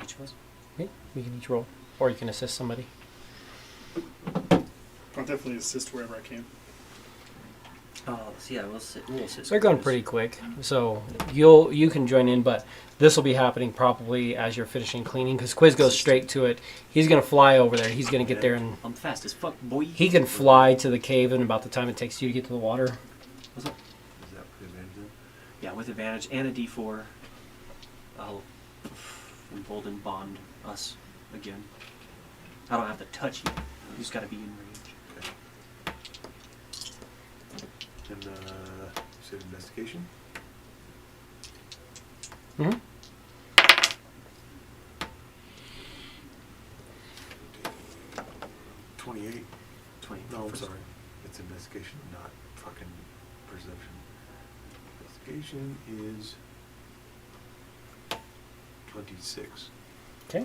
Each of us? Okay, we can each roll, or you can assist somebody. I'll definitely assist wherever I can. Oh, so yeah, we'll assist. They're going pretty quick, so you can join in, but this will be happening probably as you're finishing cleaning, because Quiz goes straight to it. He's going to fly over there. He's going to get there, and I'm fast as fuck, boy. he can fly to the cave in about the time it takes you to get to the water. What's up? Is that with advantage then? Yeah, with advantage and a D4. I'll embolden bond us again. I don't have to touch you. You just got to be in range. Okay. And you said investigation? Mm-hmm. 28. 20. No, I'm sorry. It's investigation, not fucking perception. Investigation is 26. Okay.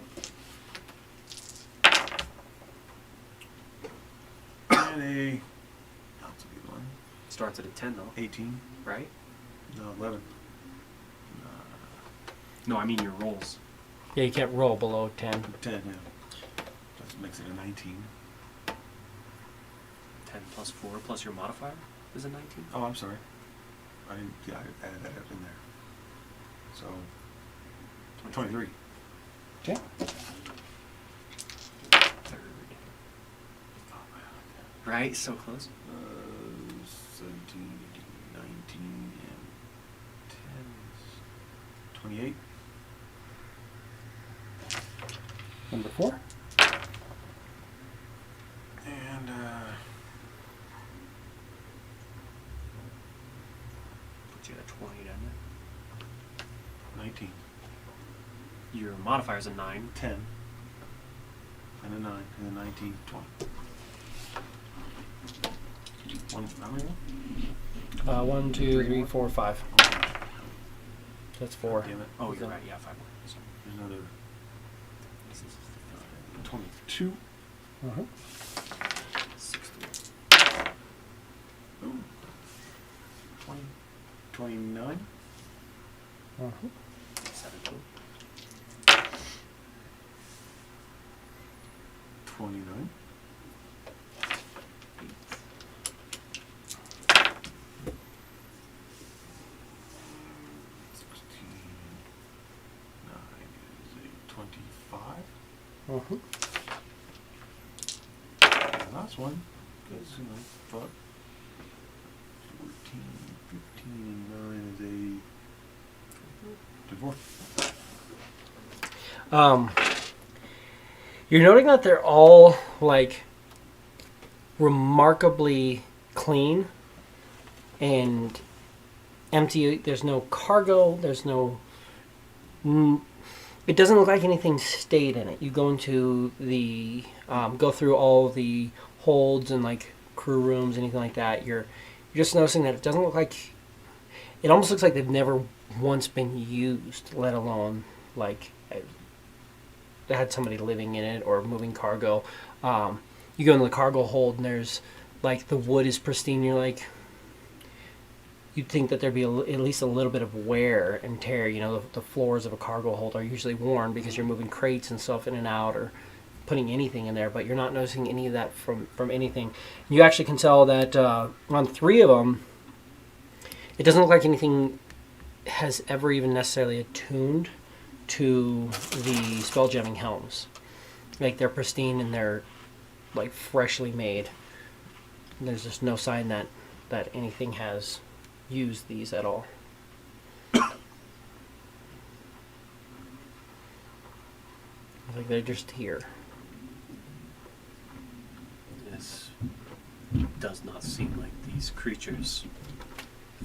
And a... That's a good one. Starts at a 10 though, 18. right? No, 11. No, I mean your rolls. Yeah, you can't roll below 10. 10, yeah. That makes it a 19. 10 plus 4 plus your modifier is a 19. Oh, I'm sorry. I didn't... Yeah, I added that up in there. So... 23. Okay. Third. Right? So close. 17, 18, 19, and 10 is 28. Number 4. And, Put you at a 20, doesn't it? 19. Your modifier's a 9. 10. And a 9. And a 19, 20. One, how many more? 1, 2, 3, more? 4, 5. Okay. That's 4. Damn it. Oh, you're right. Yeah, 5 more. So, There's another 22. Uh-huh. 60. Ooh. 20. 29. Uh-huh. 17. 29. 9 is a 25. Uh-huh. And last one, because, thought 14, 15, and 9 is a 24. You're noting that they're all like remarkably clean and empty. There's no cargo. There's no. It doesn't look like anything stayed in it. You go into the go through all the holds and like crew rooms, anything like that. You're just noticing that it doesn't look like. It almost looks like they've never once been used, let alone like had somebody living in it or moving cargo. You go into the cargo hold and there's like the wood is pristine. You're like, you'd think that there'd be at least a little bit of wear and tear. The floors of a cargo hold are usually worn because you're moving crates and stuff in and out or putting anything in there, but you're not noticing any of that from anything. You actually can tell that on 3 of them, it doesn't look like anything has ever even necessarily attuned to the spell jamming helms. Like they're pristine and they're like freshly made. There's just no sign that anything has used these at all. Like they're just here. This does not seem like these creatures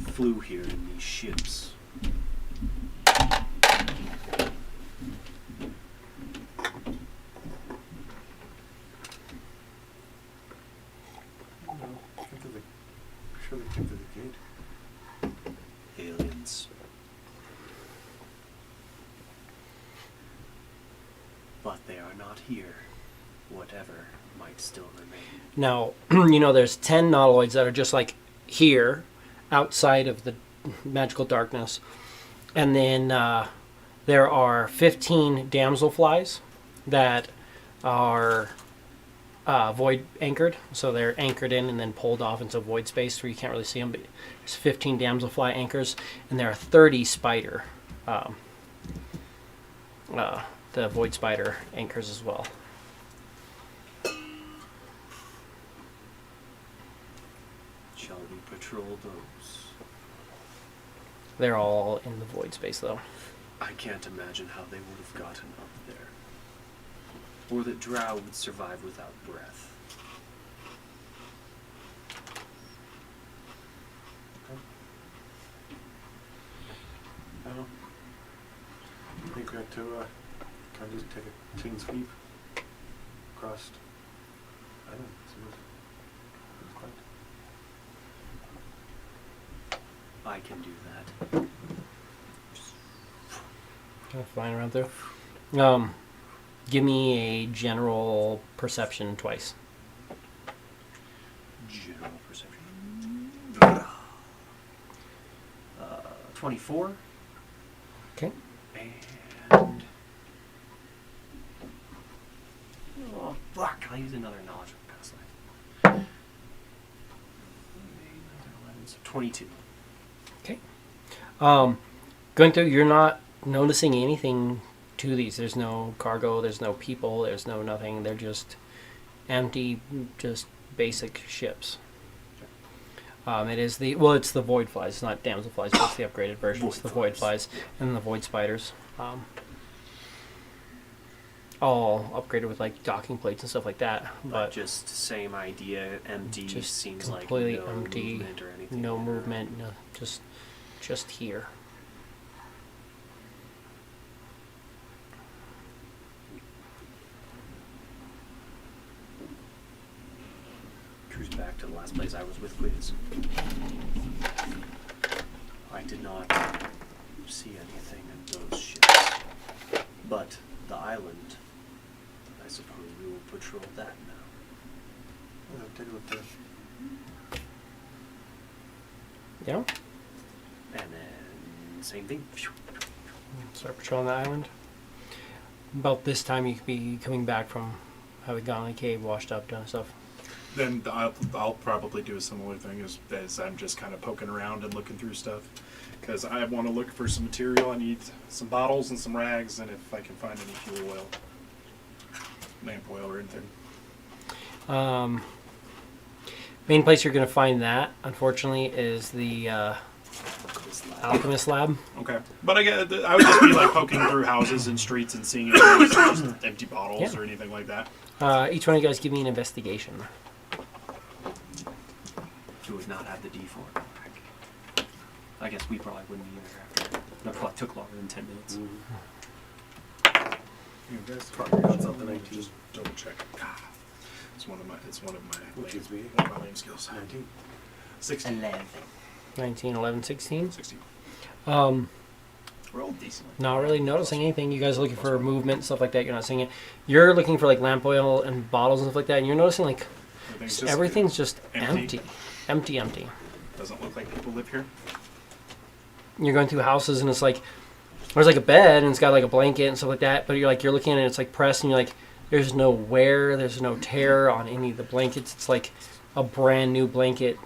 flew here in these ships. Sure they came through the gate. Aliens. But they are not here. Whatever might still remain. Now, there's 10 nautiloids that are just like here, outside of the magical darkness. And then there are 15 damselflies that are void anchored. So they're anchored in and then pulled off into void space where you can't really see them. But there's 15 damselfly anchors, and there are 30 spider, the void spider anchors as well. Shall we patrol those? They're all in the void space, though. I can't imagine how they would have gotten up there. Or that Drow would survive without breath. I think we have to kind of just take a clean sweep across the island. See what's left. I can do that. Kind of flying around there. Give me a general perception twice. General perception. 24. Okay. And... oh, fuck. Can I use another knowledge from past life? 11, so 22. Okay. Going through, you're not noticing anything to these. There's no cargo, there's no people, there's no nothing. They're just empty, just basic ships. It's the void flies. It's not damsel flies, but it's the upgraded version. It's the void flies and the void spiders. All upgraded with like docking plates and stuff like that. But just same idea. Empty. just seems like completely no empty, movement or anything. no movement, no, just here. Cruise back to the last place I was with Quiz. I did not see anything in those ships. But the island, I suppose we will patrol that now. Take a look there. Yeah. And then same thing. Start patrolling the island. About this time, you could be coming back from having gone in the cave, washed up, done stuff. Then I'll probably do a similar thing as I'm just kind of poking around and looking through stuff. Because I want to look for some material. I need some bottles and some rags, and if I can find any fuel oil, lamp oil or anything. Main place you're going to find that, unfortunately, is the Alchemist Lab. Okay, but I would just be like poking through houses and streets and seeing if there's just empty bottles Yeah. or anything like that. Each one of you guys give me an investigation. You would not have the D4. I guess we probably wouldn't either after. That probably took longer than 10 minutes. You guys probably got something 19. Just double check. It's one of my. Which is me. One of my lame skills. 19. 16. 19, 11, 16. 16. We're all decently. Not really noticing anything. You guys are looking for movement, stuff like that. You're not seeing it. You're looking for like lamp oil and bottles and stuff like that, and you're noticing like everything's just empty. Empty. Doesn't look like people live here. You're going through houses and it's like there's like a bed and it's got like a blanket and stuff like that, but you're looking at it, it's like pressed and you're like there's no wear, there's no tear on any of the blankets. It's like a brand new blanket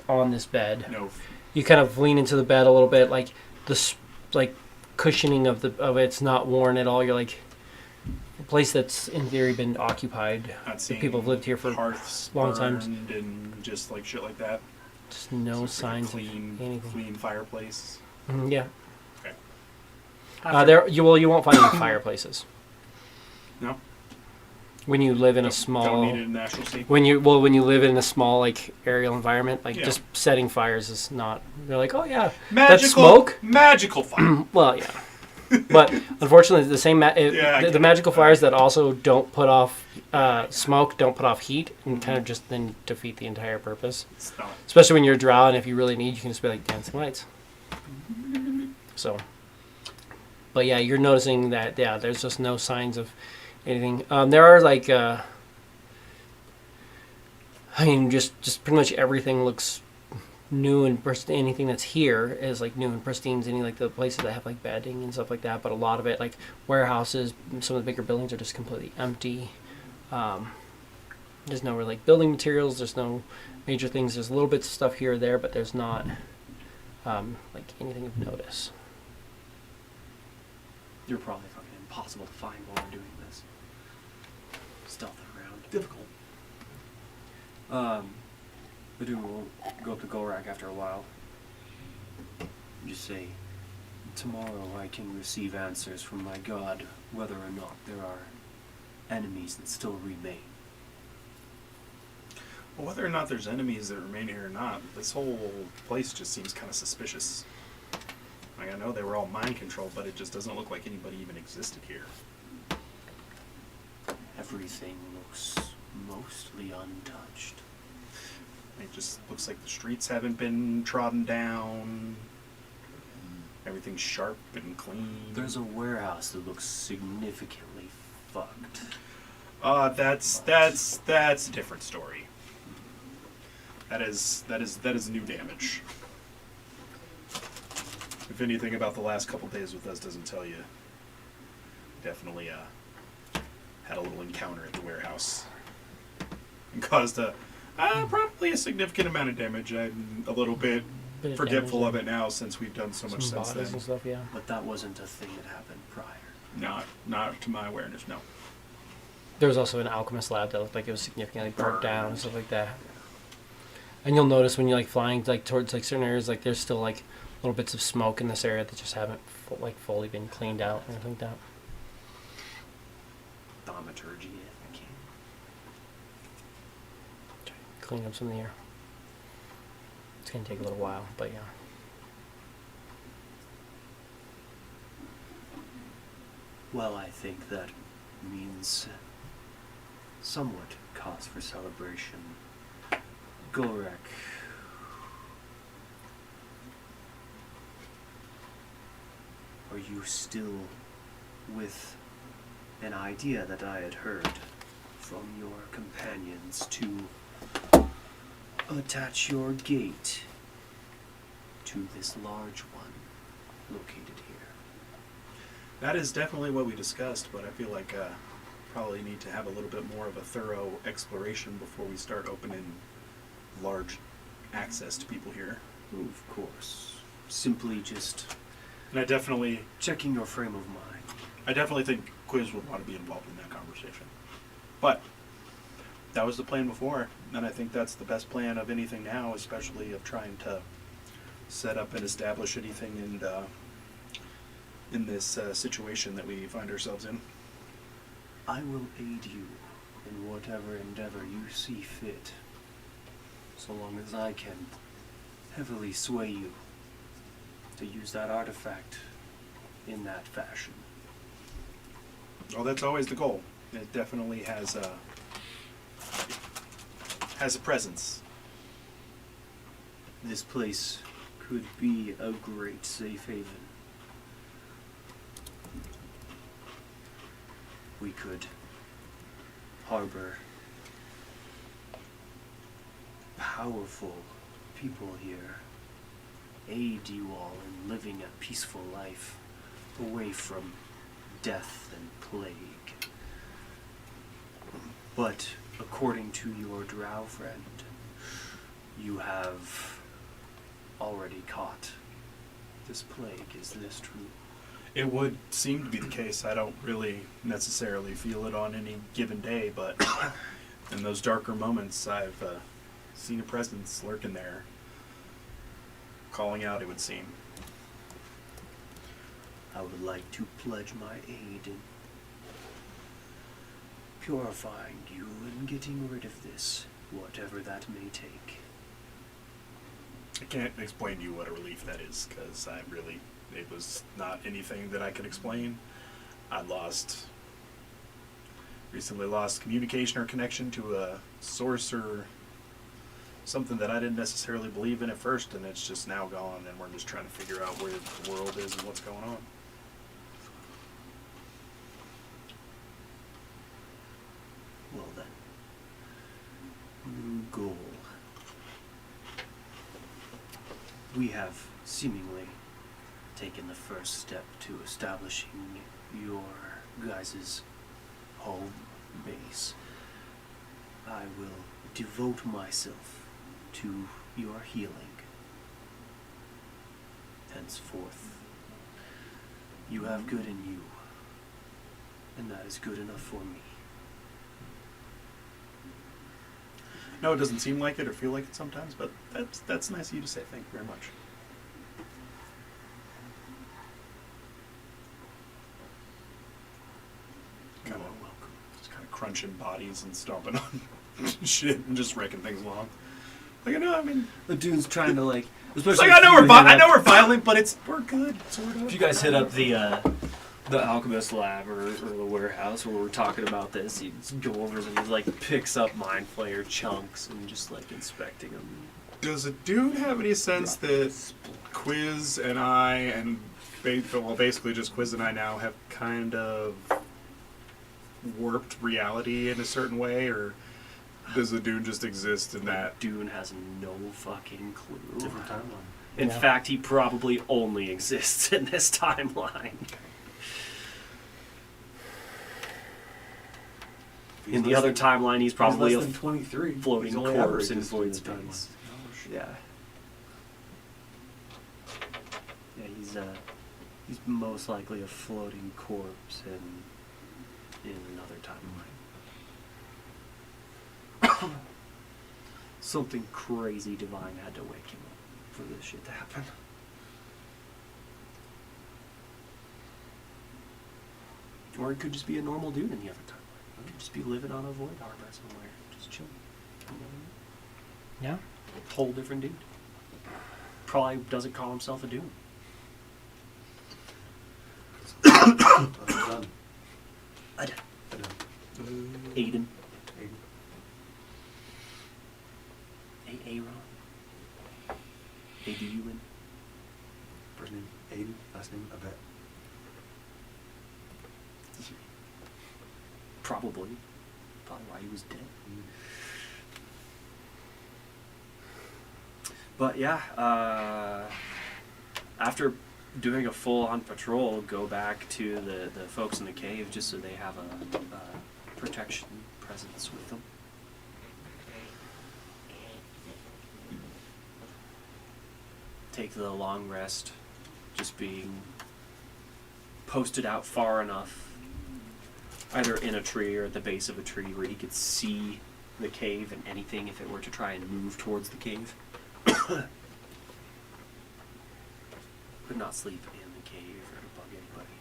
on this bed. No. You kind of lean into the bed a little bit, like this like cushioning of it's not worn at all. You're like a place that's in theory been occupied. Not The seeing people have lived here for hearths long times. burned and just like shit like that. Just no Just like a signs clean, of anything. clean fireplace. Yeah. Okay. You won't find any fireplaces. No. When you live in a Don't small need it in national safety. when you live in a small like aerial environment, like Yeah. just setting fires is not. They're like, oh yeah, Magical that's smoke. Magical fire. Well, yeah, but unfortunately, the same Yeah, I the get it. magical fires that also don't put off smoke, don't put off heat, and kind of just then defeat the entire purpose. It's not. Especially when you're a drow, and if you really need, you can just be like dancing lights. So, but yeah, you're noticing that there's just no signs of anything. There are like, I mean, just pretty much everything looks new and pristine. Anything that's here is like new and pristine. Any like the places that have like bedding and stuff like that, but a lot of it like warehouses, some of the bigger buildings are just completely empty. There's no really like building materials. There's no major things. There's little bits of stuff here or there, but there's not like anything of notice. You're probably fucking impossible to find while we're doing this. Stealth around. Difficult. But we'll go up to Golrak after a while. Just say, tomorrow I can receive answers from my god whether or not there are enemies that still remain. Well, whether or not there's enemies that remain here or not, this whole place just seems kind of suspicious. Like, I know they were all mind controlled, but it just doesn't look like anybody even existed here. Everything looks mostly untouched. It just looks like the streets haven't been trodden down. Everything's sharp and clean. There's a warehouse that looks significantly fucked. That's a different story. That is new damage. If anything about the last couple days with us doesn't tell you, definitely had a little encounter at the warehouse and caused probably a significant amount of damage. I'm a little bit Bit of forgetful damage, of it now since we've done so much some since bodies then. and stuff. Yeah. But that wasn't a thing that happened prior. Not to my awareness, no. There was also an alchemist lab that looked like it was significantly burnt down and stuff like that. And you'll notice when you're like flying like towards like certain areas, like there's still like little bits of smoke in this area that just haven't fully been cleaned out or anything like that. Thaumaturgy, I can't. Clean up some of the air. It's gonna take a little while, but yeah. Well, I think that means somewhat cause for celebration. Golrak. Are you still with an idea that I had heard from your companions to attach your gate to this large one located here? That is definitely what we discussed, but I feel like probably need to have a little bit more of a thorough exploration before we start opening large access to people here. Of course. Simply just And I definitely checking your frame of mind. think Quiz would want to be involved in that conversation. But that was the plan before, and I think that's the best plan of anything now, especially of trying to set up and establish anything in this situation that we find ourselves in. I will aid you in whatever endeavor you see fit, so long as I can heavily sway you to use that artifact in that fashion. Well, that's always the goal. It definitely has a presence. This place could be a great safe haven. We could harbor powerful people here, aid you all in living a peaceful life away from death and plague. But according to your drow friend, you have already caught this plague. Is this true? It would seem to be the case. I don't really necessarily feel it on any given day, but in those darker moments, I've seen a presence lurking there, calling out, it would seem. I would like to pledge my aid in purifying you and getting rid of this, whatever that may take. I can't explain to you what a relief that is, because it was not anything that I could explain. I recently lost communication or connection to a source or something that I didn't necessarily believe in at first, and it's just now gone, and we're just trying to figure out where the world is and what's going on. Well then, new goal. We have seemingly taken the first step to establishing your guys' home base. I will devote myself to your healing. Henceforth, you have good in you, and that is good enough for me. No, it doesn't seem like it or feel like it sometimes, but that's nice of you to say. Thank you very much. You are welcome. Just kind of crunching bodies and stomping on shit and just wrecking things along. Like, I know, I mean, The dude's trying to like. it's like I know we're violent, but we're good, sort of. If you guys hit up the alchemist lab or the warehouse where we're talking about this, he just go over and he like picks up mind flayer chunks and just like inspecting them. Does a dude have any sense that Quiz and I, and basically just Quiz and I now have kind of warped reality in a certain way, or does the dude just exist in that? Dune has no fucking clue. Different timeline. In Yeah. fact, he probably only exists in this timeline. In the other timeline, he's probably less a than 23. floating He's only corpse in averages void the timeline. space. Yeah. Yeah, he's most likely a floating corpse in another timeline. Something crazy divine had to wake him up for this shit to happen. Or it could just be a normal dude in the other timeline. He could just be living on a void harbor somewhere, just chilling. You know what I mean? Yeah. Whole different dude. Probably doesn't call himself a dude. Done. Ada. Done. Aiden. Aiden. Aaron. Aiden. First name Aiden, last name Abet. Probably why he was dead. But yeah, after doing a full-on patrol, go back to the folks in the cave just so they have a protection presence with them. Take the long rest, just being posted out far enough, either in a tree or at the base of a tree where he could see the cave and anything if it were to try and move towards the cave. Could not sleep in the cave or bug anybody.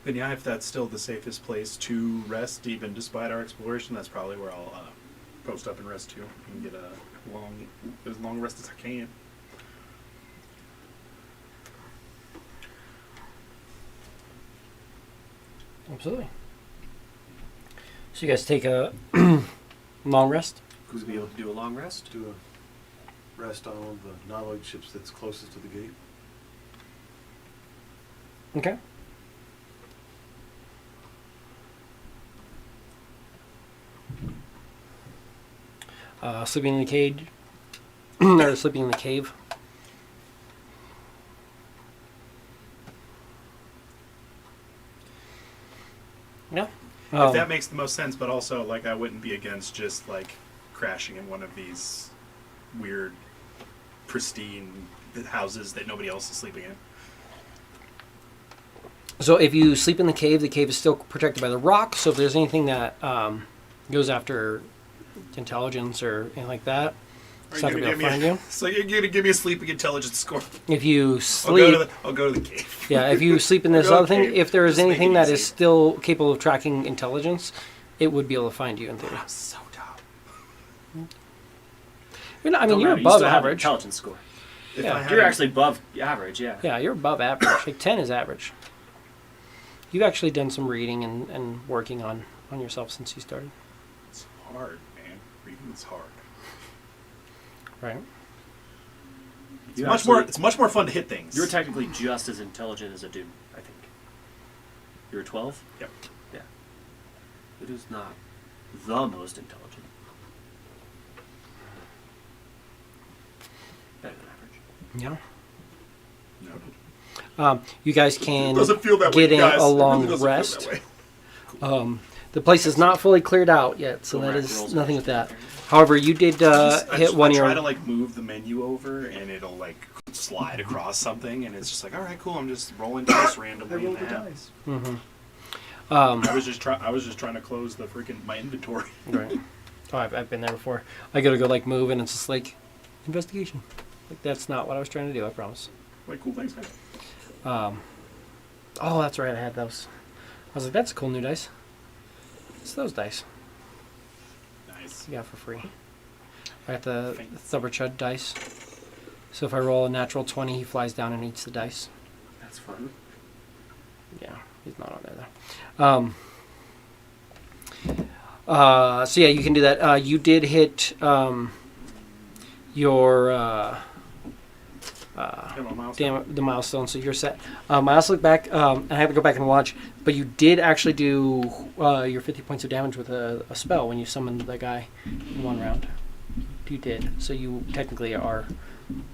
Then yeah, if that's still the safest place to rest, even despite our exploration, that's probably where I'll post up and rest too, and get as long a rest as I can. Absolutely. So you guys take a long rest? Who's be able to do a long rest? Do a rest on one of the non-lloyd ships that's closest to the gate. Okay. Sleeping in the cage, or sleeping in the cave. Yeah. If that makes the most sense, but also like I wouldn't be against just like crashing in one of these weird, pristine houses that nobody else is sleeping in. So if you sleep in the cave is still protected by the rock. So if there's anything that goes after intelligence or anything like that, it's not going to be able to find you. So you're going to give me a sleeping intelligence score? If you sleep... I'll go to the cave. Yeah, if you sleep in this I'll go other thing, cave. if there is Just make anything it that easy. is still capable of tracking intelligence, it would be able to find you in theory. I'm so dumb. You're not, I mean, Don't you're matter, you above still have an average. intelligence score. If Yeah. I had You're a- actually above average, yeah. Yeah, you're above average. Like 10 is average. You've actually done some reading and working on yourself since you started. It's hard, man. Reading is hard. Right. You It's much more fun to hit things. You're technically just as intelligent as a dude, I think. You're a 12? Yep. Yeah. It is not the most intelligent. Better than average. Yeah. No. You guys can It doesn't feel that way, get in guys. a It long really doesn't rest. feel that way. The place is not fully cleared out yet, so Go that rack is rolls nothing and with that. shit. However, you did hit one of I your... try to like move the menu over, and it'll like slide across something, and it's just like, all right, cool. I'm just rolling dice randomly. in the app. Mhm. I was just trying to close the freaking my inventory. Right. Oh, I've been there before. I gotta go like move, and it's just like investigation. Like that's not what I was trying to do. I promise. Like, cool, thanks, guys. Oh, that's right. I had those. I was like, that's a cool new dice. It's those dice Nice. you got for free. I got the Thanks. Thumper Chud dice. So if I roll a natural 20, he flies down and eats the dice. That's fun. Yeah, he's not on there though. So yeah, you can do that. You did hit your Hello, milestone. the milestone, so you're set. I also look back, and I have to go back and watch, but you did actually do your 50 points of damage with a spell when you summoned the guy in one round. You did. So you technically are,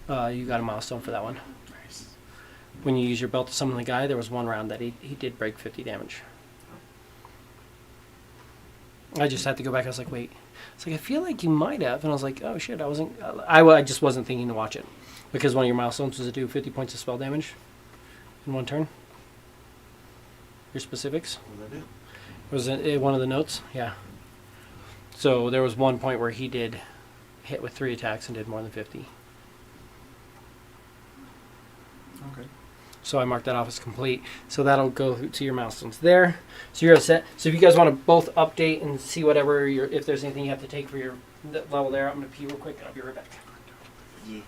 you got a milestone for that one. Nice. When you use your belt to summon the guy, there was one round that he did break 50 damage. I just had to go back. I was like, wait. It's like, I feel like you might have. And I was like, oh shit, I just wasn't thinking to watch it. Because one of your milestones was to do 50 points of spell damage in one turn. Your specifics. What did I do? Was it one of the notes? Yeah. So there was one point where he did hit with 3 attacks and did more than 50. Okay. So I marked that off as complete. So that'll go to your milestones there. So you're set. So if you guys want to both update and see whatever if there's anything you have to take for your level there, I'm going to pee real quick and I'll be right back. Yeah.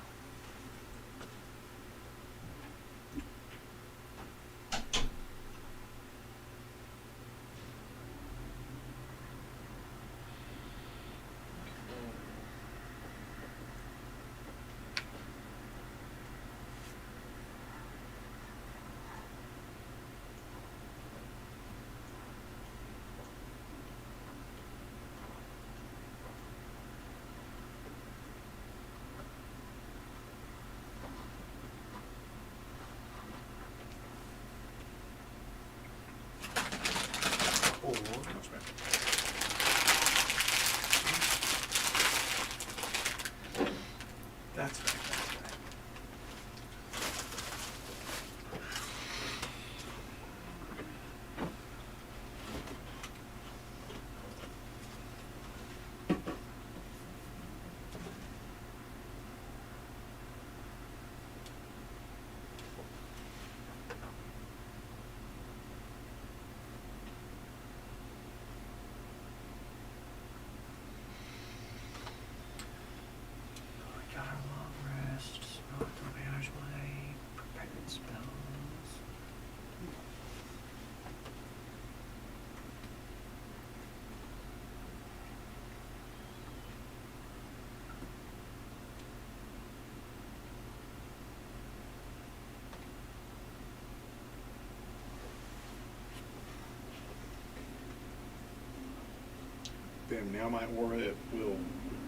am now my aura at will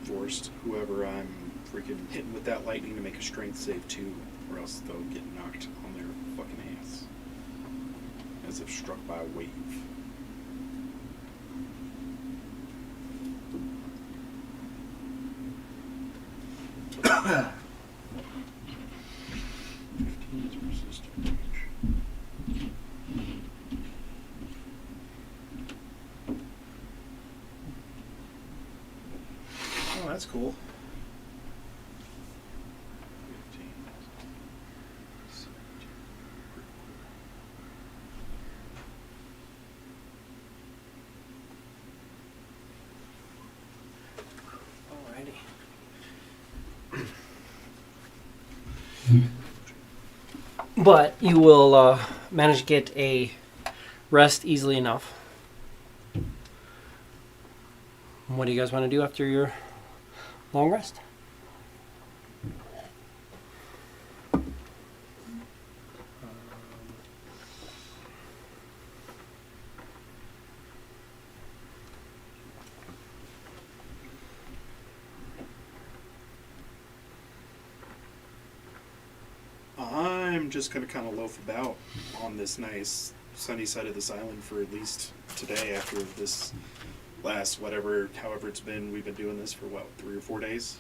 forced whoever I'm freaking hitting with that lightning to make a strength save too, or else they'll get knocked on their fucking ass. As if struck by a wave. Oh, that's cool. 15. Alrighty. But you will manage to get a rest easily enough. What do you guys want to do after your long rest? I'm just going to kind of loaf about on this nice sunny side of this island for at least today after this last however it's been. We've been doing this for what, 3 or 4 days?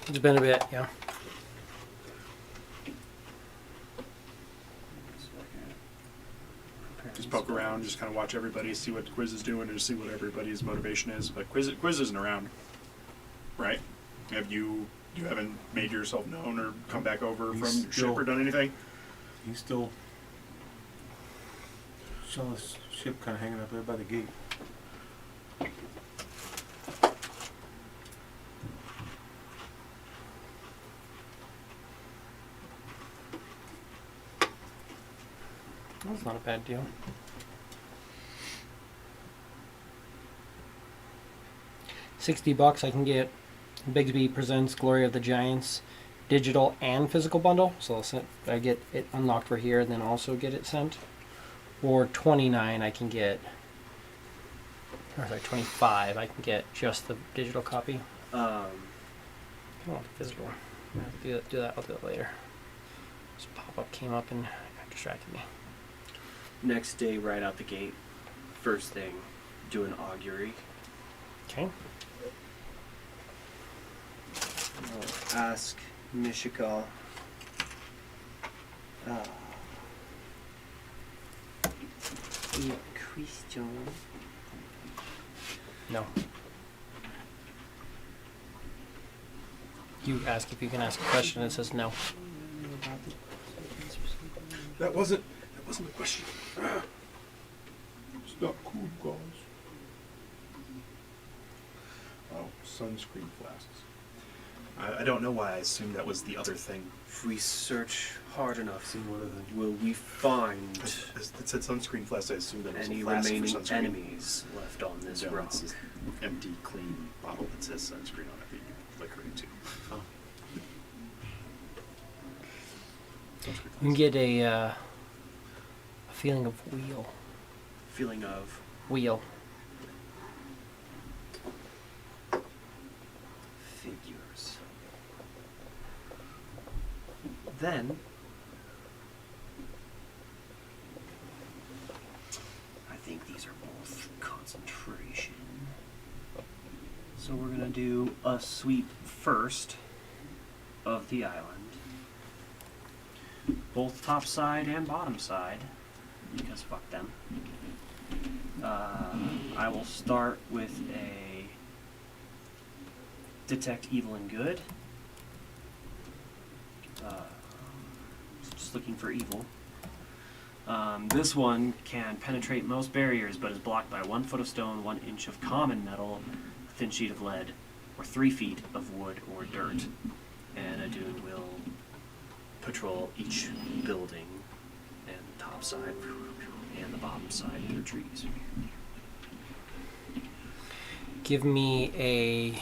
It's been a bit, yeah. Just poke around, just kind of watch everybody, see what Quiz is doing, and see what everybody's motivation is. But Quiz isn't around, right? You haven't made yourself known or come back over from ship or done anything? He's still saw his ship kind of hanging up there by the gate. That's not a bad deal. $60 I can get Bigsby Presents Glory of the Giants digital and physical bundle. So I get it unlocked for here and then also get it sent. Or $29 I can get, or sorry, $25 I can get just the digital copy. I want the physical. I'll have to do that. I'll do it later. This pop-up came up and distracted me. Next day, right out the gate, first thing, do an augury. Okay. I'll ask Mishika. Question. No. You ask if you can ask a question, it says no. That wasn't the question. It's not cool, guys. Oh, sunscreen flasks. I don't know why I assumed that was the other thing. If we search hard enough, will we find It said sunscreen flask. I assumed that was any a flask for remaining sunscreen. enemies left on this No, run? it's this empty, clean bottle that says sunscreen on it that you flicker into. Oh. You can get a feeling of wheel. Feeling of Wheel. figures. Then I think these are both concentration. So we're gonna do a sweep first of the island. Both top side and bottom side, because fuck them. I will start with a detect evil and good. Just looking for evil. This one can penetrate most barriers, but is blocked by 1 foot of stone, 1 inch of common metal, a thin sheet of lead, or 3 feet of wood or dirt. And a dude will patrol each building and the top side and the bottom side of their trees. Give me a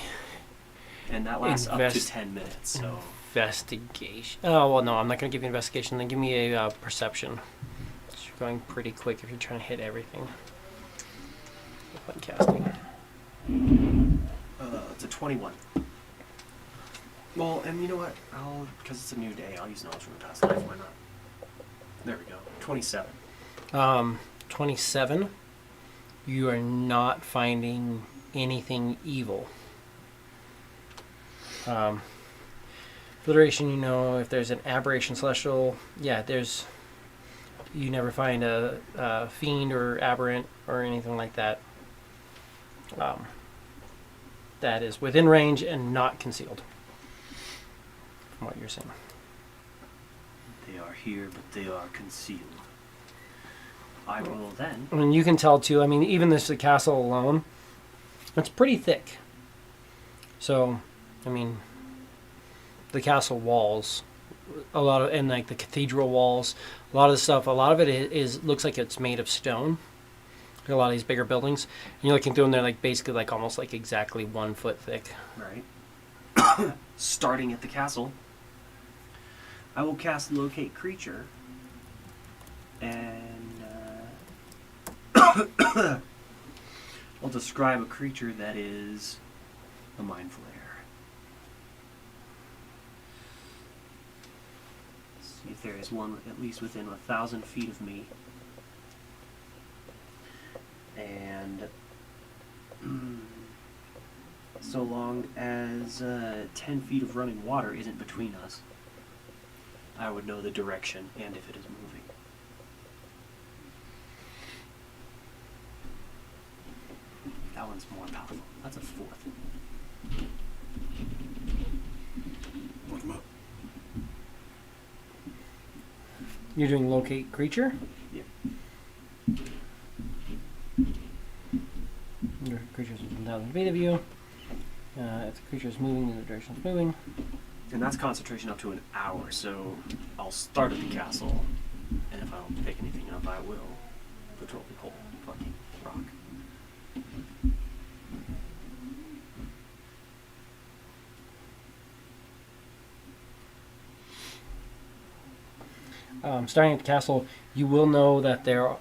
And that lasts up to 10 minutes, so... investigation. Oh, well, no, I'm not going to give you investigation. Then give me a perception. You're going pretty quick if you're trying to hit everything. Fun casting. It's a 21. Well, and you know what? Because it's a new day, I'll use knowledge from the past life. Why not? There we go. 27. 27. You are not finding anything evil. For the duration, you know, if there's an aberration celestial, yeah, you never find a fiend or aberrant or anything like that. That is within range and not concealed, from what you're saying. They are here, but they are concealed. I will then. I mean, you can tell too. I mean, even the castle alone, it's pretty thick. So, I mean, the castle walls, and like the cathedral walls, a lot of the stuff, a lot of it is looks like it's made of stone. A lot of these bigger buildings, and you're looking through them, they're like basically like almost like exactly 1 foot thick. Right. Starting at the castle, I will cast Locate Creature, and I'll describe a creature that is a Mind Flayer. See if there is one at least within 1,000 feet of me. And so long as 10 feet of running water isn't between us, I would know the direction and if it is moving. That one's more powerful. That's a 4th. Look him up. You're doing locate creature? Yeah. Your creature is 1,000 feet of you. If the creature is moving in the direction it's moving. And that's concentration up to an hour, so I'll start at the castle, and if I don't pick anything up, I will patrol the whole fucking rock. Starting at the castle, you will know that there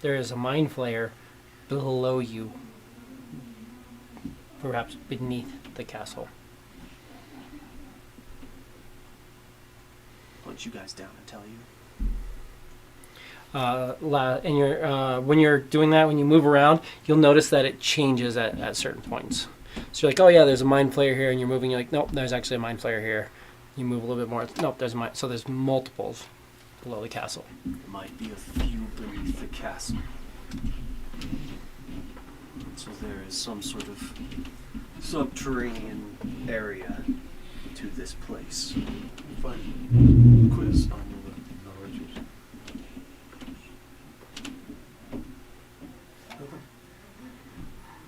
is a Mind Flayer below you, perhaps beneath the castle. Hunt you guys down and tell you. And when you're doing that, when you move around, you'll notice that it changes at certain points. So you're like, oh yeah, there's a Mind Flayer here, and you're moving. You're like, nope, there's actually a Mind Flayer here. You move a little bit more. Nope, so there's multiples below the castle. There might be a few beneath the castle. So there is some sort of subterranean area to this place. Fine. Quiz on the knowledge. Nothing.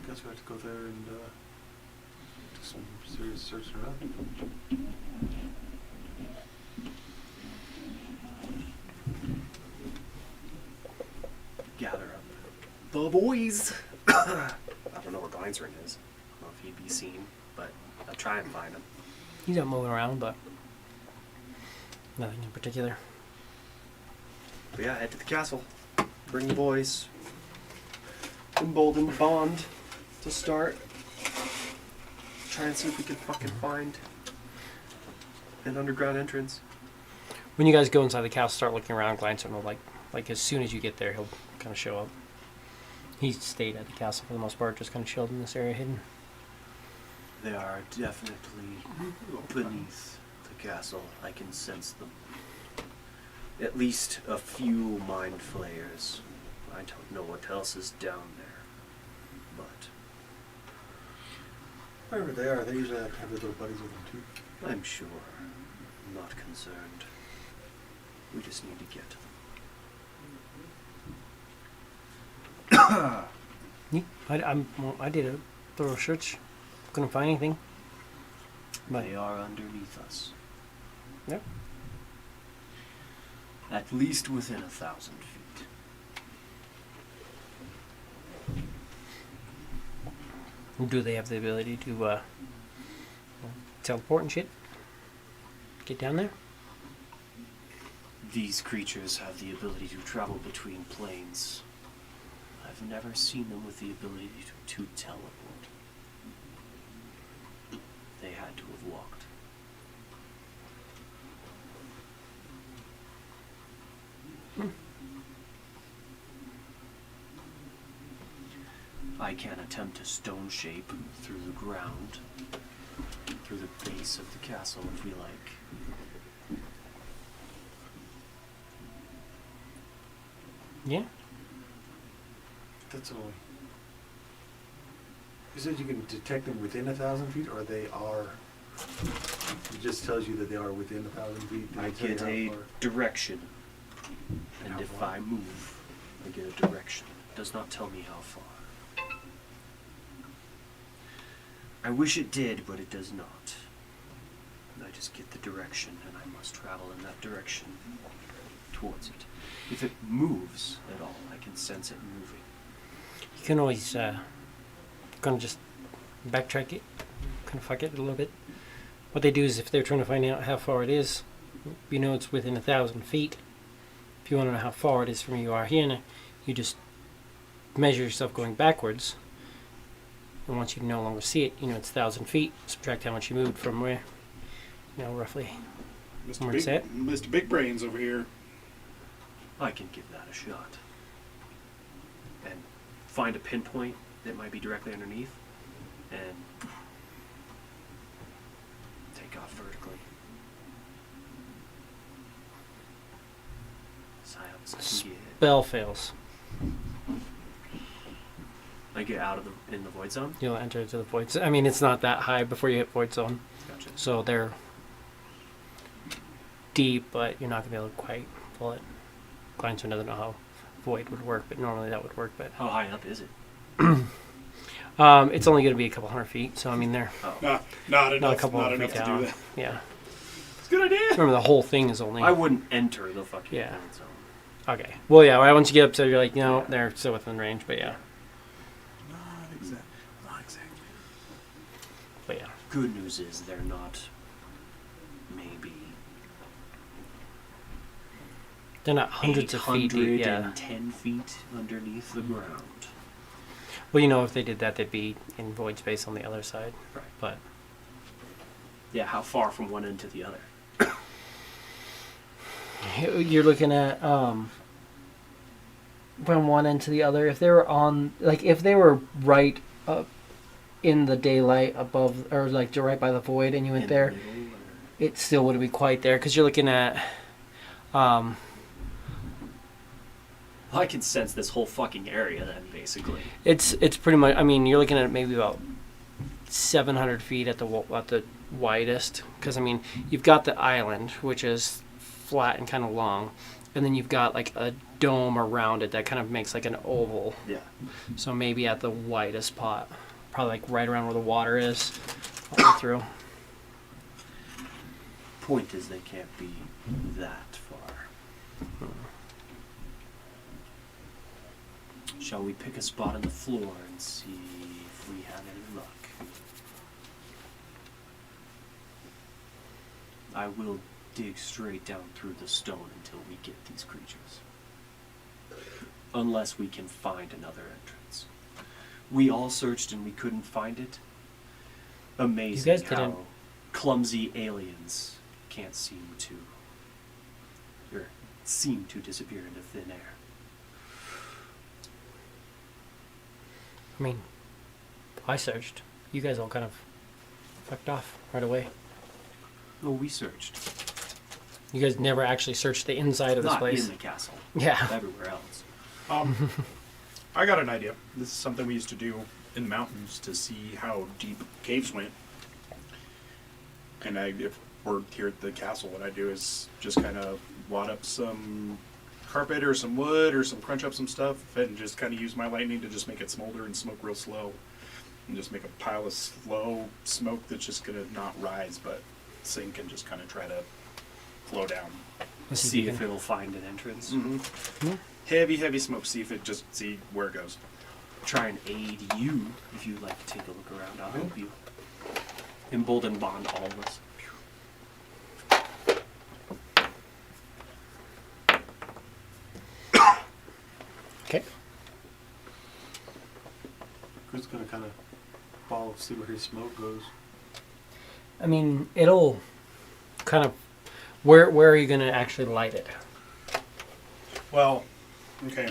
Guess we have to go there and do some serious searching around. Gather up the boys. I don't know where Glycerin is. I don't know if he'd be seen, but I'll try and find him. He's out moving around, but nothing in particular. But yeah, head to the castle. Bring the boys. Embolden the bond to start. Try and see if we can fucking find an underground entrance. When you guys go inside the castle, start looking around, Glycerin will like as soon as you get there, he'll kind of show up. He stayed at the castle for the most part, just kind of chilled in this area, hidden. They are definitely beneath the castle. I can sense them. At least a few Mind Flayers. I don't know what else is down there, but Wherever they are, they usually have their little buddies with them too. I'm sure. I'm not concerned. We just need to get to them. Yeah, I did a thorough search. Couldn't find anything. But They are underneath us. Yep. At least within 1,000 feet. do they have the ability to teleport and shit? Get down there? These creatures have the ability to travel between planes. I've never seen them with the ability to teleport. They had to have walked. I can attempt a stone shape through the ground, through the base of the castle if we like. Yeah. That's only. You said you can detect them within 1,000 feet, or they are. It just tells you that they are within 1,000 feet. Did I it tell you get how a far? direction, and How if far? I move, I get a direction. It does not tell me how far. I wish it did, but it does not. I just get the direction, and I must travel in that direction towards it. If it moves at all, I can sense it moving. You can always kind of just backtrack it, kind of fuck it a little bit. What they do is if they're trying to find out how far it is, you know it's within 1,000 feet. If you want to know how far it is from where you are here, you just measure yourself going backwards. And once you no longer see it, you know it's 1,000 feet. Subtract how much you moved from where, you know, roughly. Where it's at. Mr. Big Brains over here. I can give that a shot. And find a pinpoint that might be directly underneath, and take off vertically. As high up as I can get. Spell fails. I get out of in the void zone. You'll enter into the void zone. I mean, it's not that high before you hit void zone. Gotcha. So they're deep, but you're not going to be able to quite pull it. Clients doesn't know how void would work, but normally that would work. But How high up is it? it's only going to be a couple hundred feet. So, I mean, they're Oh. Not enough. not a couple Not hundred enough feet to down. do that. Yeah. It's a good idea. Remember, the whole thing is only... I wouldn't enter the fucking Yeah. void zone. Okay. Well, yeah, once you get up to you're like, no, Yeah. they're still within range, but yeah. Not exactly. Not exactly. But yeah. Good news is they're not maybe They're not hundreds of feet deep. Yeah. 810 feet underneath the ground. Well, you know, if they did that, they'd be in void space on the other side. Right. But Yeah, how far from one end to the other? you're looking at from one end to the other. If they were on, like, if they were right up in the daylight above, or like right by the void, and you went In there, the middle, or- it still wouldn't be quite there because you're looking at. Well, I can sense this whole fucking area then, basically. It's pretty much. I mean, you're looking at maybe about 700 feet at the widest, because I mean, you've got the island, which is flat and kind of long, and then you've got like a dome around it that kind of makes like an oval. Yeah. So maybe at the widest spot, probably like right around where the water is, all the way through. Point is, they can't be that far. Shall we pick a spot on the floor and see if we have any luck? I will dig straight down through the stone until we get these creatures. Unless we can find another entrance. We all searched and we couldn't find it. Amazing guys how didn't- clumsy aliens can't seem to disappear into thin air. I mean, I searched. You guys all kind of fucked off right away. Oh, we searched. You guys never actually searched the inside of this Not place. in the castle. Yeah. Everywhere else. I got an idea. This is something we used to do in the mountains to see how deep caves went. And if we're here at the castle, what I do is just kind of wad up some carpet or some wood or crunch up some stuff and just kind of use my lightning to just make it smolder and smoke real slow. And just make a pile of slow smoke that's just going to not rise but sink and just kind of try to flow down. Let's See you if can- it'll find an entrance. Yeah. Heavy smoke. See where it goes. Try and aid you if you'd like to take a look around. I'll help you. Embolden bond all of us. Okay. just gonna kind of follow, see where his smoke goes. I mean, it'll kind of. Where are you going to actually light it? Well, okay.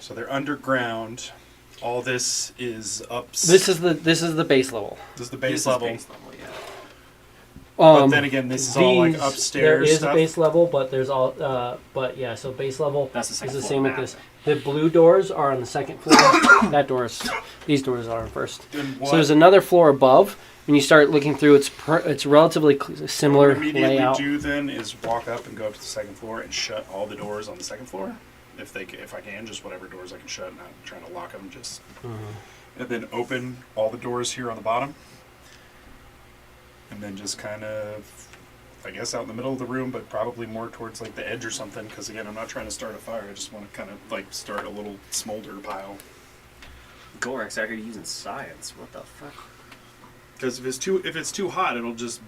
So they're underground. All this is up. This is the base level. This is the base This is level. base level, yeah. But then again, this is all like These- upstairs There is stuff. a base level, but there's all. But yeah, so base level That's the is second the floor same with map. this. The blue doors are on the second floor. These doors are on first. Then So there's another floor above. When you start looking through, it's relatively similar what I immediately layout. do then is walk up and go up to the second floor and shut all the doors on the second floor, if I can, just whatever doors I can shut. Not trying to lock them, just and then open all the doors here on the bottom, and then just kind of, I guess, out in the middle of the room, but probably more towards like the edge or something. Because again, I'm not trying to start a fire. I just want to kind of like start a little smolder pile. Gorax out here using science. What the fuck? Because if it's too hot, it'll just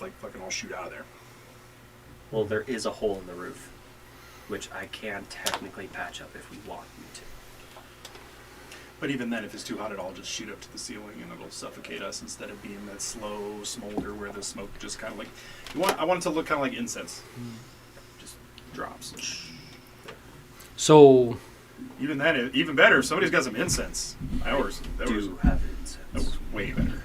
like fucking all shoot out of there. Well, there is a hole in the roof, which I can technically patch up if we want me to. But even then, if it's too hot, it'll all just shoot up to the ceiling and it'll suffocate us instead of being that slow smolder where the smoke just kind of like. I want it to look kind of like incense, just drops. So Even then, even better. If somebody's got some incense, that was Have incense. way better.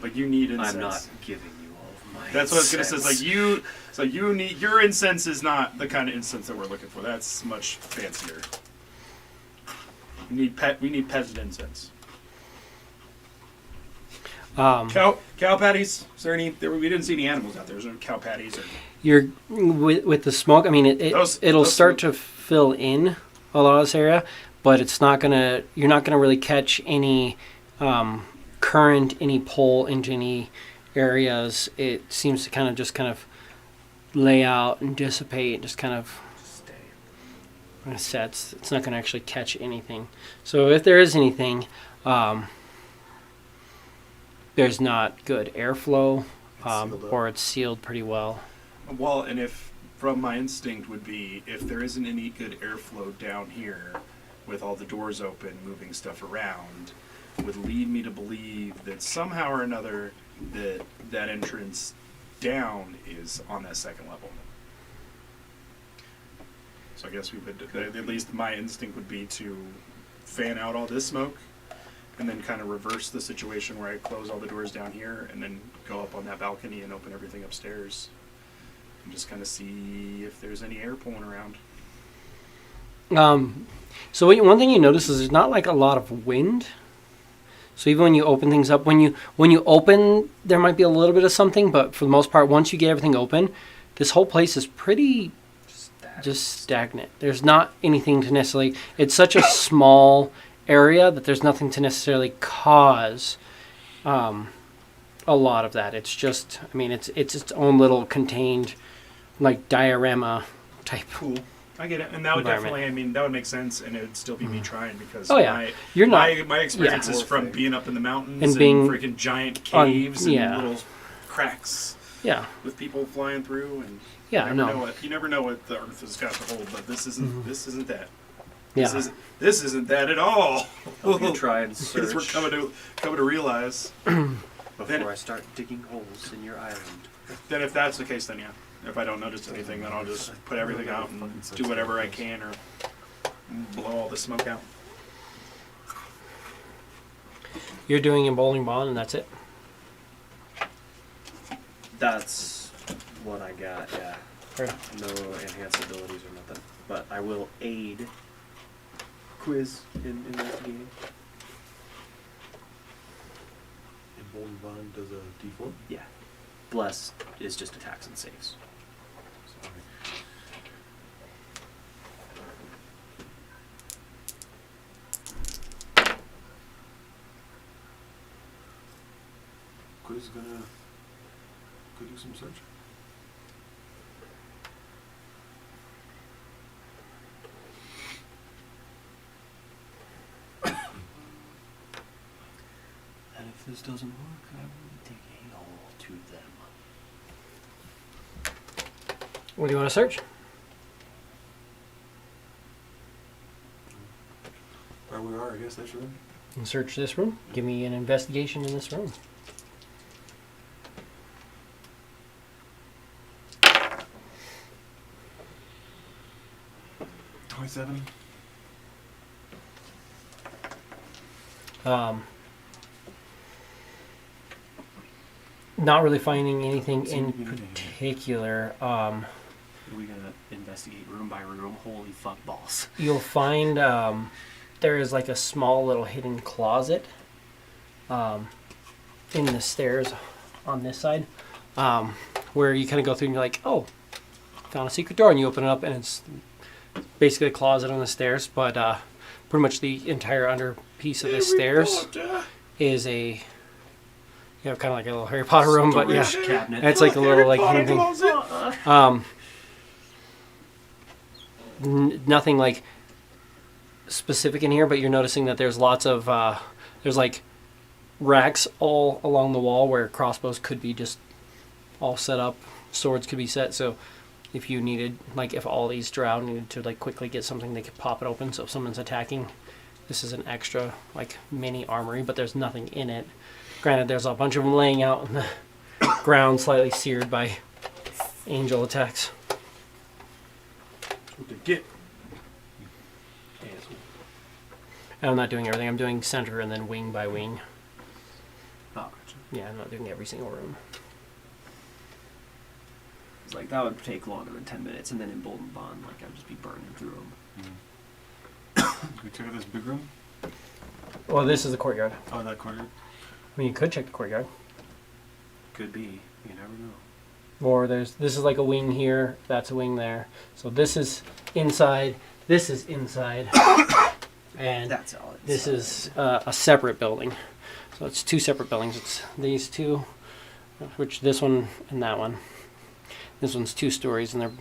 But you need incense. I'm not giving you all of my That's what I was gonna say. incense. So you need your incense is not the kind of incense that we're looking for. That's much fancier. We need peasant incense. Cow patties. Is there any? We didn't see any animals out there. Is there cow patties? Or, you're with the smoke. I mean, it'll those start smoke- to fill in a lot of this area, but it's not gonna. You're not gonna really catch any current, any pull into any areas. It seems to kind of lay out and dissipate. Just kind of Stay. sets. It's not gonna actually catch anything. So if there is anything, there's not good airflow, It's sealed up. or it's sealed pretty well. well, and if from my instinct would be if there isn't any good airflow down here, with all the doors open, moving stuff around, would lead me to believe that somehow or another that entrance down is on that second level. So I guess we would, at least my instinct would be to fan out all this smoke and then kind of reverse the situation where I close all the doors down here and then go up on that balcony and open everything upstairs and just kind of see if there's any air pulling around. So one thing you notice is there's not like a lot of wind. So even when you open things up, when you open, there might be a little bit of something, but for the most part, once you get everything open, this whole place is pretty just stagnant. There's not anything to necessarily. It's such a small area that there's nothing to necessarily cause a lot of that. It's just, I mean, it's its own little contained, like diorama type. Cool. I get it, and that would Environment. definitely. I mean, that would make sense, and it would still be me trying because Oh, yeah. You're not- my experience is Poor from thing. being up in the mountains And being freaking giant on- caves yeah. and little cracks Yeah, with people flying through, and yeah, you never know what the Earth has got to hold. But this isn't that. yeah. This isn't that at all. Hope you try and Because search we're coming to realize. before I start digging holes in your island. Then if that's the case, then yeah. If I don't notice anything, then I'll just put everything out and do whatever I can or blow all the smoke out. You're doing a bowling ball, and that's it. That's what I got, yeah. Fair. No enhanced abilities or nothing. But I will aid quiz in investigating. And Bolden Bond does a D4. Yeah. Bless is just attacks and saves. Sorry. Quiz is gonna go do some search. And if this doesn't work, I will dig a hole to them. What do you want to search? we are, I guess, this room. And search this room. Give me an investigation in this room. 27. Not really finding anything Seem in to be anything. particular. Are we gonna investigate room by room? Holy fuck balls. You'll find there is like a small little hidden closet in the stairs on this side, where you kind of go through and you're like, oh, found a secret door, and you open it up and it's basically a closet on the stairs, but pretty much the entire under piece of the stairs is a kind of like a little Harry Potter room, but yeah, Storage cabinet. it's like a little like hidden thing. Nothing like specific in here, but you're noticing that there's lots of there's like racks all along the wall where crossbows could be just all set up, swords could be set, so if you needed, like if all these drow needed to like quickly get something, they could pop it open. So if someone's attacking, this is an extra like mini armory, but there's nothing in it. Granted, there's a bunch of them laying out in the ground, slightly seared by angel attacks. That's what they get. And I'm not doing everything. I'm doing center and then wing by wing. Oh, gotcha. Yeah, I'm not doing every single room. It's like that would take longer than 10 minutes, and then in Bolden Bond, like I'd just be burning through them. Can we check out this big room? Well, this is the courtyard. Oh, that corner. I mean, you could check the courtyard. Could be. You never know. Or this is like a wing here. That's a wing there. So this is inside. This is inside. And That's all. this is a separate building. So it's two separate buildings. It's these two, which this one and that one. This one's 2 stories, and they're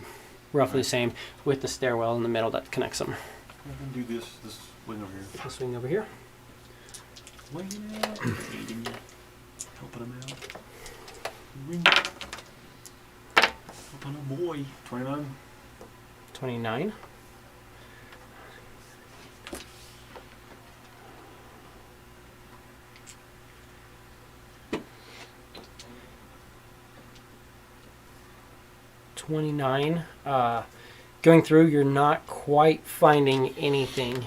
roughly the same, with the stairwell in the middle that connects them. I can do this wing over here. This wing over here. Winging it, aiding, helping him out. Wing. Helping a boy. 29. 29. Going through, you're not quite finding anything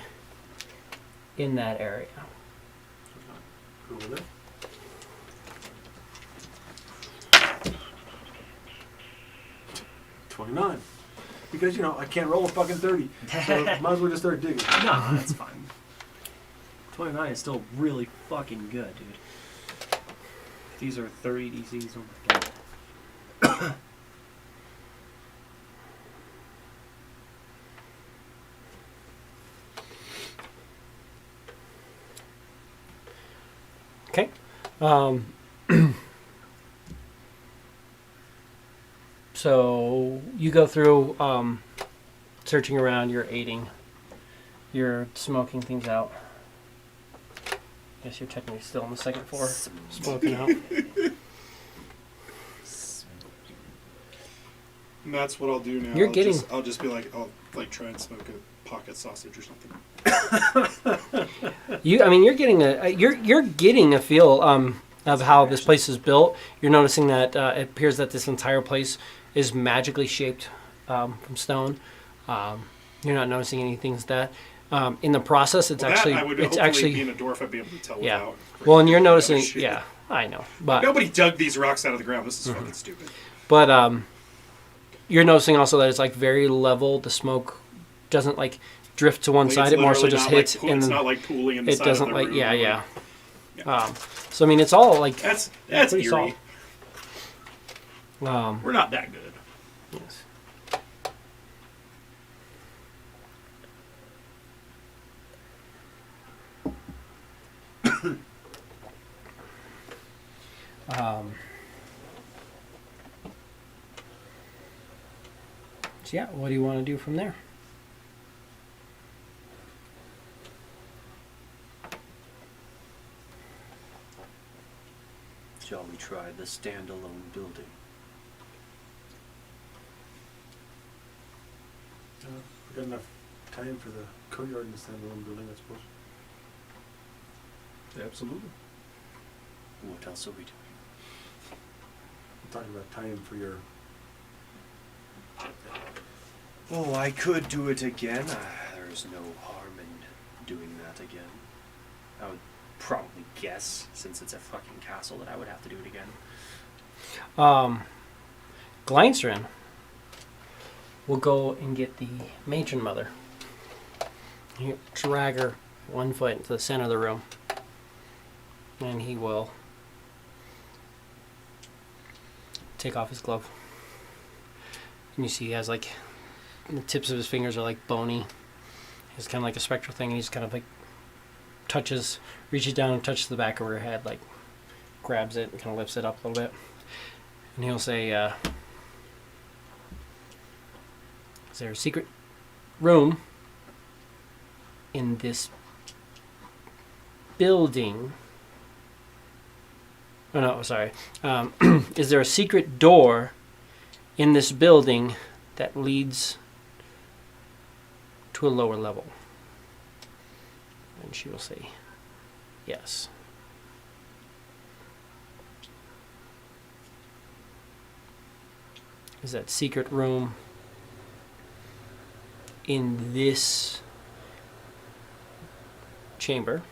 in that area. Go over there. $29. Because, I can't roll a fucking 30. So might as well just start digging. No, that's fine. 29 is still really fucking good, dude. These are 30 DCs. Oh my god. Okay. So you go through searching around, you're aiding, you're smoking things out. Guess you're technically still on the second floor, smoking out. And that's what I'll do now. You're getting- I'll just be like, I'll like try and smoke a pocket sausage or something. You're getting you're getting a feel of how this place is built. You're noticing that it appears that this entire place is magically shaped from stone. You're not noticing anything that in the process. It's Well, actually that I would it's hopefully actually being a dwarf, I'd be able to tell yeah. without. Well, and you're freaking noticing out shit. yeah, I know, but Nobody dug these rocks out of the ground. This is fucking stupid. But you're noticing also that it's like very level. The smoke doesn't like drift to one Like, side. it's It more so literally just not hits, like and it's not like pooling in the it side doesn't of the like room. yeah. Yeah. So I mean, it's all like That's pretty eerie. solid. We're not that good. Yes. So yeah, what do you want to do from there? Shall we try the standalone building? We got enough time for the courtyard and the standalone building, I suppose. Absolutely. What else are we doing? I'm talking about time for your. Oh, I could do it again. There's no harm in doing that again. I would probably guess, since it's a fucking castle, that I would have to do it again. Gleinstrin will go and get the matron mother. He'll drag her 1 foot into the center of the room. And he will take off his glove. And you see he has like, the tips of his fingers are like bony. It's kind of like a spectral thing. And he's kind of like reaches down and touches the back of her head, like grabs it and kind of lifts it up a little bit. And he'll say, is there a secret room in this building? Oh no, sorry. Is there a secret door in this building that leads to a lower level? And she will say, yes. Is that secret room in this chamber?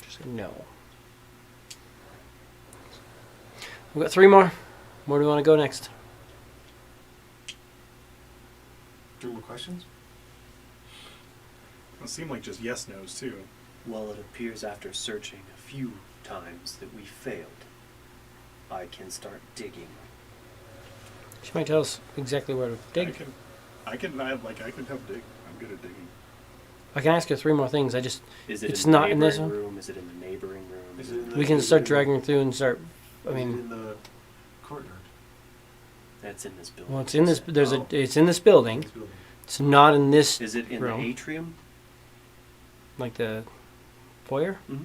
Just say no. We've got 3 more. Where do we want to go next? 3 more questions? It seemed like just yes nos too. Well, it appears after searching a few times that we failed. I can start digging. She might tell us exactly where to dig. I can help dig. I'm good at digging. I can ask her 3 more things. Is it It's in the not in this neighboring one? room? Is it in the neighboring room? Is it in the We can start dragging her through and start. I Is it mean, in the courtyard? That's in this building. well, it's in this. There's Oh. It's in this building. This building. It's not in this. Is it in room. the atrium? Like the foyer? Mm-hmm.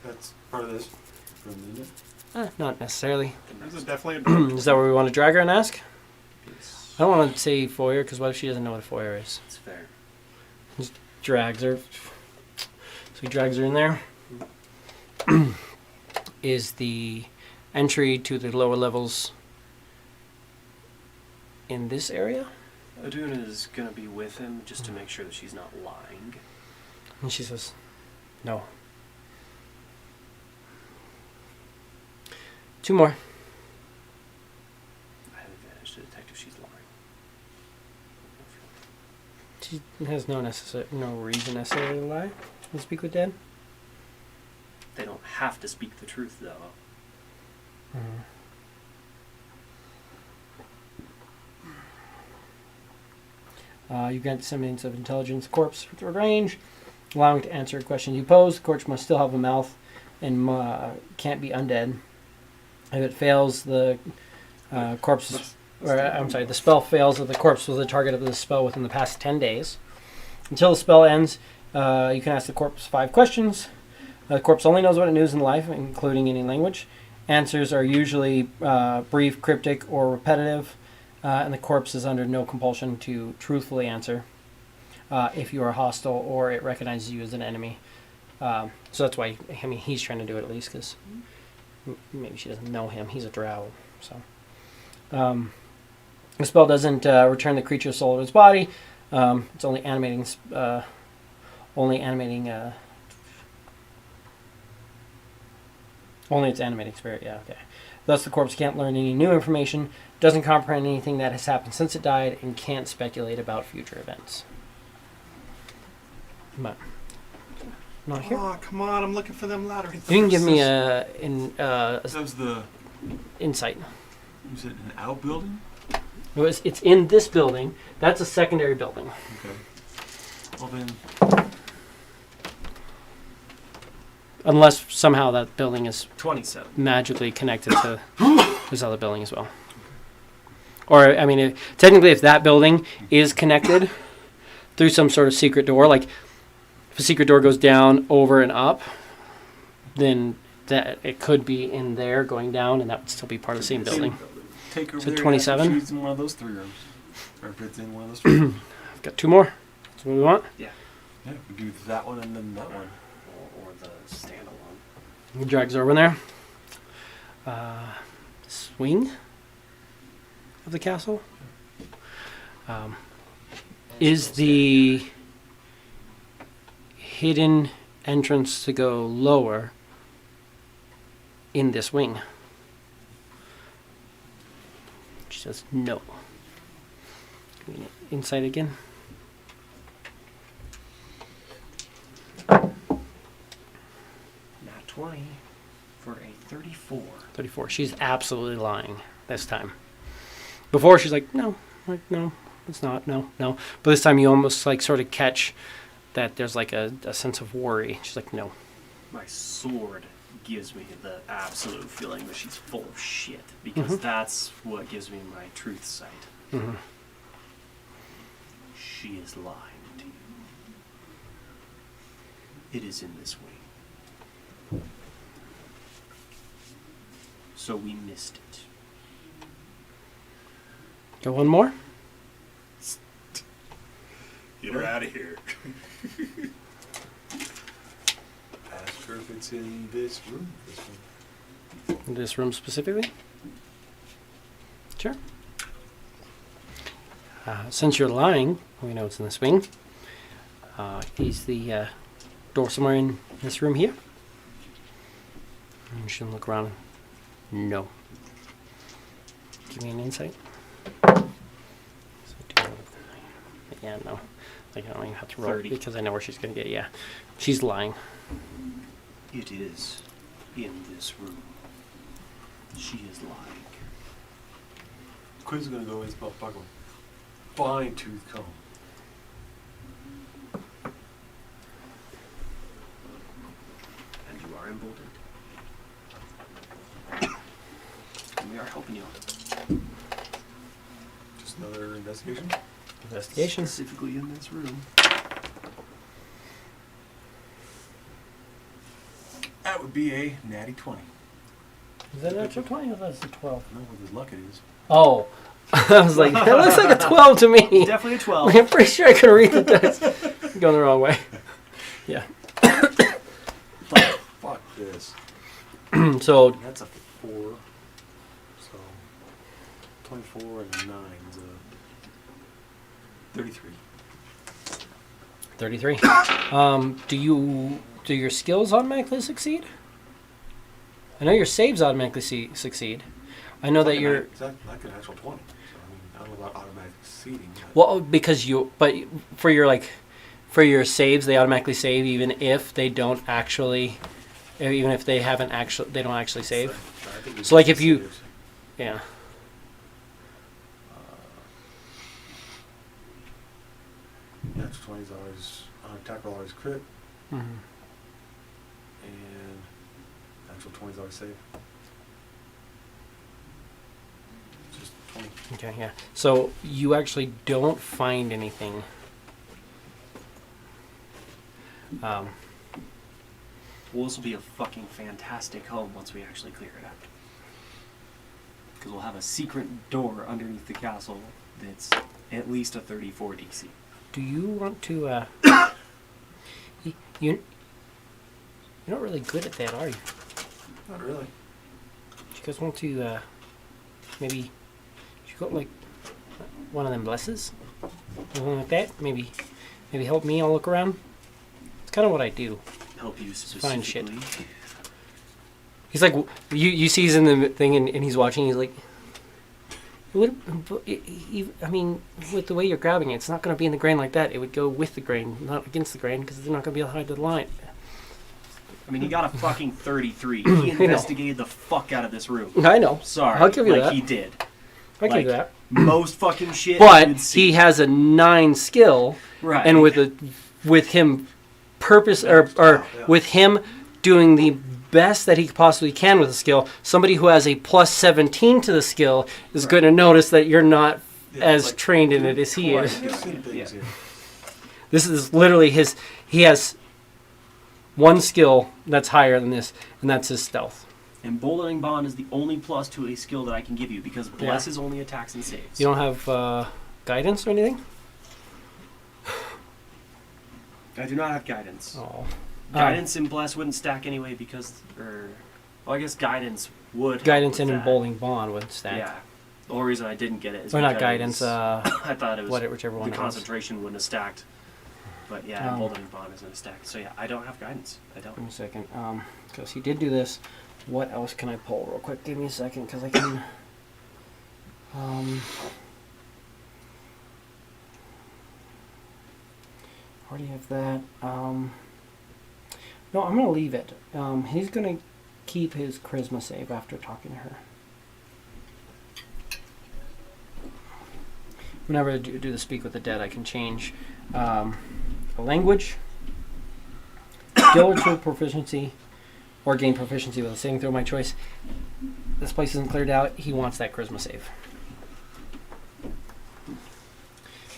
That's part of this room, isn't it? Not necessarily. There's definitely a door. Is that where we want to drag her and ask? Yes. I don't want to say foyer because what if she doesn't know what a foyer is? It's fair. Drags her. So he drags her in there. Is the entry to the lower levels in this area? Aduna is going to be with him just to make sure that she's not lying. And she says, no. 2 more. I have advantage to detect if she's lying. She has no reason necessarily to lie and speak with Dad. They don't have to speak the truth, though. You grant disseminance of intelligence corpse with range, allowing to answer questions you pose. The corpse must still have a mouth and can't be undead. If it fails, the the spell fails if the corpse was the target of the spell within the past 10 days. Until the spell ends, you can ask the corpse 5 questions. The corpse only knows what it knows in life, including any language. Answers are usually brief, cryptic, or repetitive, and the corpse is under no compulsion to truthfully answer if you are hostile or it recognizes you as an enemy. So that's why, he's trying to do it at least, because maybe she doesn't know him. He's a drow, so... the spell doesn't return the creature's soul to its body. It's only animating... Only its animating spirit, yeah, okay. Thus, the corpse can't learn any new information, doesn't comprehend anything that has happened since it died, and can't speculate about future events. But, not here. Oh, come on, I'm looking for them lottery. You can give me That was the. insight. Was it an outbuilding? It's in this building. That's a secondary building. Okay. Well then, Unless somehow that building is 27. magically connected to this other building as well. Or, technically if that building is connected through some sort of secret door, like if a secret door goes down, over, and up, then that it could be in there going down, and that would still be part of the same building. take her So there. 27? She's in one of those 3 rooms, or if it's in one of those 3 rooms. I've got 2 more. That's what we want. Yeah. Yeah, we do that one and then that one. or the standalone. He drags over there. Swing of the castle is the hidden entrance to go lower in this wing. She says no. Give me insight again. Nat 20 for a 34. 34. She's absolutely lying this time. Before she's like, no, it's not, no. But this time you almost like sort of catch that there's like a sense of worry. She's like, no. My sword gives me the absolute feeling that she's full of shit, because that's what gives me my truth sight. Mm-hmm. She is lying to you. It is in this wing. So we missed it. Go one more. Get her out of here. Ask her if it's in this room. In this room specifically? Sure. Since you're lying, we know it's in this wing. Is the door somewhere in this room here? You shouldn't look around. No. Give me an insight. Yeah, no. Like, I don't even have to roll 30. because I know where she's going to get. Yeah. She's lying. It is in this room. She is lying. Quiz is gonna go in his motherfucking fine tooth comb. And you are emboldened. And we are helping you. Just another investigation. Investigation. Specifically in this room. That would be a natty 20. Is that an actual 20 or that's a 12? I don't know what his luck it is. Oh. I was like, that looks like a 12 to me. Definitely a 12. I'm pretty sure I can read the dice. I'm going the wrong way. Yeah. Fuck this. So, That's a 4. So 24 and a 9 is a 33. 33. Do your skills automatically succeed? I know your saves automatically succeed. I know that you're... It's like an actual 20. So I mean, I don't know about automatic succeeding. Well, because but for your saves, they automatically save even if they don't actually, even if they don't actually save. So like if you, saves. yeah. Natural 20 is always attack roll always crit, Mhm. and natural 20 is always save. Just 20. Okay, yeah. So you actually don't find anything. Well, this will be a fucking fantastic home once we actually clear it out. Because we'll have a secret door underneath the castle that's at least a 34 DC. Do you want to? You're not really good at that, are you? Not really. Do you guys want to maybe? You got like one of them blesses, something like that. Maybe help me. I'll look around. It's kind of what I do. Help you Find shit. specifically. He's like, you see he's in the thing and he's watching. He's like, I mean, with the way you're grabbing it, it's not going to be in the grain like that. It would go with the grain, not against the grain, because they're not going to be able to hide the line. I mean, he got a fucking 33. He investigated the fuck out of this room. I know. Sorry. I'll give you like that. he did. I can do Like, that. Most fucking shit. But you would see. he has a 9 skill, Right. and with him with him doing the best that he possibly can with the skill, somebody who has a plus 17 to the skill is going to notice that you're not as like, trained in it as he quite is. good. Seen things Yeah. here. This is literally he has one skill that's higher than this, and that's his stealth. Emboldening Bond is the only plus to a skill that I can give you, because Bless Yeah. is only attacks and saves. You don't have guidance or anything? I do not have guidance. Oh. Guidance and bless wouldn't stack anyway because, well, I guess guidance would. Guidance help and with that. emboldening bond would stack. Yeah. The only reason I didn't get it is Or not because guidance, I thought it was whichever one the it was. concentration wouldn't have stacked. But yeah, Um, emboldening bond is going to stack. So yeah, I don't have guidance. I don't. Give me a second. Because he did do this. What else can I pull real quick? Give me a second because I can. Already have that. No, I'm going to leave it. He's going to keep his charisma save after talking to her. Whenever I do the speak with the dead, I can change a language, skill or tool proficiency, or gain proficiency with a saving throw of my choice. This place isn't cleared out. He wants that charisma save.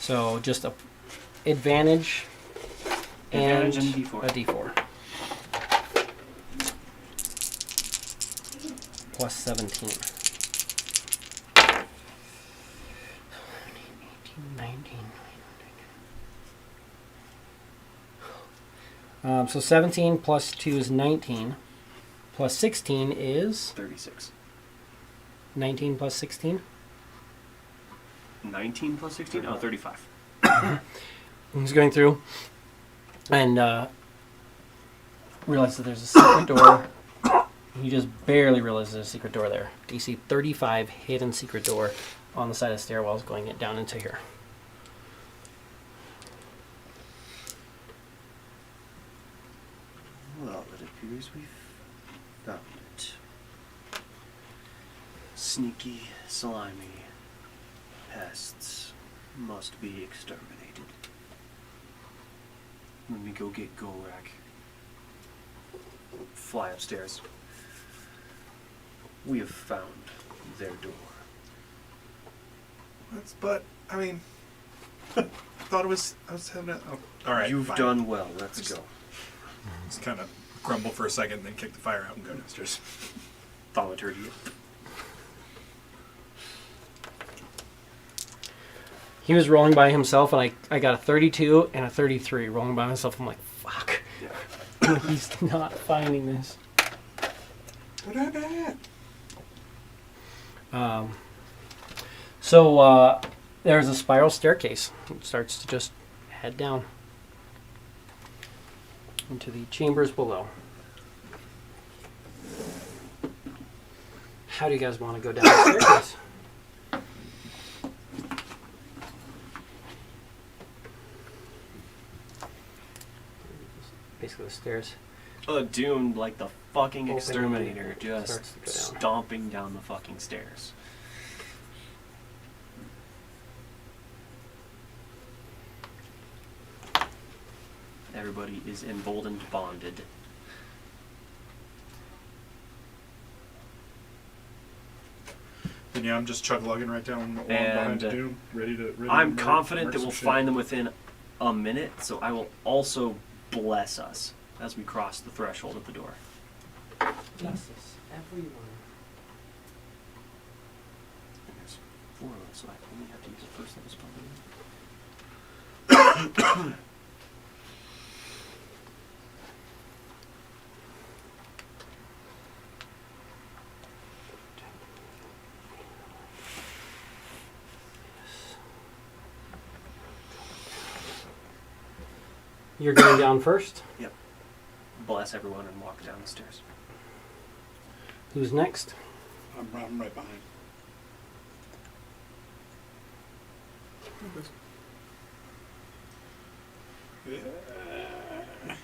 So just a advantage and Advantage and D4. a D4. Plus 17. 19. So 17 plus 2 is 19. Plus 16 is 36. 19 plus 16. 19 plus 16? Oh, 35. He's going through and realizes that there's a secret door. He just barely realizes there's a secret door there. DC 35 hidden secret door on the side of the stairwells going down into here. Well, it appears we've found it. Sneaky, slimy pests must be exterminated. Let me go get Gorak. Fly upstairs. We have found their door. But I mean, thought it was. I was having a. Oh, all right. You've fine. done well. Let's go. Just kind of grumble for a second, then kick the fire out and go downstairs. Thaumaturgy. He was rolling by himself, and I got a 32 and a 33 rolling by myself. I'm like, fuck. Yeah. He's not finding this. What happened? So there's a spiral staircase. It starts to just head down into the chambers below. How do you guys want to go down the staircase? Basically the stairs. Doomed like the fucking Opening exterminator, starts just to go down. stomping down the fucking stairs. Everybody is emboldened, bonded. Then yeah, I'm just chug-lugging right down along And, behind Doom, ready to. I'm murk confident that some we'll shit. find them within a minute, so I will also bless us as we cross the threshold of the door. Justice, everyone. And there's 4 of them, so I only have to use the first level spell. You're going down first. Yep. Bless everyone and walk down the stairs. Who's next? I'm right behind.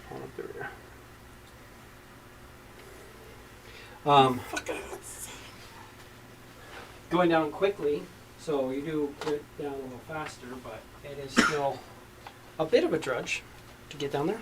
Hold up there. Going down quickly, so you do get down a little faster, but it is still a bit of a trudge to get down there.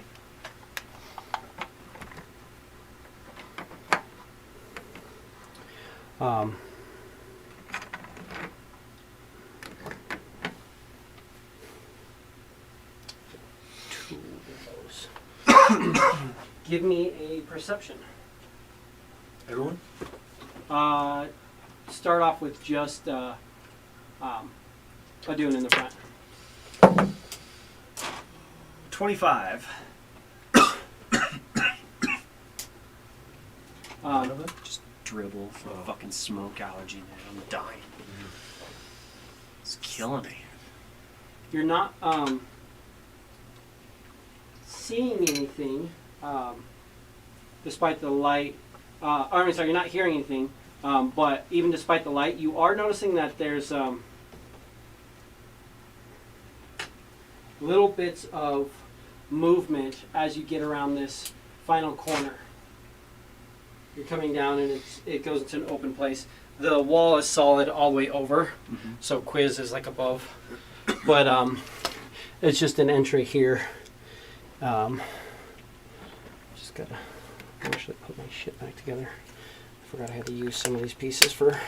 Two of those. Give me a perception. Everyone? Start off with just a dune in the front. 25. Just dribble from fucking smoke allergy, man. I'm dying. It's killing me. You're not seeing anything, despite the light. Sorry, you're not hearing anything, but even despite the light, you are noticing that there's little bits of movement as you get around this final corner. You're coming down and it goes into an open place. The wall is solid all the way over, so Quiz is like above. But it's just an entry here. Just gotta actually put my shit back together. I forgot I had to use some of these pieces for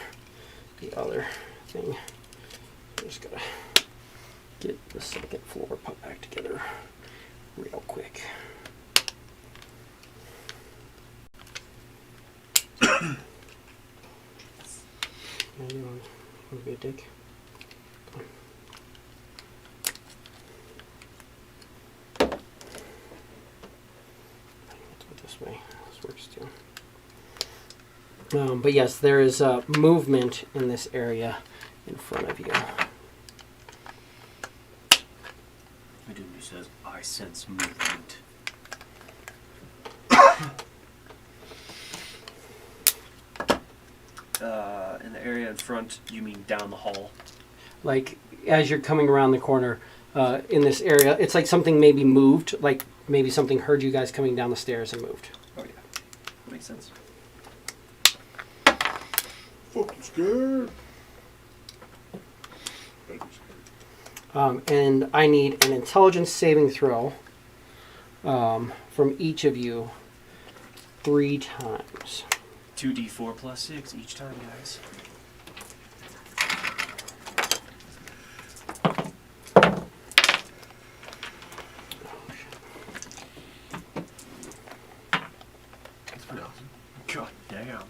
the other thing. Just gotta get the second floor put back together real quick. You want to be a dick? This way, this works too. But yes, there is movement in this area in front of you. My dude says, I sense movement. In the area in front, you mean down the hall? Like, as you're coming around the corner in this area, it's like something maybe moved, like maybe something heard you guys coming down the stairs and moved. Oh yeah, that makes sense. Fucking scared. And I need an intelligence saving throw from each of you 3 times. 2d4 plus 6 each time, guys. That's pretty awesome. God damn.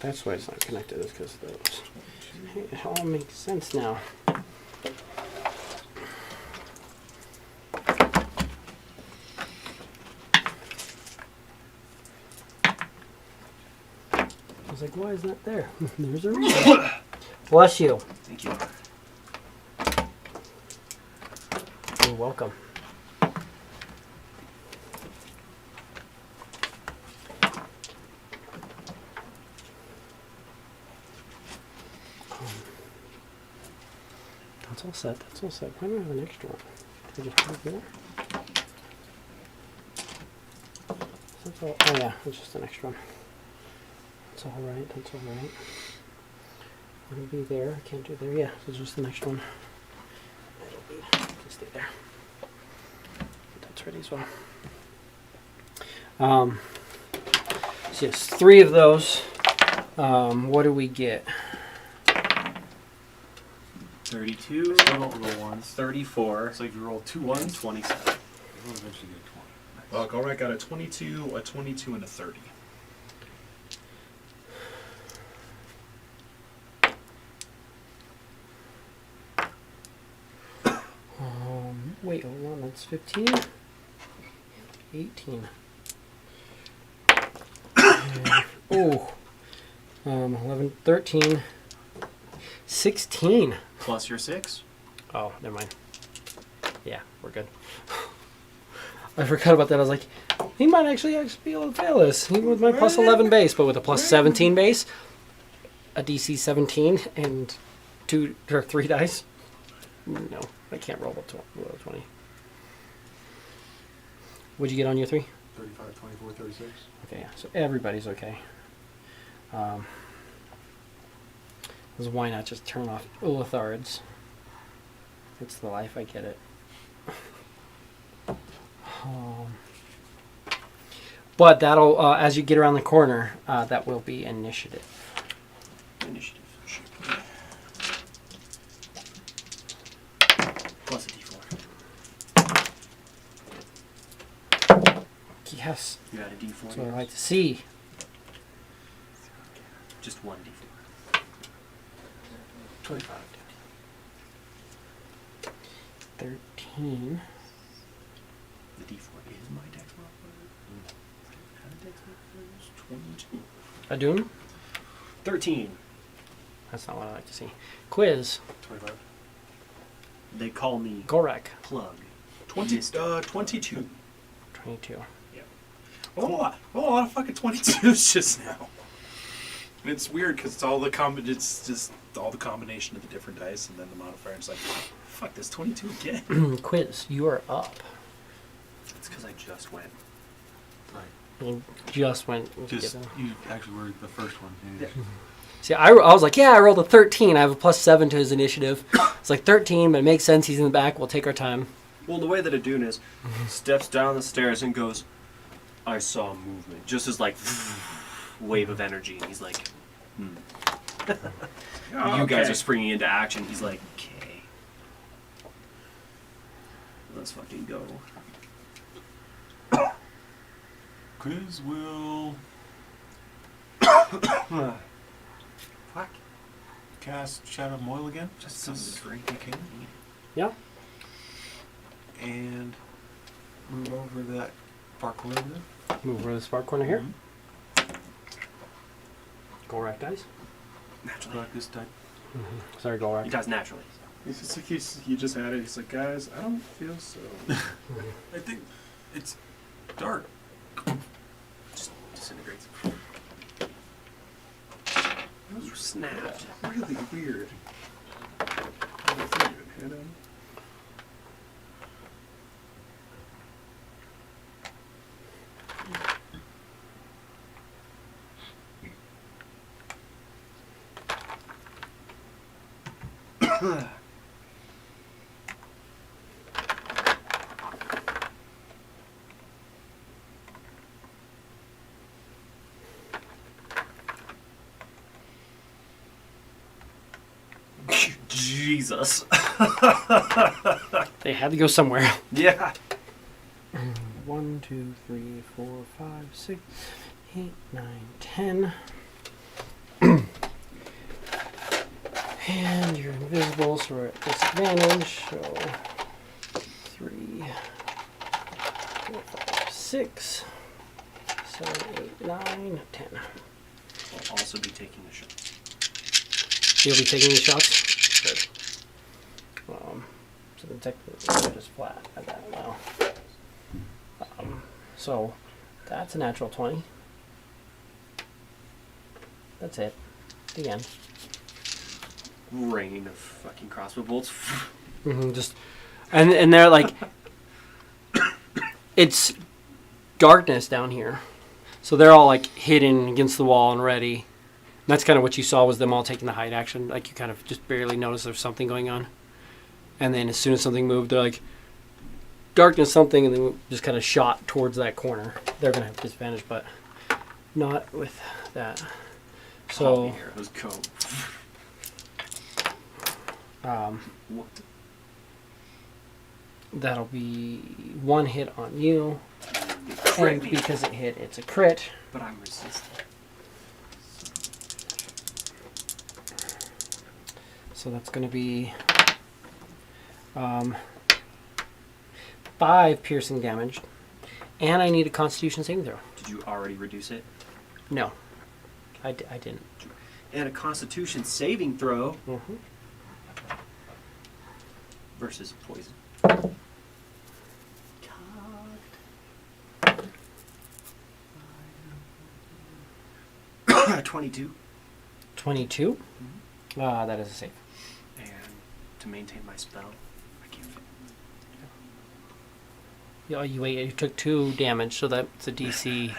That's why it's not connected, is because of those. It all makes sense now. I was like, why is that there? There's a reason. Bless you. Thank you. You're welcome. That's all set. That's all set. Why do I have an extra one? Did I just have more? That's all, oh yeah, it's just an extra one. That's all right. That's all right. It'll be there. I can't do there. Yeah, so it's just the next one. It'll be. Can stay there. That's ready as well. So yes, 3 of those. What do we get? 32, Still don't roll ones. 34, So if you roll 2 ones, 27. you'll eventually get a 20. All right, got a 22, a 22, and a 30. Wait, hold on, that's 15. 18. And, 11, 13, 16. Plus your 6. Oh, never mind. Yeah, we're good. I forgot about that. I was like, he might actually be able to fail this. Even with my plus 11 base, but with a plus 17 base, a DC 17, and 2 or 3 dice. No, I can't roll below 20. What'd you get on your 3? 35, 24, 36. Okay, yeah, so everybody's okay. Because why not just turn off Ulithards? It's the life, I get it. But that'll, as you get around the corner, that will be initiative. Initiative. Plus a d4. Yes, You got a d4. that's what I like to see. Just one d4. 25. 13. 13. The D4 is my dex modifier. How did dex modifiers? 22. A Doom? 13. That's not what I like to see. Quiz. 25. They call me Gorek. Plug. 22. 22. A lot of fucking 22s just now. And it's weird because it's all the it's just all the combination of the different dice, and then the modifier is like, fuck, this 22 again. Quiz. You are up. It's because I just went. Right. You just went. Just, you actually were the first one. Yeah. See, I was like, yeah, I rolled a 13. I have a +7 to his initiative. It's like 13, but it makes sense. He's in the back. We'll take our time. Well, the way that a Dune is, steps down the stairs and goes, I saw movement. Just as like, wave of energy. And he's like, You guys are springing into action. He's like, okay. Let's fucking go. Quiz will Fuck. cast Shadow Moil again. Just some drink. Okay. Yeah. And move over that far corner there. Move over to the spark corner here. Mhm. Gorek dice. Naturally. Like this time. Sorry, He Gorek. does naturally. It's just like he just had it. He's like, guys, I don't feel so. I think it's dark. Just disintegrates. Those snapped. Really weird. Jesus. They had to go somewhere. Yeah. 1, 2, 3, 4, 5, 6, 8, 9, 10. And you're invisible, so we're at disadvantage. So 3, 4, 5, 6, 7, 8, 9, 10. I'll also be taking a shot. You'll be taking these shots? Good. So the technically they're just flat at that now. So that's a natural 20. That's it. The end. Rain of fucking crossbow bolts. Just and they're like it's darkness down here, so they're all like hidden against the wall and ready. And that's kind of what you saw was them all taking the hide action. Like you kind of just barely notice there's something going on, and then as soon as something moved, they're like darkness something, and then just kind of shot towards that corner. They're gonna have disadvantage, but not with that. So Arrows go. What? That'll be 1 hit on you, Crit and me. because it hit, it's a crit. But I'm resistant. So that's going to be 5 piercing damage, and I need a Constitution saving throw. Did you already reduce it? No, I didn't. And a Constitution saving throw Mm-hmm. versus poison. 22. 22. That is a save. And to maintain my spell, I can't fit. You took 2 damage, so that's a DC.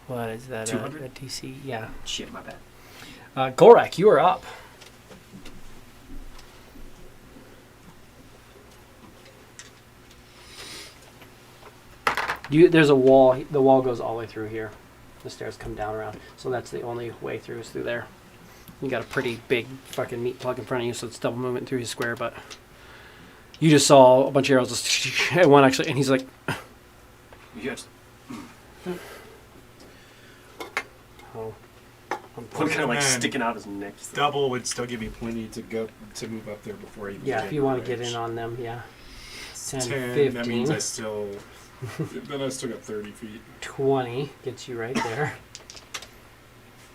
What is that? 200? A DC, yeah. Shit, my bad. Gorak, you are up. There's a wall. The wall goes all the way through here. The stairs come down around. So that's the only way through is through there. You got a pretty big fucking meat plug in front of you, so it's double movement through his square, but you just saw a bunch of arrows just one actually, and he's like, Yes. oh. One kind of like Man. sticking out his neck. Double would still give me plenty to move up there before I even Yeah, get if you want to range. get in on them, yeah. 10, 10. That means 15. I still. Then I still got 30 feet. 20 gets you right there.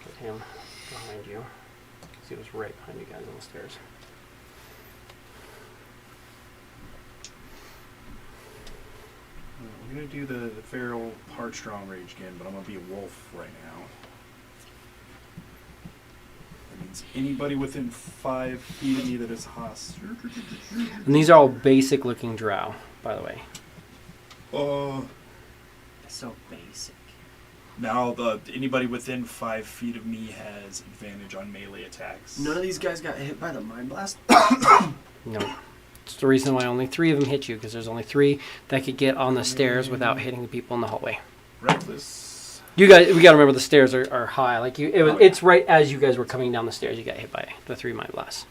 Put him behind you. He was right behind you guys on the stairs. I'm gonna do the feral hard strong rage again, but I'm gonna be a wolf right now. That means anybody within 5 feet of me that is hostile. And these are all basic looking drow, by the way. So basic. Now anybody within 5 feet of me has advantage on melee attacks. None of these guys got hit by the mind blast. No. It's the reason why only 3 of them hit you, because there's only 3 that could get on the stairs without hitting the people in the hallway. Reckless. You guys, we gotta remember the stairs are high. Like it's right as you guys were coming down the stairs, you got hit by the 3 mind blasts.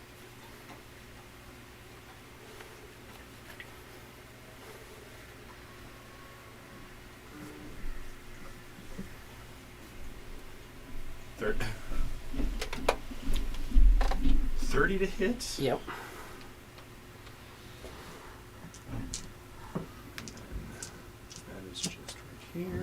Third. 30 to hit. Yep. That is just right here.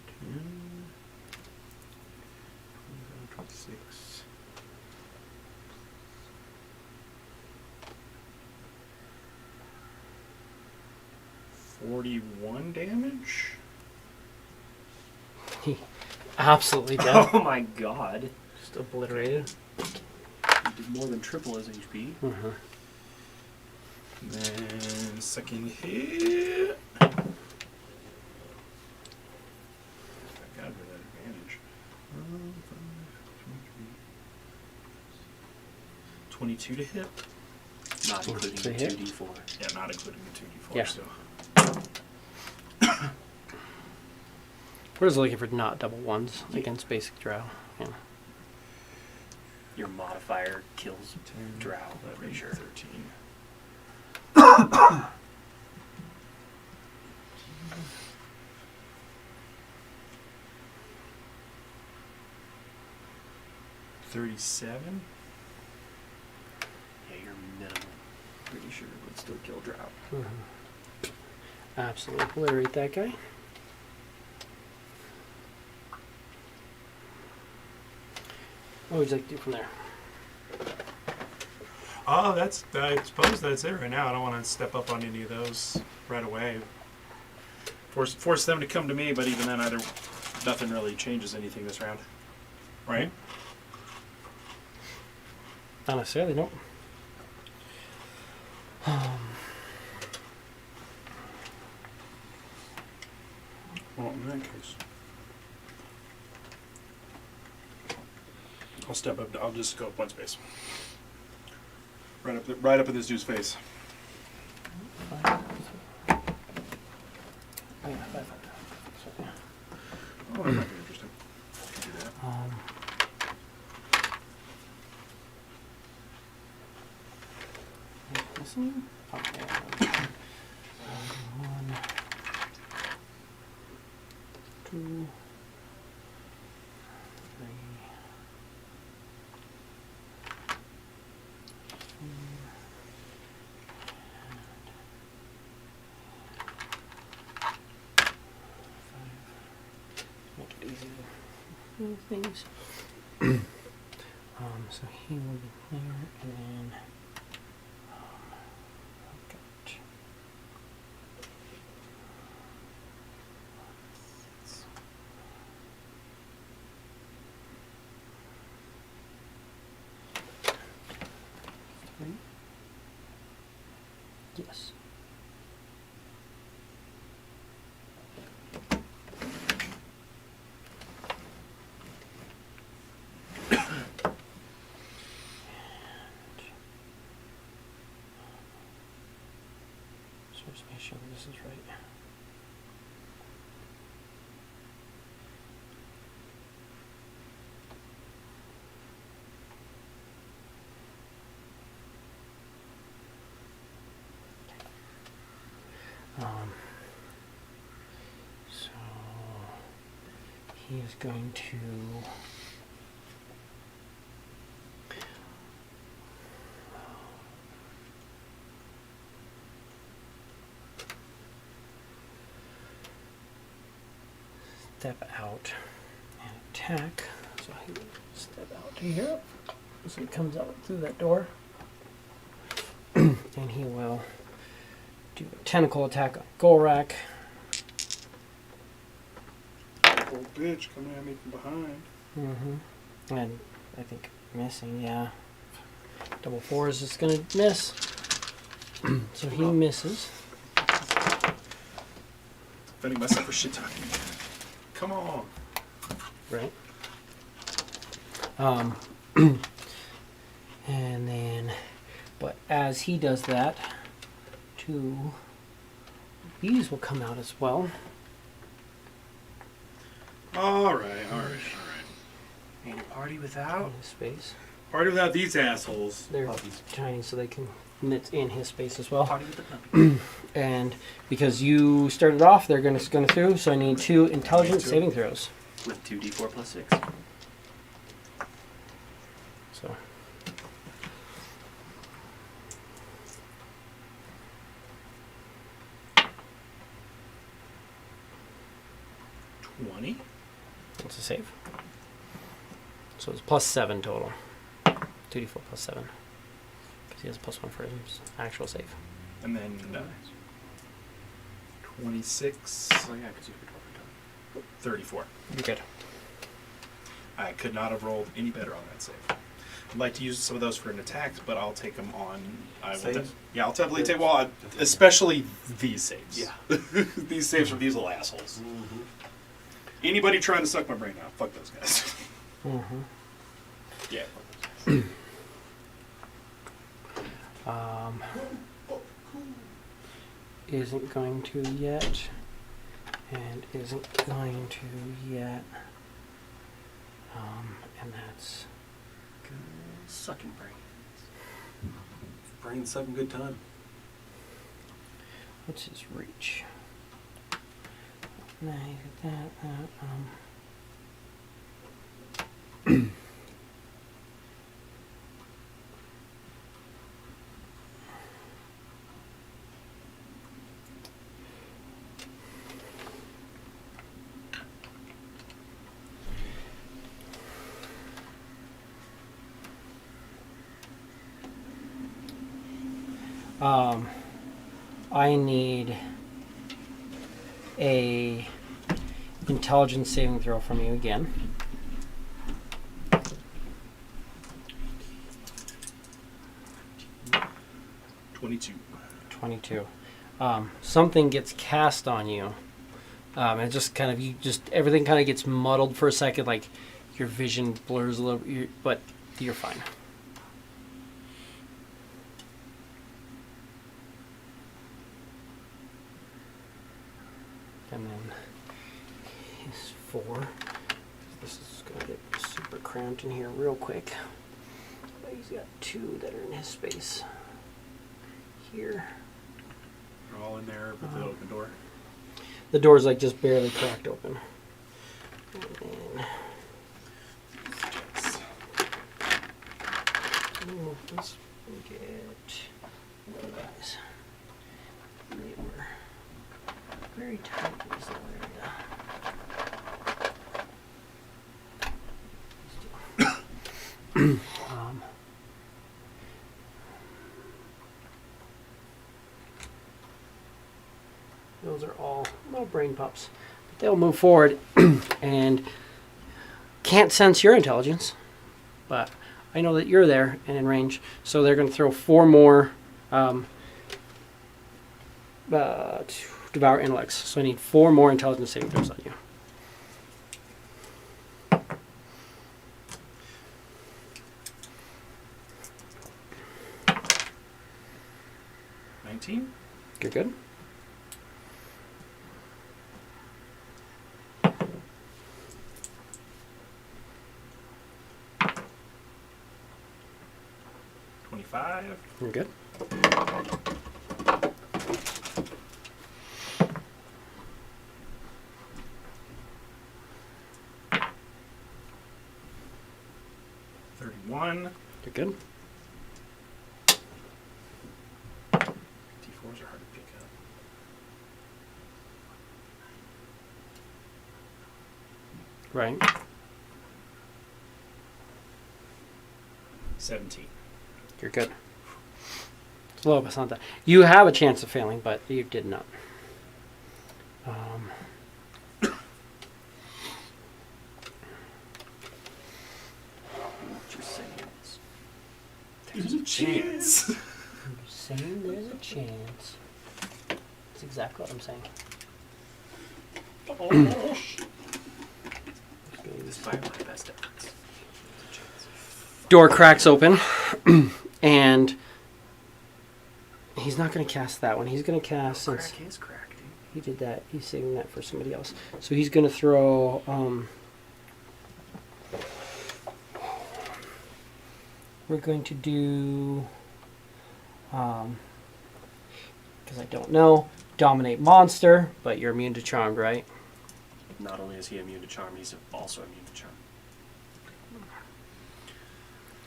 Ten, 26. $41 damage. Absolutely dead. Oh my god. Just obliterated. You did more than triple his HP. Mm-hmm. And then second hit. I got rid of that advantage. 22 to hit. Not including To the hit? 2d4. Yeah, not including the 2d4. Yeah. So. We're just looking for not double ones against basic drow. Yeah. Your modifier kills drow, I'm pretty sure. 13. $37. Yeah, your minimum. Pretty sure would still kill drow. Mm-hmm. Absolutely obliterate that guy. What would you like to do from there? Oh, that's. I suppose that's it right now. I don't want to step up on any of those right away. Force them to come to me, but even then, nothing really changes anything this round. Right? Not necessarily, no. Well, in that case, I'll step up. I'll just go up one space. Right up in this dude's face. Oh, that might be interesting. Can do that. Missing? Okay. 1, 2, 3. Make it easy to move things. So he will be there, and then got three. Yes. So just make sure that this is right. So he is going to step out and attack. So he will step out to here. So he comes out through that door. And he will do a tentacle attack on Golrak. Little bitch coming at me from behind. Mm-hmm. And I think missing, yeah. Double fours is gonna miss. So he misses. Defending myself for shit talking. Come on. Right. And then, but as he does that, two bees will come out as well. All right. And a party without? In his space. Party without these assholes. They're tiny, so they can knit in his space as well. Party with the puppy. And because you started off, they're going through. So I need 2 intelligence saving throws. With 2d4 plus 6. So 20. that's a save. So it's plus 7 total. 2d4 plus 7. Because he has plus 1 for his actual save. And then 26. Oh yeah, because you could roll 34. You're good. I could not have rolled any better on that save. I'd like to use some of those for an attack, but I'll take them on. Saves? Yeah, I'll definitely take. Well, especially these saves. Yeah. These saves from these little assholes. Mm-hmm. Anybody trying to suck my brain out, fuck those guys. Mm-hmm. Yeah. Fuck those guys. Isn't going to yet. And isn't going to yet. And that's sucking brains. Brain sucking good time. what's his reach? Nah, that, I need a intelligence saving throw from you again. $22. 22. Something gets cast on you. And it just kind of, everything kind of gets muddled for a second, like your vision blurs a little, but you're fine. And then his 4. This is going to get super cramped in here real quick. But he's got 2 that are in his space. Here. They're all in there with the open door. The door's like just barely cracked open. And then let's get you guys. They were very tight in this little area. Those are all little brain pups. But they'll move forward and can't sense your intelligence, but I know that you're there and in range. So they're going to throw 4 more Devour Intellects. So I need 4 more intelligence saving throws on you. You're good. You're good. 31. You're good. D4s are hard to pick up. Right. 17. You're good. It's low, but it's not that. You have a chance of failing, but you did not. What you're saying is, There's a chance. I'm saying there's a chance. That's exactly what I'm saying. despite my best efforts, there's a chance. Door cracks open, and he's not going to cast that one. He's going to cast, since Crack is crack, dude. he did that, he's saving that for somebody else. So he's going to throw, we're going to do, because I don't know, dominate monster, but you're immune to charmed, right? Not only is he immune to charm, he's also immune to charm.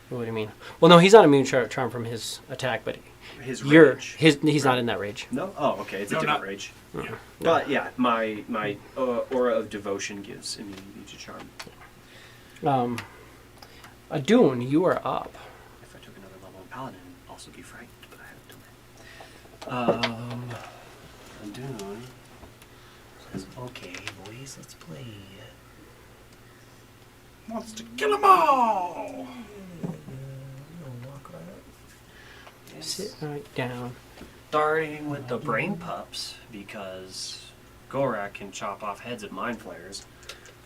What do you mean? Well, no, he's not immune to charm from his attack, but His you're rage. he's not in that rage. No? Oh, okay. It's a No, different not- rage. Yeah. But yeah, my aura of devotion gives immunity to charm. Adun, you are up. If I took another level in Paladin, I'd also be frightened, but I haven't done that. Dune says, okay, boys, let's play. Wants to kill them all. Sit right down. Starting with the brain pups, because Gorak can chop off heads of mind flayers,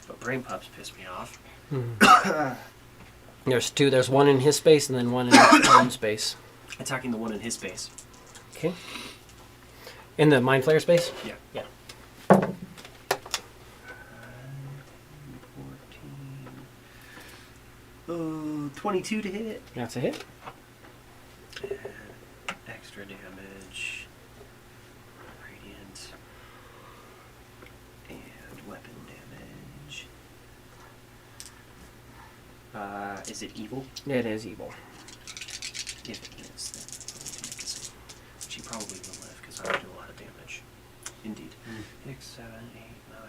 but brain pups piss me off. There's two. There's one in his space and then one in his own space. Attacking the one in his space. Okay. In the mind flayer space? Yeah. Yeah. 14. 22 to hit. That's a hit. Extra damage. Radiant. And weapon damage. Is it evil? It is evil. If it is, then I need to make a save. Which he probably will live, because I do a lot of damage. Indeed. 6, 7, 8, 9,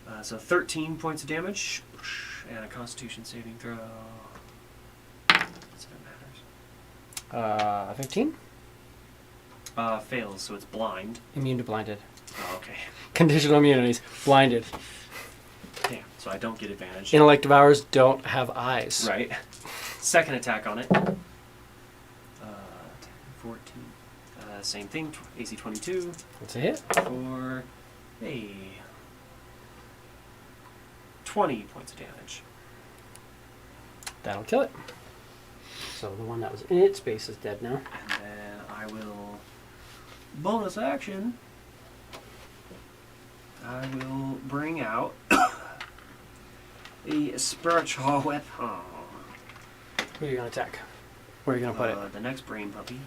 10. So 13 points of damage. And a constitution saving throw. That's if it matters. 15? Fails, so it's blind. Immune to blinded. Oh, okay. Conditional immunities. Blinded. Damn, so I don't get advantage. Intellect devours don't have eyes. Right. Second attack on it. 10, 14. Same thing. AC 22 That's a hit. for a 20 points of damage. That'll kill it. So the one that was in its space is dead now. And then I will bonus action. I will bring out a spiritual weapon. Who are you going to attack? Where are you going to put it? The next brain puppy.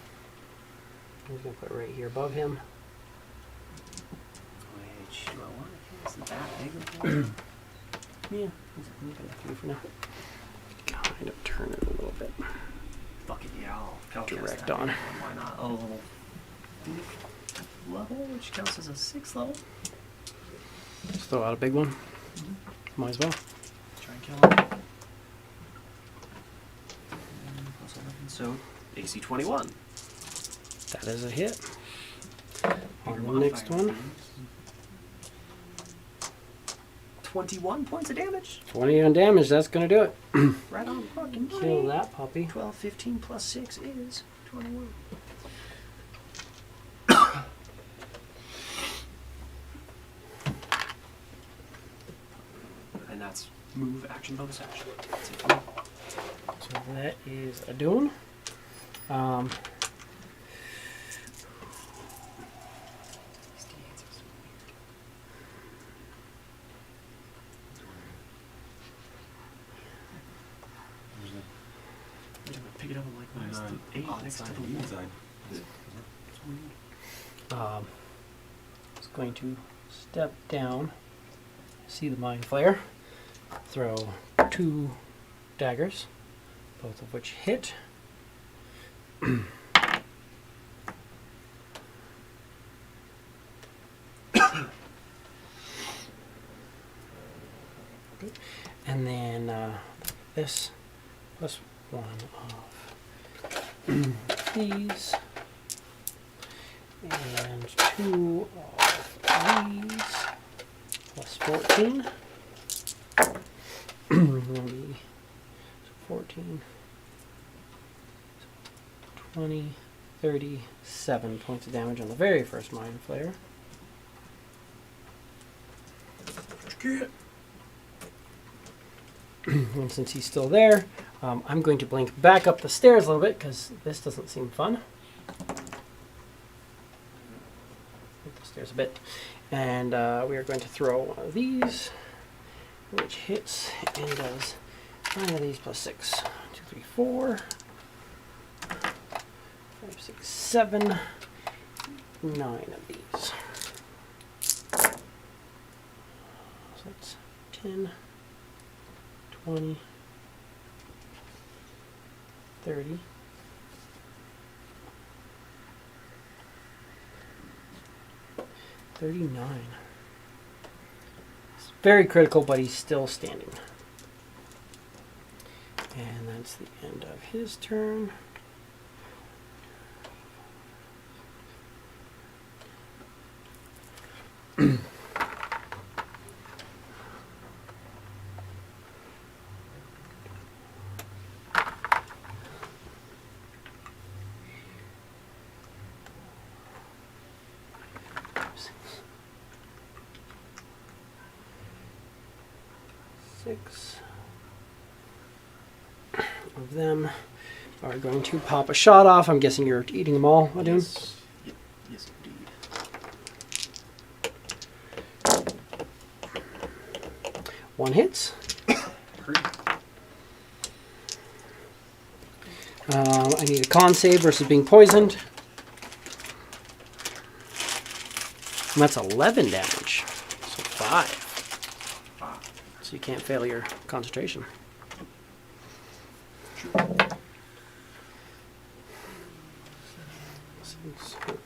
I'm just going to put it right here above him. Which do I want? It isn't that big of a one. Yeah. I'm going to for now. Kind of turn it a little bit. Fuck it, yeah, I'll Direct that. on. Why not? Oh, level, which counts as a 6th level. Just throw out a big one. Might as well. Try and kill him. Plus 11, so AC 21. That is a hit. Bigger On the next modifier, one. please. 21 points of damage. 20 on damage. That's going to do it. Right on fucking Kill money. that puppy. 12, 15 plus 6 is 21. And that's move, action, bonus action. That's it for me. So that is a Dune. Pick it up, I'm like, why is the 8 next to the 1? inside. It's going to step down. See the mind flare. Throw 2 daggers, both of which hit. And then this plus one of these, and two of these, plus 14. Gonna be 14, 20, 37 points of damage on the very first Mind Flayer. And since he's still there, I'm going to blink back up the stairs a little bit because this doesn't seem fun. Up the stairs a bit. And we are going to throw one of these, which hits and does 9 of these plus 6. 2, 3, 4, 5, 6, 7, 9 of these. So that's 10. 20, 30, 39. It's very critical, but he's still standing. And that's the end of his turn. Six of them are going to pop a shot off. I'm guessing you're eating them all, Adun? Yes. Yes, indeed. One hits. I need a con save versus being poisoned. And that's 11 damage. So 5. So you can't fail your concentration.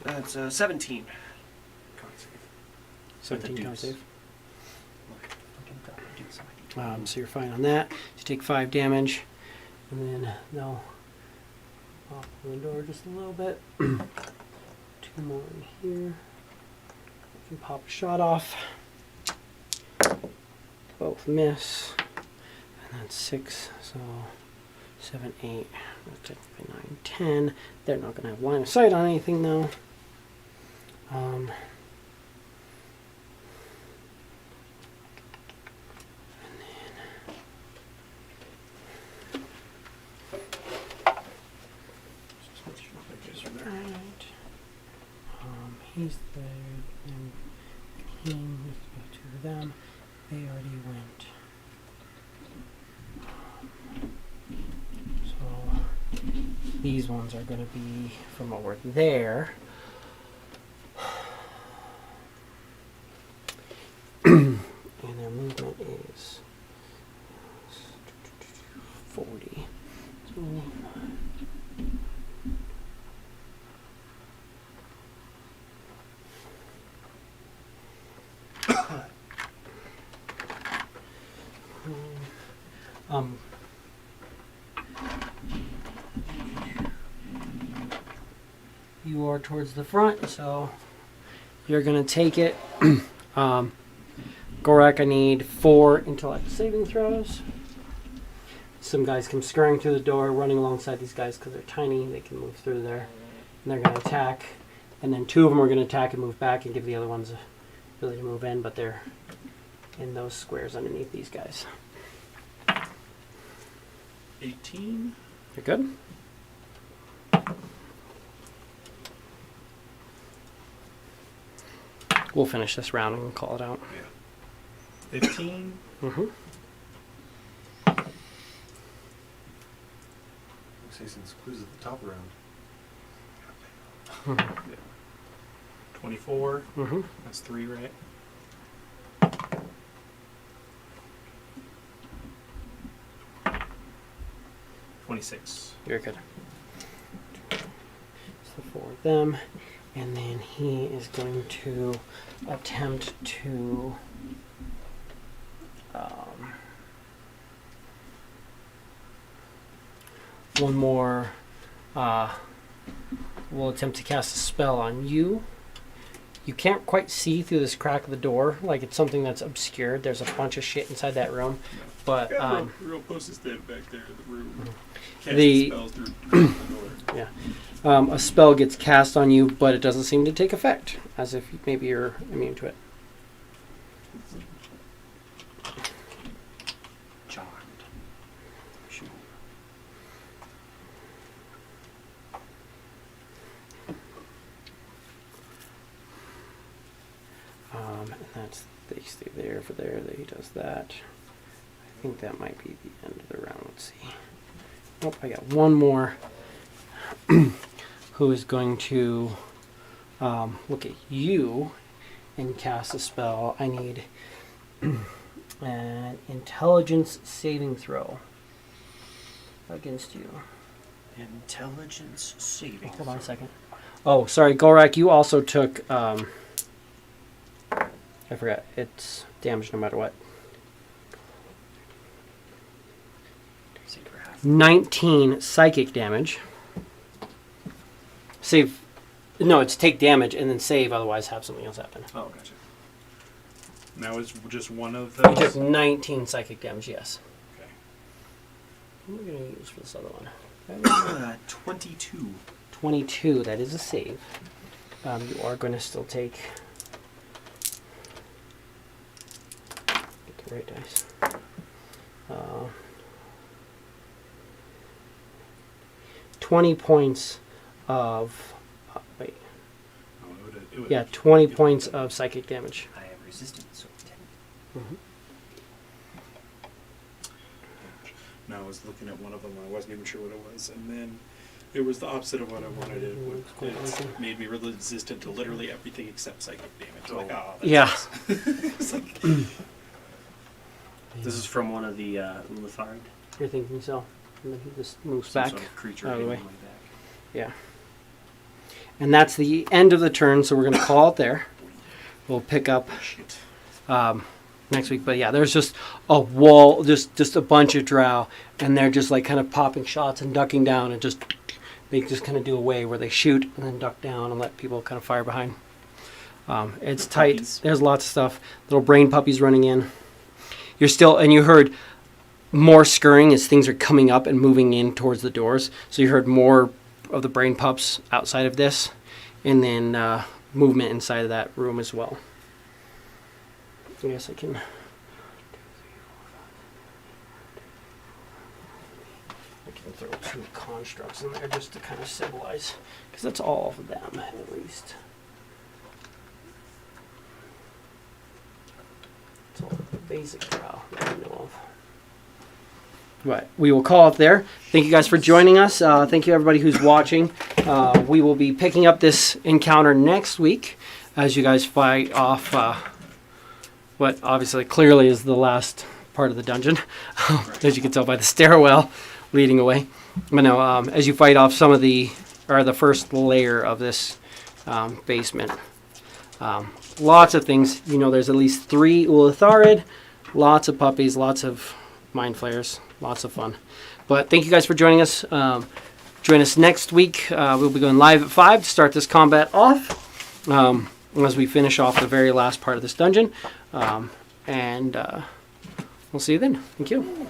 That's 17. Con save. 17 con deuce. save. So you're fine on that. You take 5 damage. And then they'll open the door just a little bit. 2 more in here. You can pop a shot off. Both miss. And that's 6. So 7, 8, technically 9, 10. They're not going to have line of sight on anything though. He's there, and the king, let's go to them. They already went. So these ones are going to be from over there. And their movement is 40. So you are towards the front, so you're gonna take it. Gorak, I need 4 intellect saving throws. Some guys come scurrying through the door, running alongside these guys because they're tiny. They can move through there, and they're gonna attack. And then 2 of them are gonna attack and move back, and give the other ones a ability to move in, but they're in those squares underneath these guys. 18. You're good? We'll finish this round and call it out. Yeah. 15. Mm-hmm. Say since who's at the top of the round. 24. Mm-hmm. That's 3, right? 26. Very good. So 4 of them. And then he is going to attempt to one more will attempt to cast a spell on you. You can't quite see through this crack of the door, like it's something that's obscured. There's a bunch of shit inside that room, but real post stand back there in the room. The- Spells through the door. a spell gets cast on you, but it doesn't seem to take effect, as if maybe you're immune to it. Charmed. Shoot. And that's they stay there for there. He does that. I think that might be the end of the round. Let's see. Nope, I got one more. Who is going to look at you and cast a spell. I need an intelligence saving throw against you. Intelligence saving. Hold on a second. Oh, sorry, Golrak, you also took I forgot. It's damage no matter what. 19 psychic damage. Save. No, it's take damage and then save, otherwise have something else happen. Oh, gotcha. Now it's just one of You those. took 19 psychic damage, yes. Okay. What am I going to use for this other one? 22. 22, that is a save. You are going to still take... Get the right dice. 20 points of... wait. Oh, it would Yeah, 20 points of psychic damage. I have resistance, so 10. No, I was looking at one of them. I wasn't even sure what it was, and then it was the opposite of what I wanted. It made me resistant to literally everything except psychic damage. Oh. Like, oh, that Yeah. sucks. It's like, This is from one of the Lithard. You're thinking so. And then he just moves Some back. sort of creature out of the hidden way. on my back. Yeah. And that's the end of the turn, so we're going to call it there. We'll pick up shit. next week. But yeah, there's just a wall, just a bunch of drow, and they're just like kind of popping shots and ducking down, and just they just kind of do a way where they shoot and then duck down and let people kind of fire behind. It's tight. Puppies. There's lots of stuff. Little brain puppies running in. You're still, and you heard more scurrying as things are coming up and moving in towards the doors. So you heard more of the brain pups outside of this, and then movement inside of that room as well. I guess I can. I can throw 2 constructs in there just to kind of symbolize, because that's all of them at least. It's all the basic drow that I know of. But we will call it there. Thank you guys for joining us. Thank you everybody who's watching. We will be picking up this encounter next week as you guys fight off what obviously clearly is the last part of the dungeon, as you can tell by the stairwell leading away. But no, as you fight off some of the first layer of this basement. Lots of things. You know, there's at least 3 Ulitharid, lots of puppies, lots of mind flayers, lots of fun. But thank you guys for joining us. Join us next week. We'll be going live at 5 to start this combat off, as we finish off the very last part of this dungeon. And we'll see you then. Thank you.